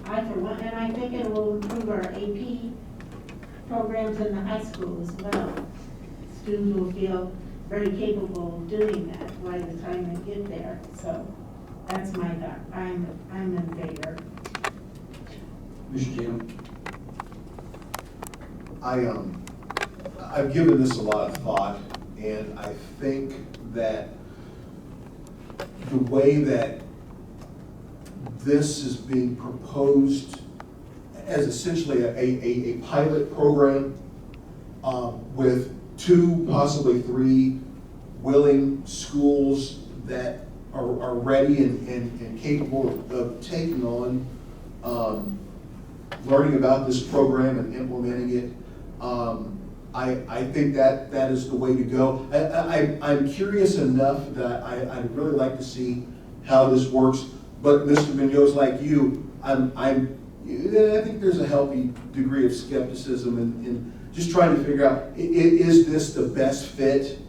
I, for one, and I think it will improve our AP programs in the high school as well. Students will feel very capable of doing that by the time they get there. So that's my thought. I'm in favor. Mr. Jim? I've given this a lot of thought, and I think that the way that this is being proposed as essentially a pilot program with 2, possibly 3 willing schools that are ready and capable of taking on learning about this program and implementing it. I think that is the way to go. I'm curious enough that I'd really like to see how this works. But Mr. Vigneault's like you, I think there's a healthy degree of skepticism in just trying to figure out, is this the best fit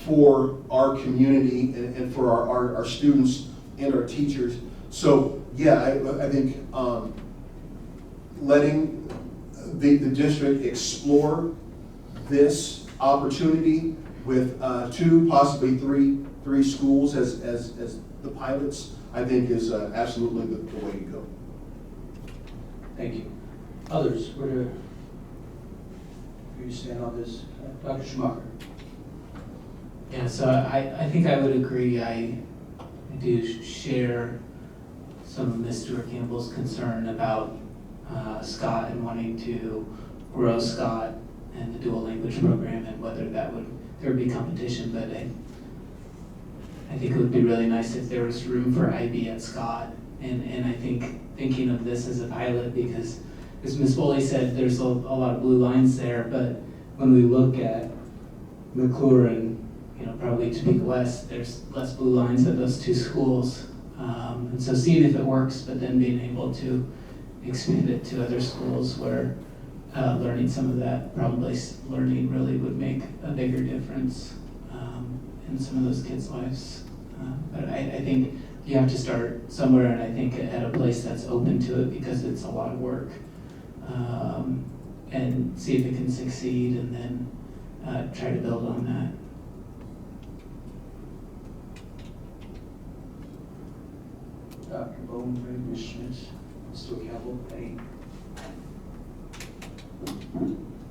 for our community and for our students and our teachers. So yeah, I think letting the district explore this opportunity with 2, possibly three schools as the pilots, I think is absolutely the way to go. Thank you. Others, where you stand on this? Dr. Schumacher. Yeah, so I think I would agree. I do share some of Ms. Stewart-Campbell's concern about Scott and wanting to grow Scott and the dual language program and whether there would be competition, but I think it would be really nice if there was room for IB at Scott. And I think thinking of this as a pilot, because as Ms. Foley said, there's a lot of blue lines there, but when we look at McClure and probably Topeka West, there's less blue lines at those 2 schools. And so seeing if it works, but then being able to expand it to other schools where learning some of that problem-based learning really would make a bigger difference in some of those kids' lives. But I think you have to start somewhere, and I think at a place that's open to it, because it's a lot of work. And see if it can succeed, and then try to build on that. Dr. Bowman, Ms. Schmitz, Mr. Campbell, any?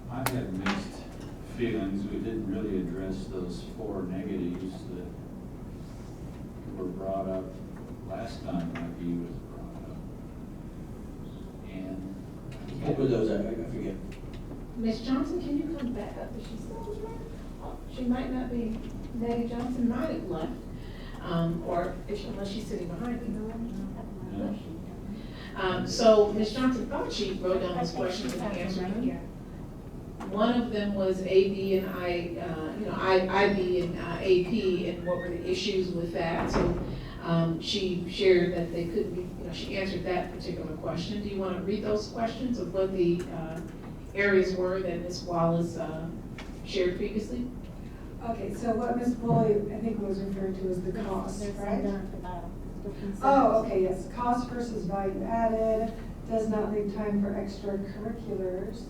I have mixed feelings. We didn't really address those 4 negatives that were brought up last time IB was brought up. And What were those? I forget. Ms. Johnson, can you come back up? Is she still there? Oh, she might not be. Maggie Johnson might have left. Or unless she's sitting behind me. So Ms. Johnson thought she wrote down those questions and answered them. One of them was AB and IB and AP, and what were the issues with that. So she shared that they couldn't be, she answered that particular question. Do you want to read those questions of what the areas were that Ms. Wallace shared previously? Okay, so what Ms. Foley, I think, was referring to was the cost, right? Oh, okay, yes, cost versus value added, does not leave time for extracurriculars,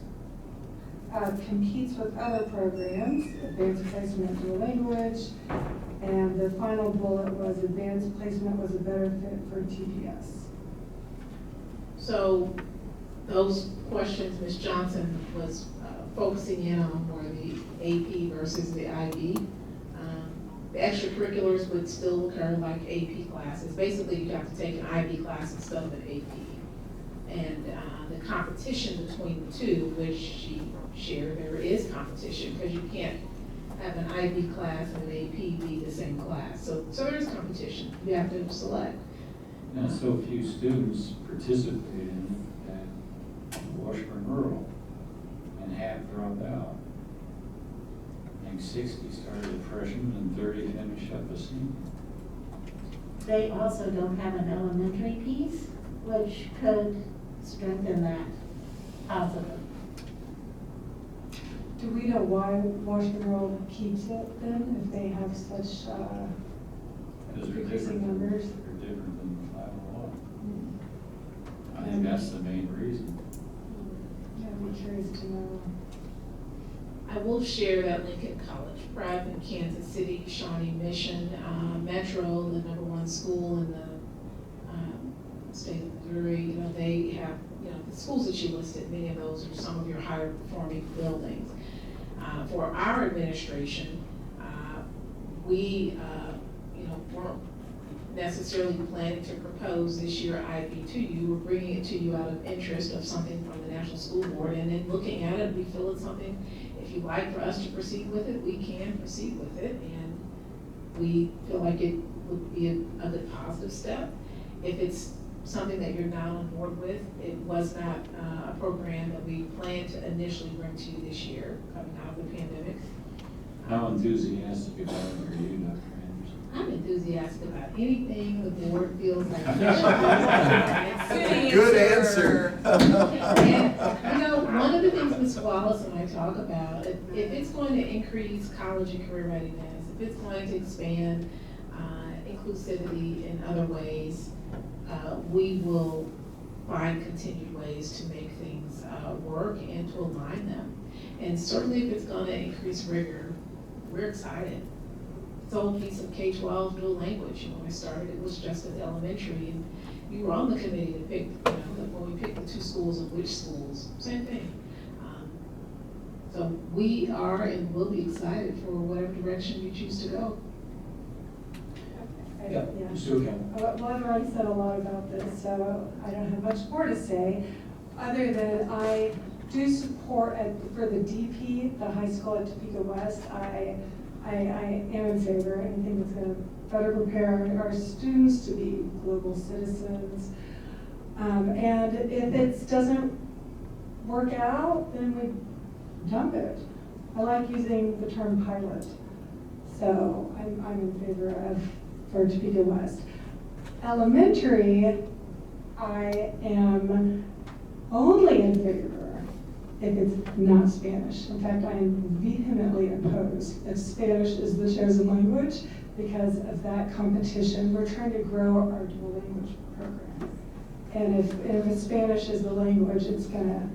competes with other programs, advanced placement dual language, and the final bullet was advanced placement was a better fit for TPS. So those questions Ms. Johnson was focusing in on were the AP versus the IB. The extracurriculars would still occur like AP classes. Basically, you have to take an IB class instead of an AP. And the competition between the 2, which she shared, there is competition because you can't have an IB class and an AP be the same class. So there is competition. You have to select. now, so few students participate in it at Washburn Rural, and half drop out. I think 60 started a freshman and 30 finished up a senior. They also don't have an elementary piece, which could strengthen that positive. Do we know why Washburn Rural keeps it then, if they have such increasing numbers? They're different than the 501. I think that's the main reason. Yeah, I'd be curious to know. I will share that Lincoln College Prep in Kansas City, Shawnee Mission, Metro, the #1 school in the state of Missouri, they have, the schools that you listed, many of those are some of your higher performing buildings. For our administration, we, weren't necessarily planning to propose this year IB to you. We're bringing it to you out of interest of something from the National School Board, and then looking at it, we feel it's something, if you'd like for us to proceed with it, we can proceed with it, and we feel like it would be a good positive step. If it's something that you're not on board with, it was not a program that we planned to initially bring to you this year, coming out of the pandemic. How enthusiastic about it are you, Dr. Anderson? I'm enthusiastic about anything the board feels like. Good answer. And, one of the things Ms. Wallace and I talk about, if it's going to increase college and career readiness, if it's going to expand inclusivity in other ways, we will find continued ways to make things work and to align them. And certainly if it's going to increase rigor, we're excited. It's a whole piece of K-12 dual language. When I started, it was just at elementary, and you were on the committee to pick, when we picked the 2 schools of which schools, same thing. So we are and will be excited for whatever direction you choose to go. Yeah, Mr. Campbell. Well, I've already said a lot about this, so I don't have much more to say, other than I do support, for the DP, the high school at Topeka West, I am in favor. Anything that's going to better prepare our students to be global citizens. And if it doesn't work out, then we dump it. I like using the term pilot. So I'm in favor of, for Topeka West. Elementary, I am only in favor if it's not Spanish. In fact, I am vehemently opposed if Spanish is the chosen language because of that competition. We're trying to grow our dual language program. And if Spanish is the language, it's gonna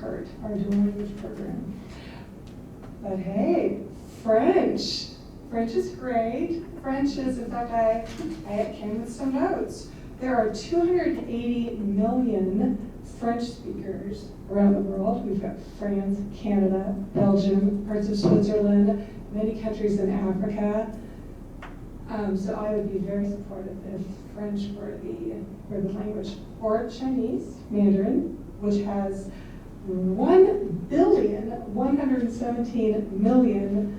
hurt our dual language program. But hey, French is great. French is, in fact, I came with some notes. There are 280 million French speakers around the world. We've got France, Canada, Belgium, parts of Switzerland, many countries in Africa. So I would be very supportive if French were the language, or Chinese, Mandarin, which has 1,117,000,000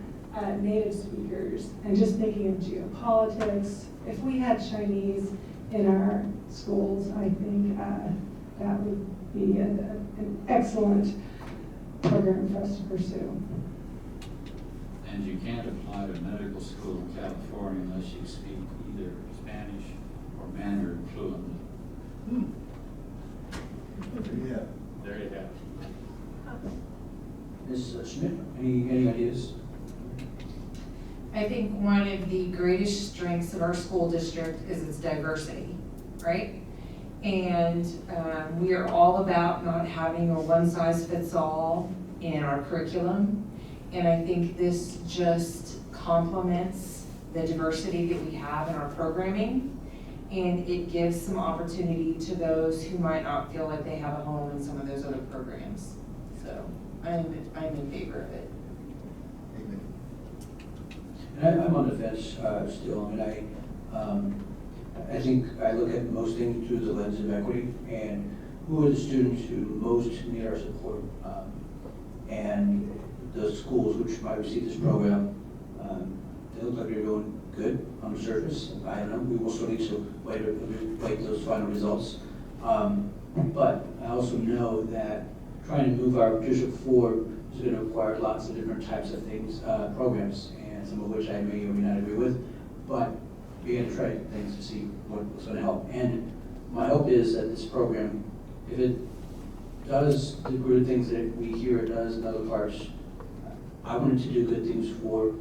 native speakers. And just thinking of geopolitics, if we had Chinese in our schools, I think that would be an excellent program for us to pursue. And you can't apply to medical school in California unless you speak either Spanish or Mandarin fluently. Yeah. There you have it. Ms. Schmidt, any ideas? I think one of the greatest strengths of our school district is its diversity, right? And we are all about not having a one-size-fits-all in our curriculum. And I think this just complements the diversity that we have in our programming. And it gives some opportunity to those who might not feel like they have a home in some of those other programs. So I'm in favor of it. And I'm on the fence still. I think I look at most things through the lens of equity and who are the students who most need our support. And the schools which might receive this program, they look like they're doing good on the surface. I don't know, we will still need to wait those final results. But I also know that trying to move our district forward is going to require lots of different types of things, programs, and some of which I may or may not agree with, but we got to try things to see what's going to help. And my hope is that this program, if it does the good things that we hear it does in other parts, I wanted to do good things for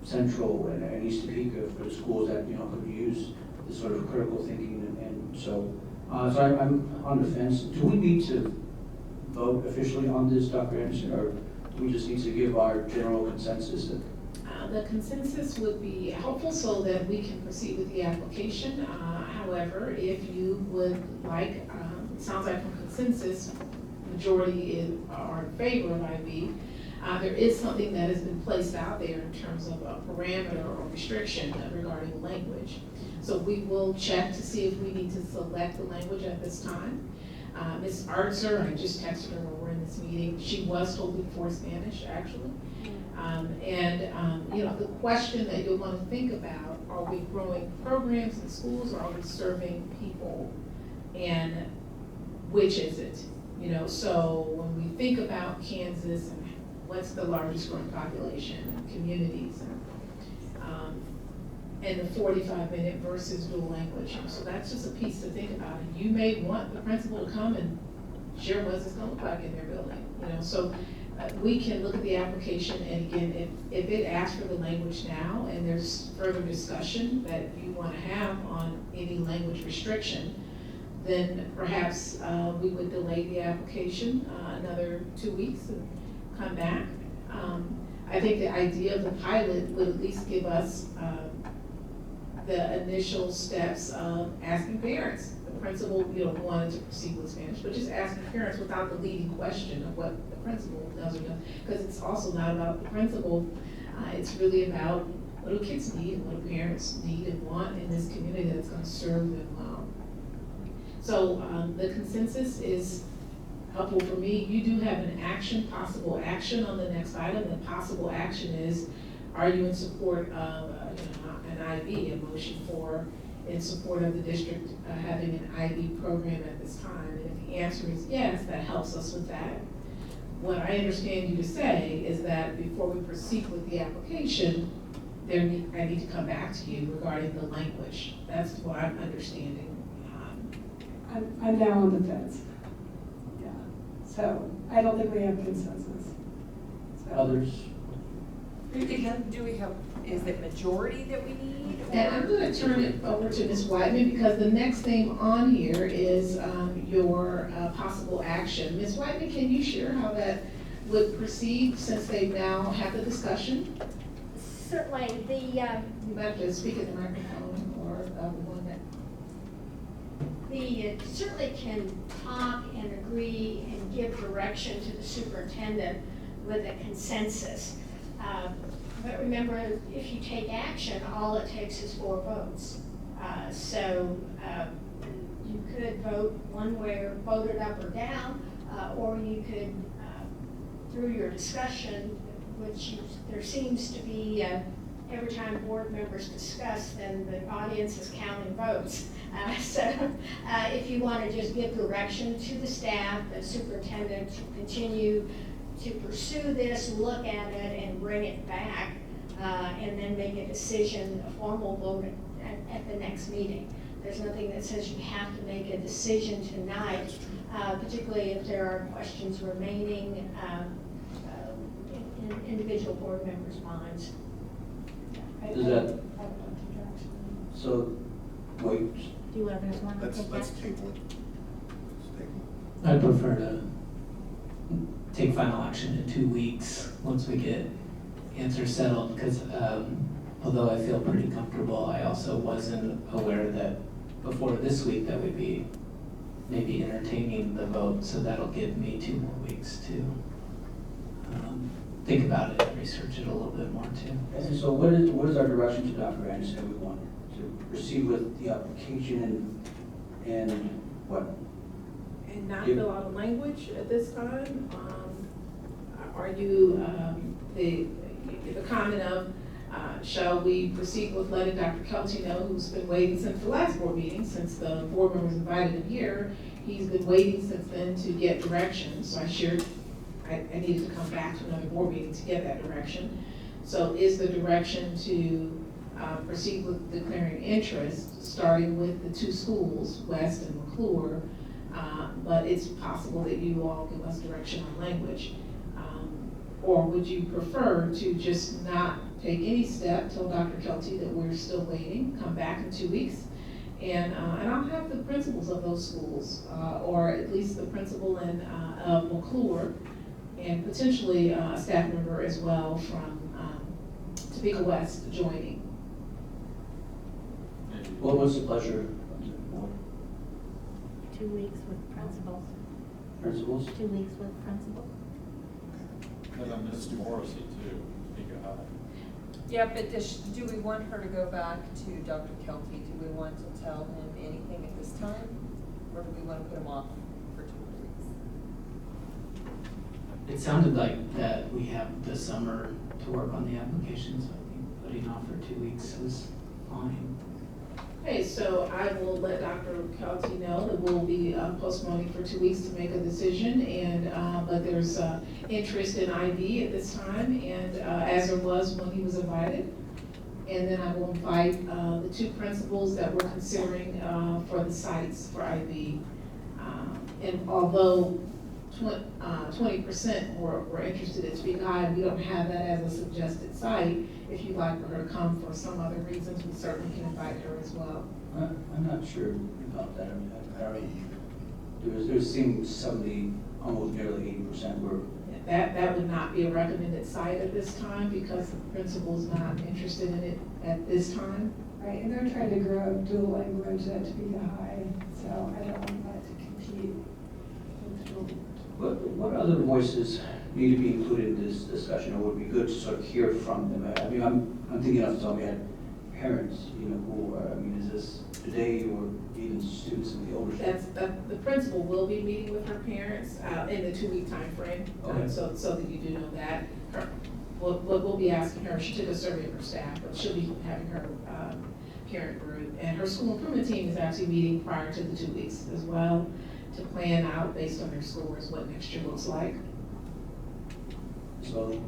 Central and East Topeka, for the schools that could use this sort of critical thinking, and so I'm on the fence. Do we need to vote officially on this, Dr. Anderson, or do we just need to give our general consensus? The consensus would be helpful so that we can proceed with the application. However, if you would like, it sounds like from consensus, majority are in favor of IB. There is something that has been placed out there in terms of a parameter or restriction regarding language. So we will check to see if we need to select the language at this time. Ms. Artzer, I just texted her when we're in this meeting, she was hoping for Spanish, actually. The question that you'll want to think about, are we growing programs in schools, or are we serving people? And which is it? So when we think about Kansas and what's the largest growing population and communities, and the 45-minute versus dual language. So that's just a piece to think about. And you may want the principal to come and share what it's going to look like in their building. So we can look at the application, and again, if it asks for the language now, and there's further discussion that you want to have on any language restriction, then perhaps we would delay the application another 2 weeks and come back. I think the idea of the pilot would at least give us the initial steps of asking parents. The principal, wanted to proceed with Spanish, but just asking parents without the leading question of what the principal does or doesn't, because it's also not about the principal. It's really about what do kids need and what do parents need and want in this community that's going to serve them well. So the consensus is helpful for me. You do have an possible action on the next item. The possible action is, are you in support of an IB, a motion in support of the district having an IB program at this time? And if the answer is yes, that helps us with that. What I understand you to say is that before we proceed with the application, I need to come back to you regarding the language. That's what I'm understanding. I'm now on the fence. Yeah. So I don't think we have consensus. So. Others? Do we have, is it majority that we need? And I'm going to turn it over to Ms. Whiteman, because the next thing on here is your possible action. Ms. Whiteman, can you share how that would proceed since they now have the discussion? Certainly, You might have to speak at the microphone or the one that. Certainly can talk and agree and give direction to the superintendent with a consensus. But remember, if you take action, all it takes is 4 votes. So you could vote one way or vote it up or down, or you could, through your discussion, which there seems to be, every time board members discuss, then the audience is counting votes. So if you want to just give direction to the staff, the superintendent, to continue to pursue this, look at it, and bring it back, and then make a decision, a formal vote at the next meeting. There's nothing that says you have to make a decision tonight, particularly if there are questions remaining in individual board members' minds. Is that, so, wait. Do you ever want to take Let's that? table it. I prefer to take final action in 2 weeks once we get answers settled, because although I feel pretty comfortable, I also wasn't aware that before this week that we'd be maybe entertaining the vote, so that'll give me 2 more weeks to think about it and research it a little bit more too. And so what is our direction to Dr. Anderson? We want to proceed with the application and what? And not fill out a language at this time? Are you, the comment of, shall we proceed with letting Dr. Kelty know, who's been waiting since the last board meeting, since the board members invited him here, he's been waiting since then to get direction. So I needed to come back to another board meeting to get that direction. So is the direction to proceed with declaring interest, starting with the 2 schools, West and McClure, but it's possible that you all give us direction on language. Or would you prefer to just not take any step, tell Dr. Kelty that we're still waiting, come back in 2 weeks, and I'll have the principals of those schools, or at least the principal of McClure, and potentially a staff member as well from Topeka West joining. What was the pleasure? 2 weeks with principals. Principals? 2 weeks with principals. And then Mr. Morrissey too, Topeka High. Yeah, but do we want her to go back to Dr. Kelty? Do we want to tell him anything at this time? Or do we want to put him off for 2 weeks? It sounded like that we have the summer to work on the application, so I think putting off for 2 weeks is fine. Okay, so I will let Dr. Kelty know that we'll be postponing for 2 weeks to make a decision, and but there's interest in IB at this time, and as there was when he was invited. And then I will invite the 2 principals that we're considering for the sites for IB. And although 20% were interested in Topeka High, and we don't have that as a suggested site. If you'd like for her to come for some other reasons, we certainly can invite her as well. I'm not sure about that. I mean, there seemed 70, almost nearly 80% were. That would not be a recommended site at this time because the principal's not interested in it at this time. Right, and they're trying to grow dual language at Topeka High, so I don't want that to compete with dual language. What other voices need to be included in this discussion, or would be good to sort of hear from them? I mean, I'm thinking off the top of my head, parents, you know, who are, I mean, is this today or even students in the older? The principal will be meeting with her parents in the 2-week time frame, Okay. so that you do know that. We'll be asking her, she took a survey of her staff, but she'll be having her parent group. And her school improvement team is actually meeting prior to the 2 weeks as well to plan out based on their scores what next year looks like. So,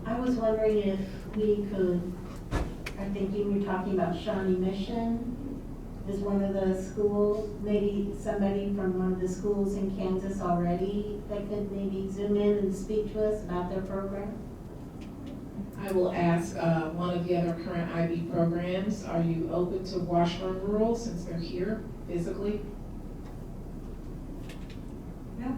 I was wondering if we could, I think you were talking about Shawnee Mission is one of the schools, maybe somebody from one of the schools in Kansas already that could maybe zoom in and speak to us about their program? I will ask one of the other current IB programs, are you open to Washburn Rural since they're here physically? Yeah.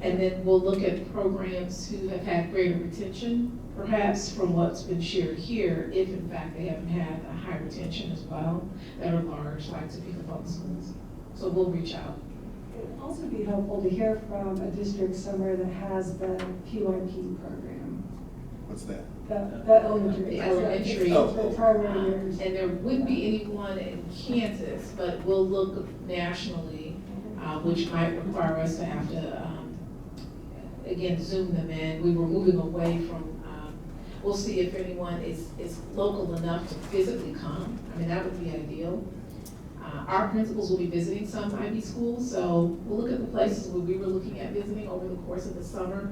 And then we'll look at programs who have had greater retention, perhaps from what's been shared here, if in fact they haven't had a high retention as well, that are large, like Topeka Public Schools. So we'll reach out. It would also be helpful to hear from a district somewhere that has the QIP program. What's that? The elementary. The elementary. The primary years. And there wouldn't be anyone in Kansas, but we'll look nationally, which might require us to have to, again, Zoom them in. We were moving away from, we'll see if anyone is local enough to physically come. I mean, that would be ideal. Our principals will be visiting some IB schools, so we'll look at the places where we were looking at visiting over the course of the summer,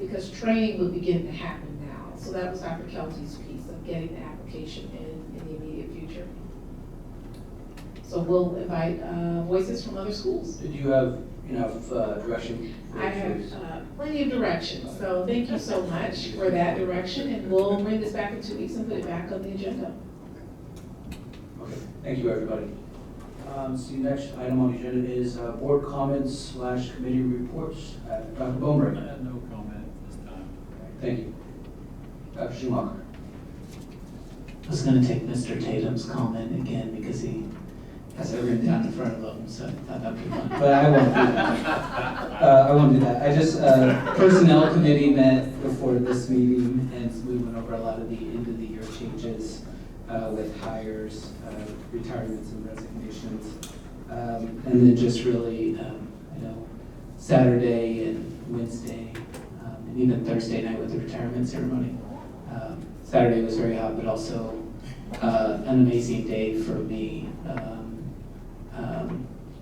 because training will begin to happen now. So that was Dr. Kelty's piece of getting the application in the immediate future. So we'll invite voices from other schools. did you have enough direction? I have plenty of direction, so thank you so much for that direction, and we'll bring this back in 2 weeks and put it back on the agenda. Okay, thank you, everybody. So the next item on the agenda is board comments / committee reports. Dr. Boneberg. No comment this time. Thank you. Dr. Schumacher. I was gonna take Mr. Tatum's comment again because he has it written down in front of him, so I thought that'd be fun. But I won't do that. I won't do that. I just, personnel committee met before this meeting, and we went over a lot of the end of the year changes with hires, retirements and resignations. And then just really, Saturday and Wednesday, and even Thursday night with the retirement ceremony. Saturday was very hot, but also an amazing day for me.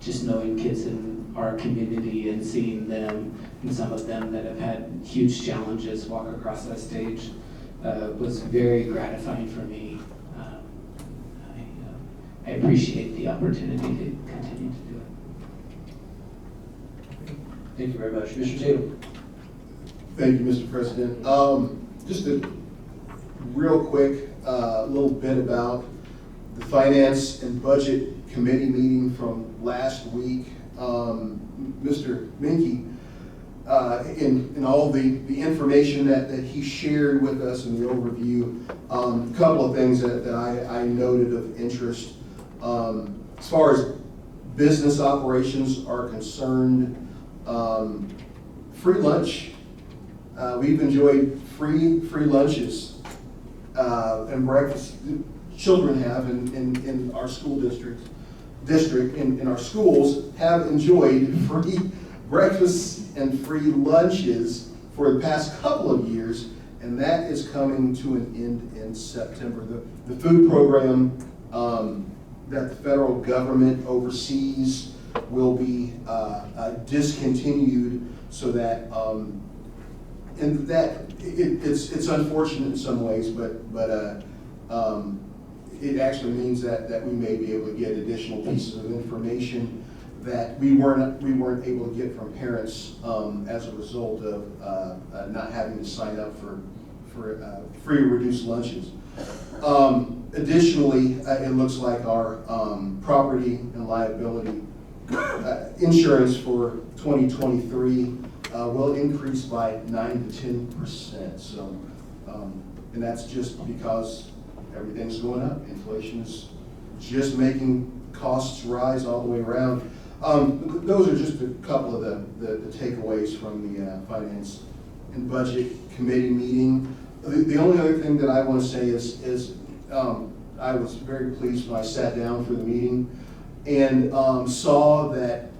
Just knowing kids in our community and seeing them, and some of them that have had huge challenges walk across that stage was very gratifying for me. I appreciate the opportunity to continue to do it. Thank you very much. Mr. Tatum. Thank you, Mr. President. Just a real quick little bit about the Finance and Budget Committee meeting from last week. Mr. Minke, in all the information that he shared with us in the overview, a couple of things that I noted of interest. As far as business operations are concerned, free lunch. We've enjoyed free lunches and breakfast. Children have in our school district in our schools have enjoyed free breakfasts and free lunches for the past couple of years, and that is coming to an end in September. The food program that the federal government oversees will be discontinued, so that and that it's unfortunate in some ways, but it actually means that we may be able to get additional pieces of information that we weren't able to get from parents as a result of not having to sign up for free or reduced lunches. Additionally, it looks like our property and liability insurance for 2023 will increase by 9 to 10%. So, and that's just because everything's going up. Inflation is just making costs rise all the way around. Those are just a couple of the takeaways from the Finance and Budget Committee meeting. The only other thing that I want to say is I was very pleased when I sat down for the meeting and saw that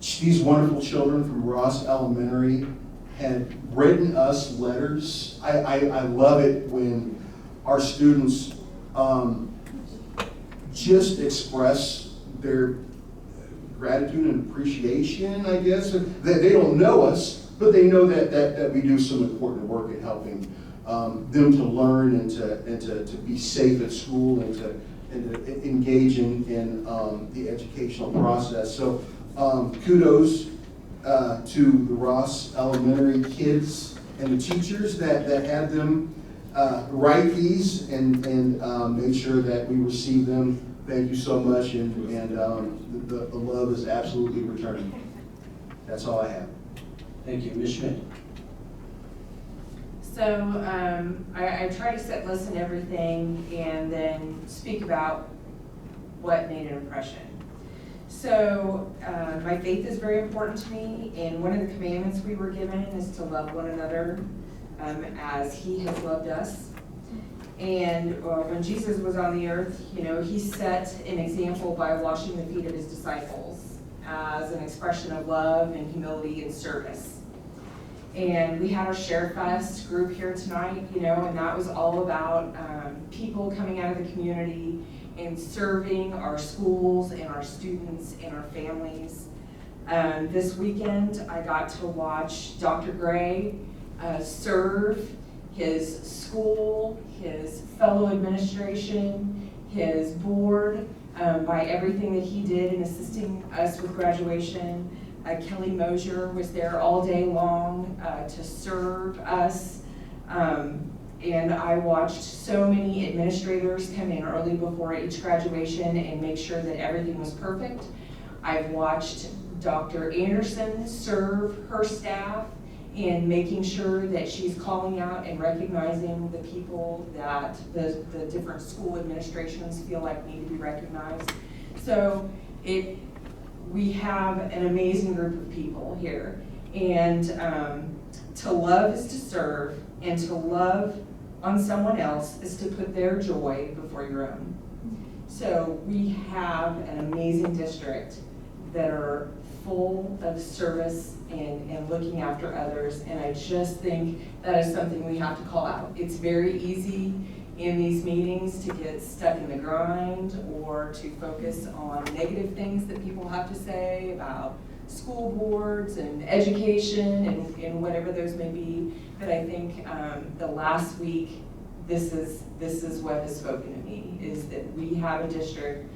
these wonderful children from Ross Elementary had written us letters. I love it when our students just express their gratitude and appreciation, I guess. They don't know us, but they know that we do some important work in helping them to learn and to be safe at school and to engage in the educational process. So kudos to the Ross Elementary kids and the teachers that had them write these and made sure that we receive them. Thank you so much, and the love is absolutely returning. That's all I have. Thank you. Ms. Schmidt. So I try to listen to everything and then speak about what made an impression. So my faith is very important to me, and one of the commandments we were given is to love one another as He has loved us. And when Jesus was on the earth, you know, He set an example by washing the feet of His disciples as an expression of love and humility and service. And we had our Share Fest group here tonight, you know, and that was all about people coming out of the community and serving our schools and our students and our families. This weekend, I got to watch Dr. Gray serve his school, his fellow administration, his board, by everything that he did in assisting us with graduation. Kelly Mosier was there all day long to serve us. And I watched so many administrators come in early before each graduation and make sure that everything was perfect. I've watched Dr. Anderson serve her staff in making sure that she's calling out and recognizing the people that the different school administrations feel like need to be recognized. So we have an amazing group of people here. And to love is to serve, and to love on someone else is to put their joy before your own. So we have an amazing district that are full of service and looking after others, and I just think that is something we have to call out. It's very easy in these meetings to get stuck in the grind or to focus on negative things that people have to say about school boards and education and whatever those may be. But I think the last week, this is what has spoken to me, is that we have a district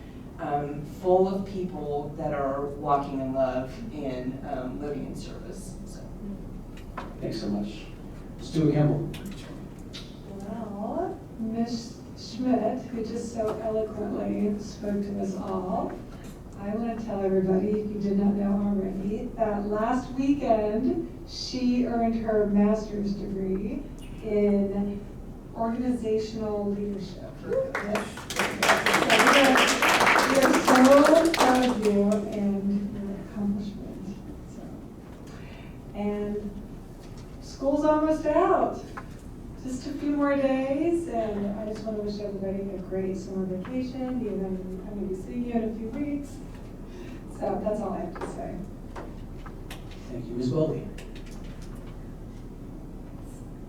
full of people that are walking in love and living in service. So. Thanks so much. Stuart Campbell. Well, Ms. Schmidt, who just so eloquently spoke to us all, I want to tell everybody, if you did not know already, that last weekend she earned her master's degree in organizational leadership. Yes. We are so proud of you and your accomplishment. So. And school's almost out. Just a few more days, and I just want to wish everybody a great summer vacation. I'm going to be seeing you in a few weeks. So that's all I have to say. Thank you. Ms. Bowlby.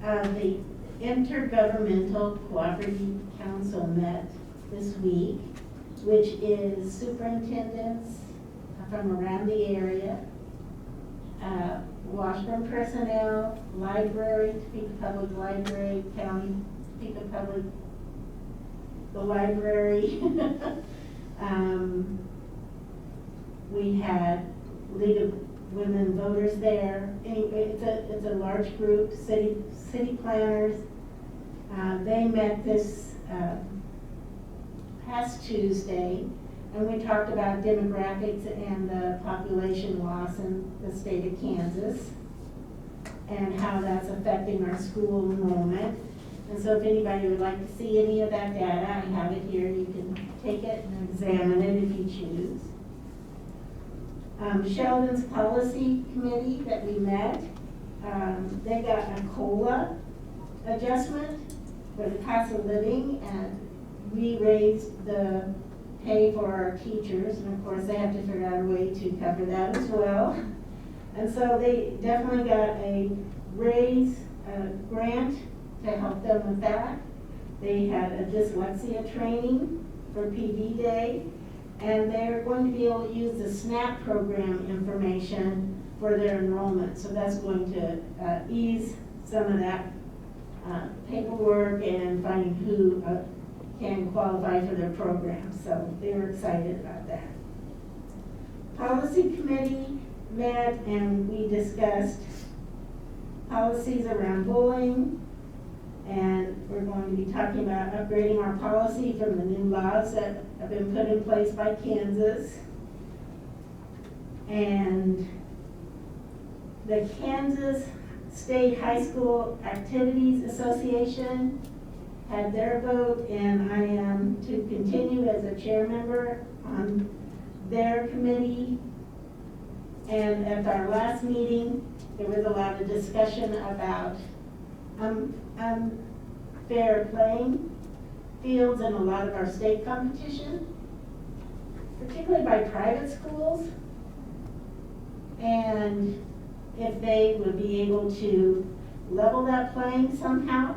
The Intergovernmental Cooperative Council met this week, which is superintendents from around the area, Washburn personnel, library, Topeka Public Library, county, Topeka Public, the library, We had League of Women Voters there. Anyway, it's a large group, city planners. They met this past Tuesday, and we talked about demographics and the population loss in the state of Kansas and how that's affecting our school enrollment. And so if anybody would like to see any of that data, I have it here. You can take it and examine it if you choose. Sheldon's policy committee that we met, they got a COLA adjustment for the cost of living, and we raised the pay for our teachers, and of course they have to figure out a way to cover that as well. And so they definitely got a raise grant to help them with that. They had a dyslexia training for PD Day, and they're going to be able to use the SNAP program information for their enrollment. So that's going to ease some of that paperwork and finding who can qualify for their program. So they were excited about that. Policy committee met and we discussed policies around bullying, and we're going to be talking about upgrading our policy from the new laws that have been put in place by Kansas. And the Kansas State High School Activities Association had their vote, and I am to continue as a chair member on their committee. And at our last meeting, there was a lot of discussion about unfair playing fields in a lot of our state competition, particularly by private schools. And if they would be able to level that playing somehow,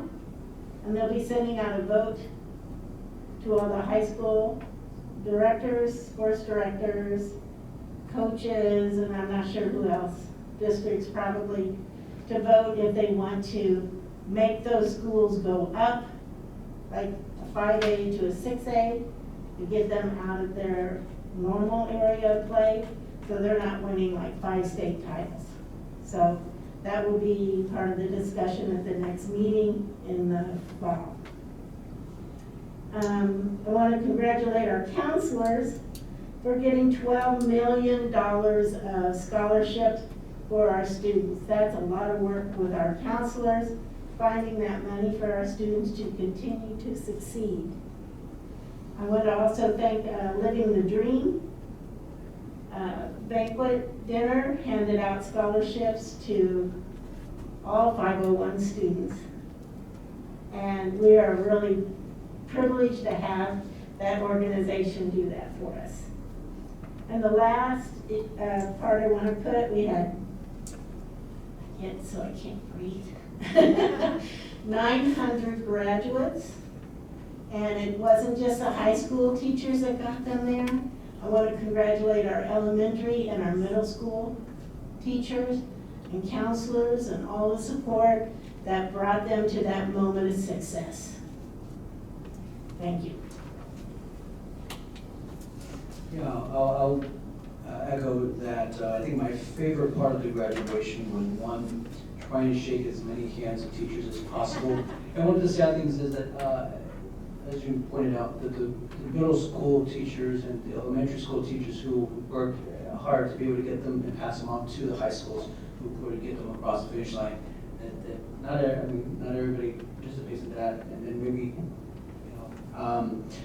and they'll be sending out a vote to all the high school directors, sports directors, coaches, and I'm not sure who else, districts probably, to vote if they want to make those schools go up, like a 5A to a 6A, to get them out of their normal area of play, so they're not winning like 5 state titles. So that will be part of the discussion at the next meeting in the fall. I want to congratulate our counselors for getting $12 million of scholarships for our students. That's a lot of work with our counselors, finding that money for our students to continue to succeed. I want to also thank Living the Dream. Banquet dinner handed out scholarships to all 501 students. And we are really privileged to have that organization do that for us. And the last part I want to put, we had, so I can't breathe, 900 graduates. And it wasn't just the high school teachers that got them there. I want to congratulate our elementary and our middle school teachers and counselors and all the support that brought them to that moment of success. Thank you. Yeah, I'll echo that. I think my favorite part of the graduation was, one, trying to shake as many hands of teachers as possible. And one of the sad things is that, as you pointed out, that the middle school teachers and the elementary school teachers who worked hard to be able to get them and pass them on to the high schools who would get them across the finish line, that not everybody participates in that, and then maybe,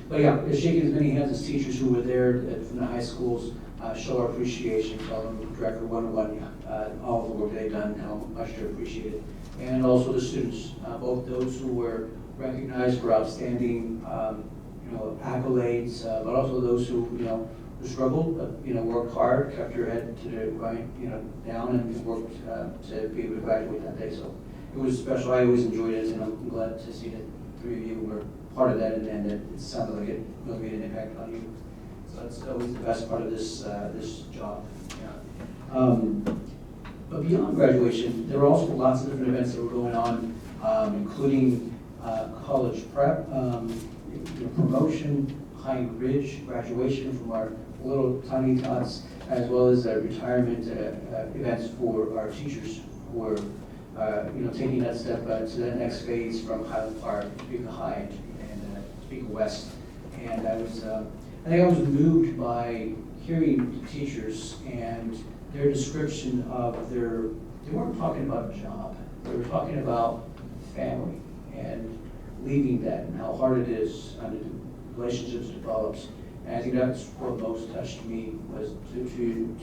but yeah, shaking as many hands as teachers who were there from the high schools, show our appreciation, tell them directly one-on-one all the work they've done, how much they're appreciated, and also the students, both those who were recognized for outstanding, accolades, but also those who, who struggled, but, worked hard, kept your head to the right, down, and worked to be able to graduate that day. So it was special. I always enjoyed it, and I'm glad to see that 3 of you were part of that, and that it sounded like it really made an impact on you. So that's always the best part of this this job. Yeah. But beyond graduation, there were also lots of different events that were going on, including college prep, promotion, Pine Ridge graduation from our little tiny tots, as well as retirement events for our teachers who are, taking that step to the next phase from Highland Park, Topeka High, and Topeka West. And I think I was moved by hearing the teachers and their description of they weren't talking about a job, they were talking about family and leaving that and how hard it is and the relationships develops. And I think that's what most touched me was to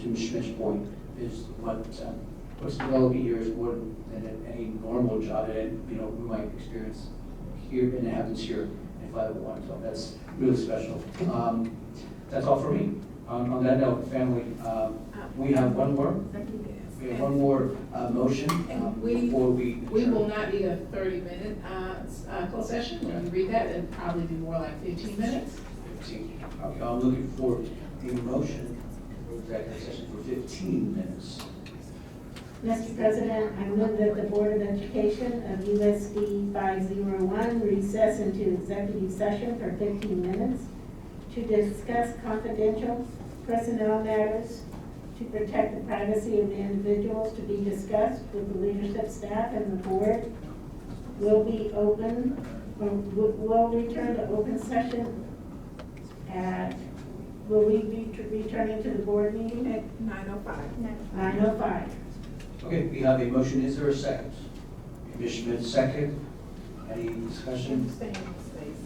Ms. Schmidt's point is what's developing here is more than any normal job that we might experience here, and it happens here in 501. So that's really special. That's all for me. On that note, family, we have one more. We have one more motion before we. We will not need a 30-minute closed session. When you read that, it'll probably be more like 15 minutes. 15. Okay, I'm looking for a motion for executive session for 15 minutes. Mr. President, I move that the Board of Education of USD 501 recess into executive session for 15 minutes to discuss confidential personnel matters, to protect the privacy of the individuals to be discussed with the leadership staff and the board. Will be open, or will return to open session at, will we be returning to the board meeting at 9:05? 9:05. Okay, we have a motion. Is there a second? Ms. Schmidt, second. Any discussion? Stay in space.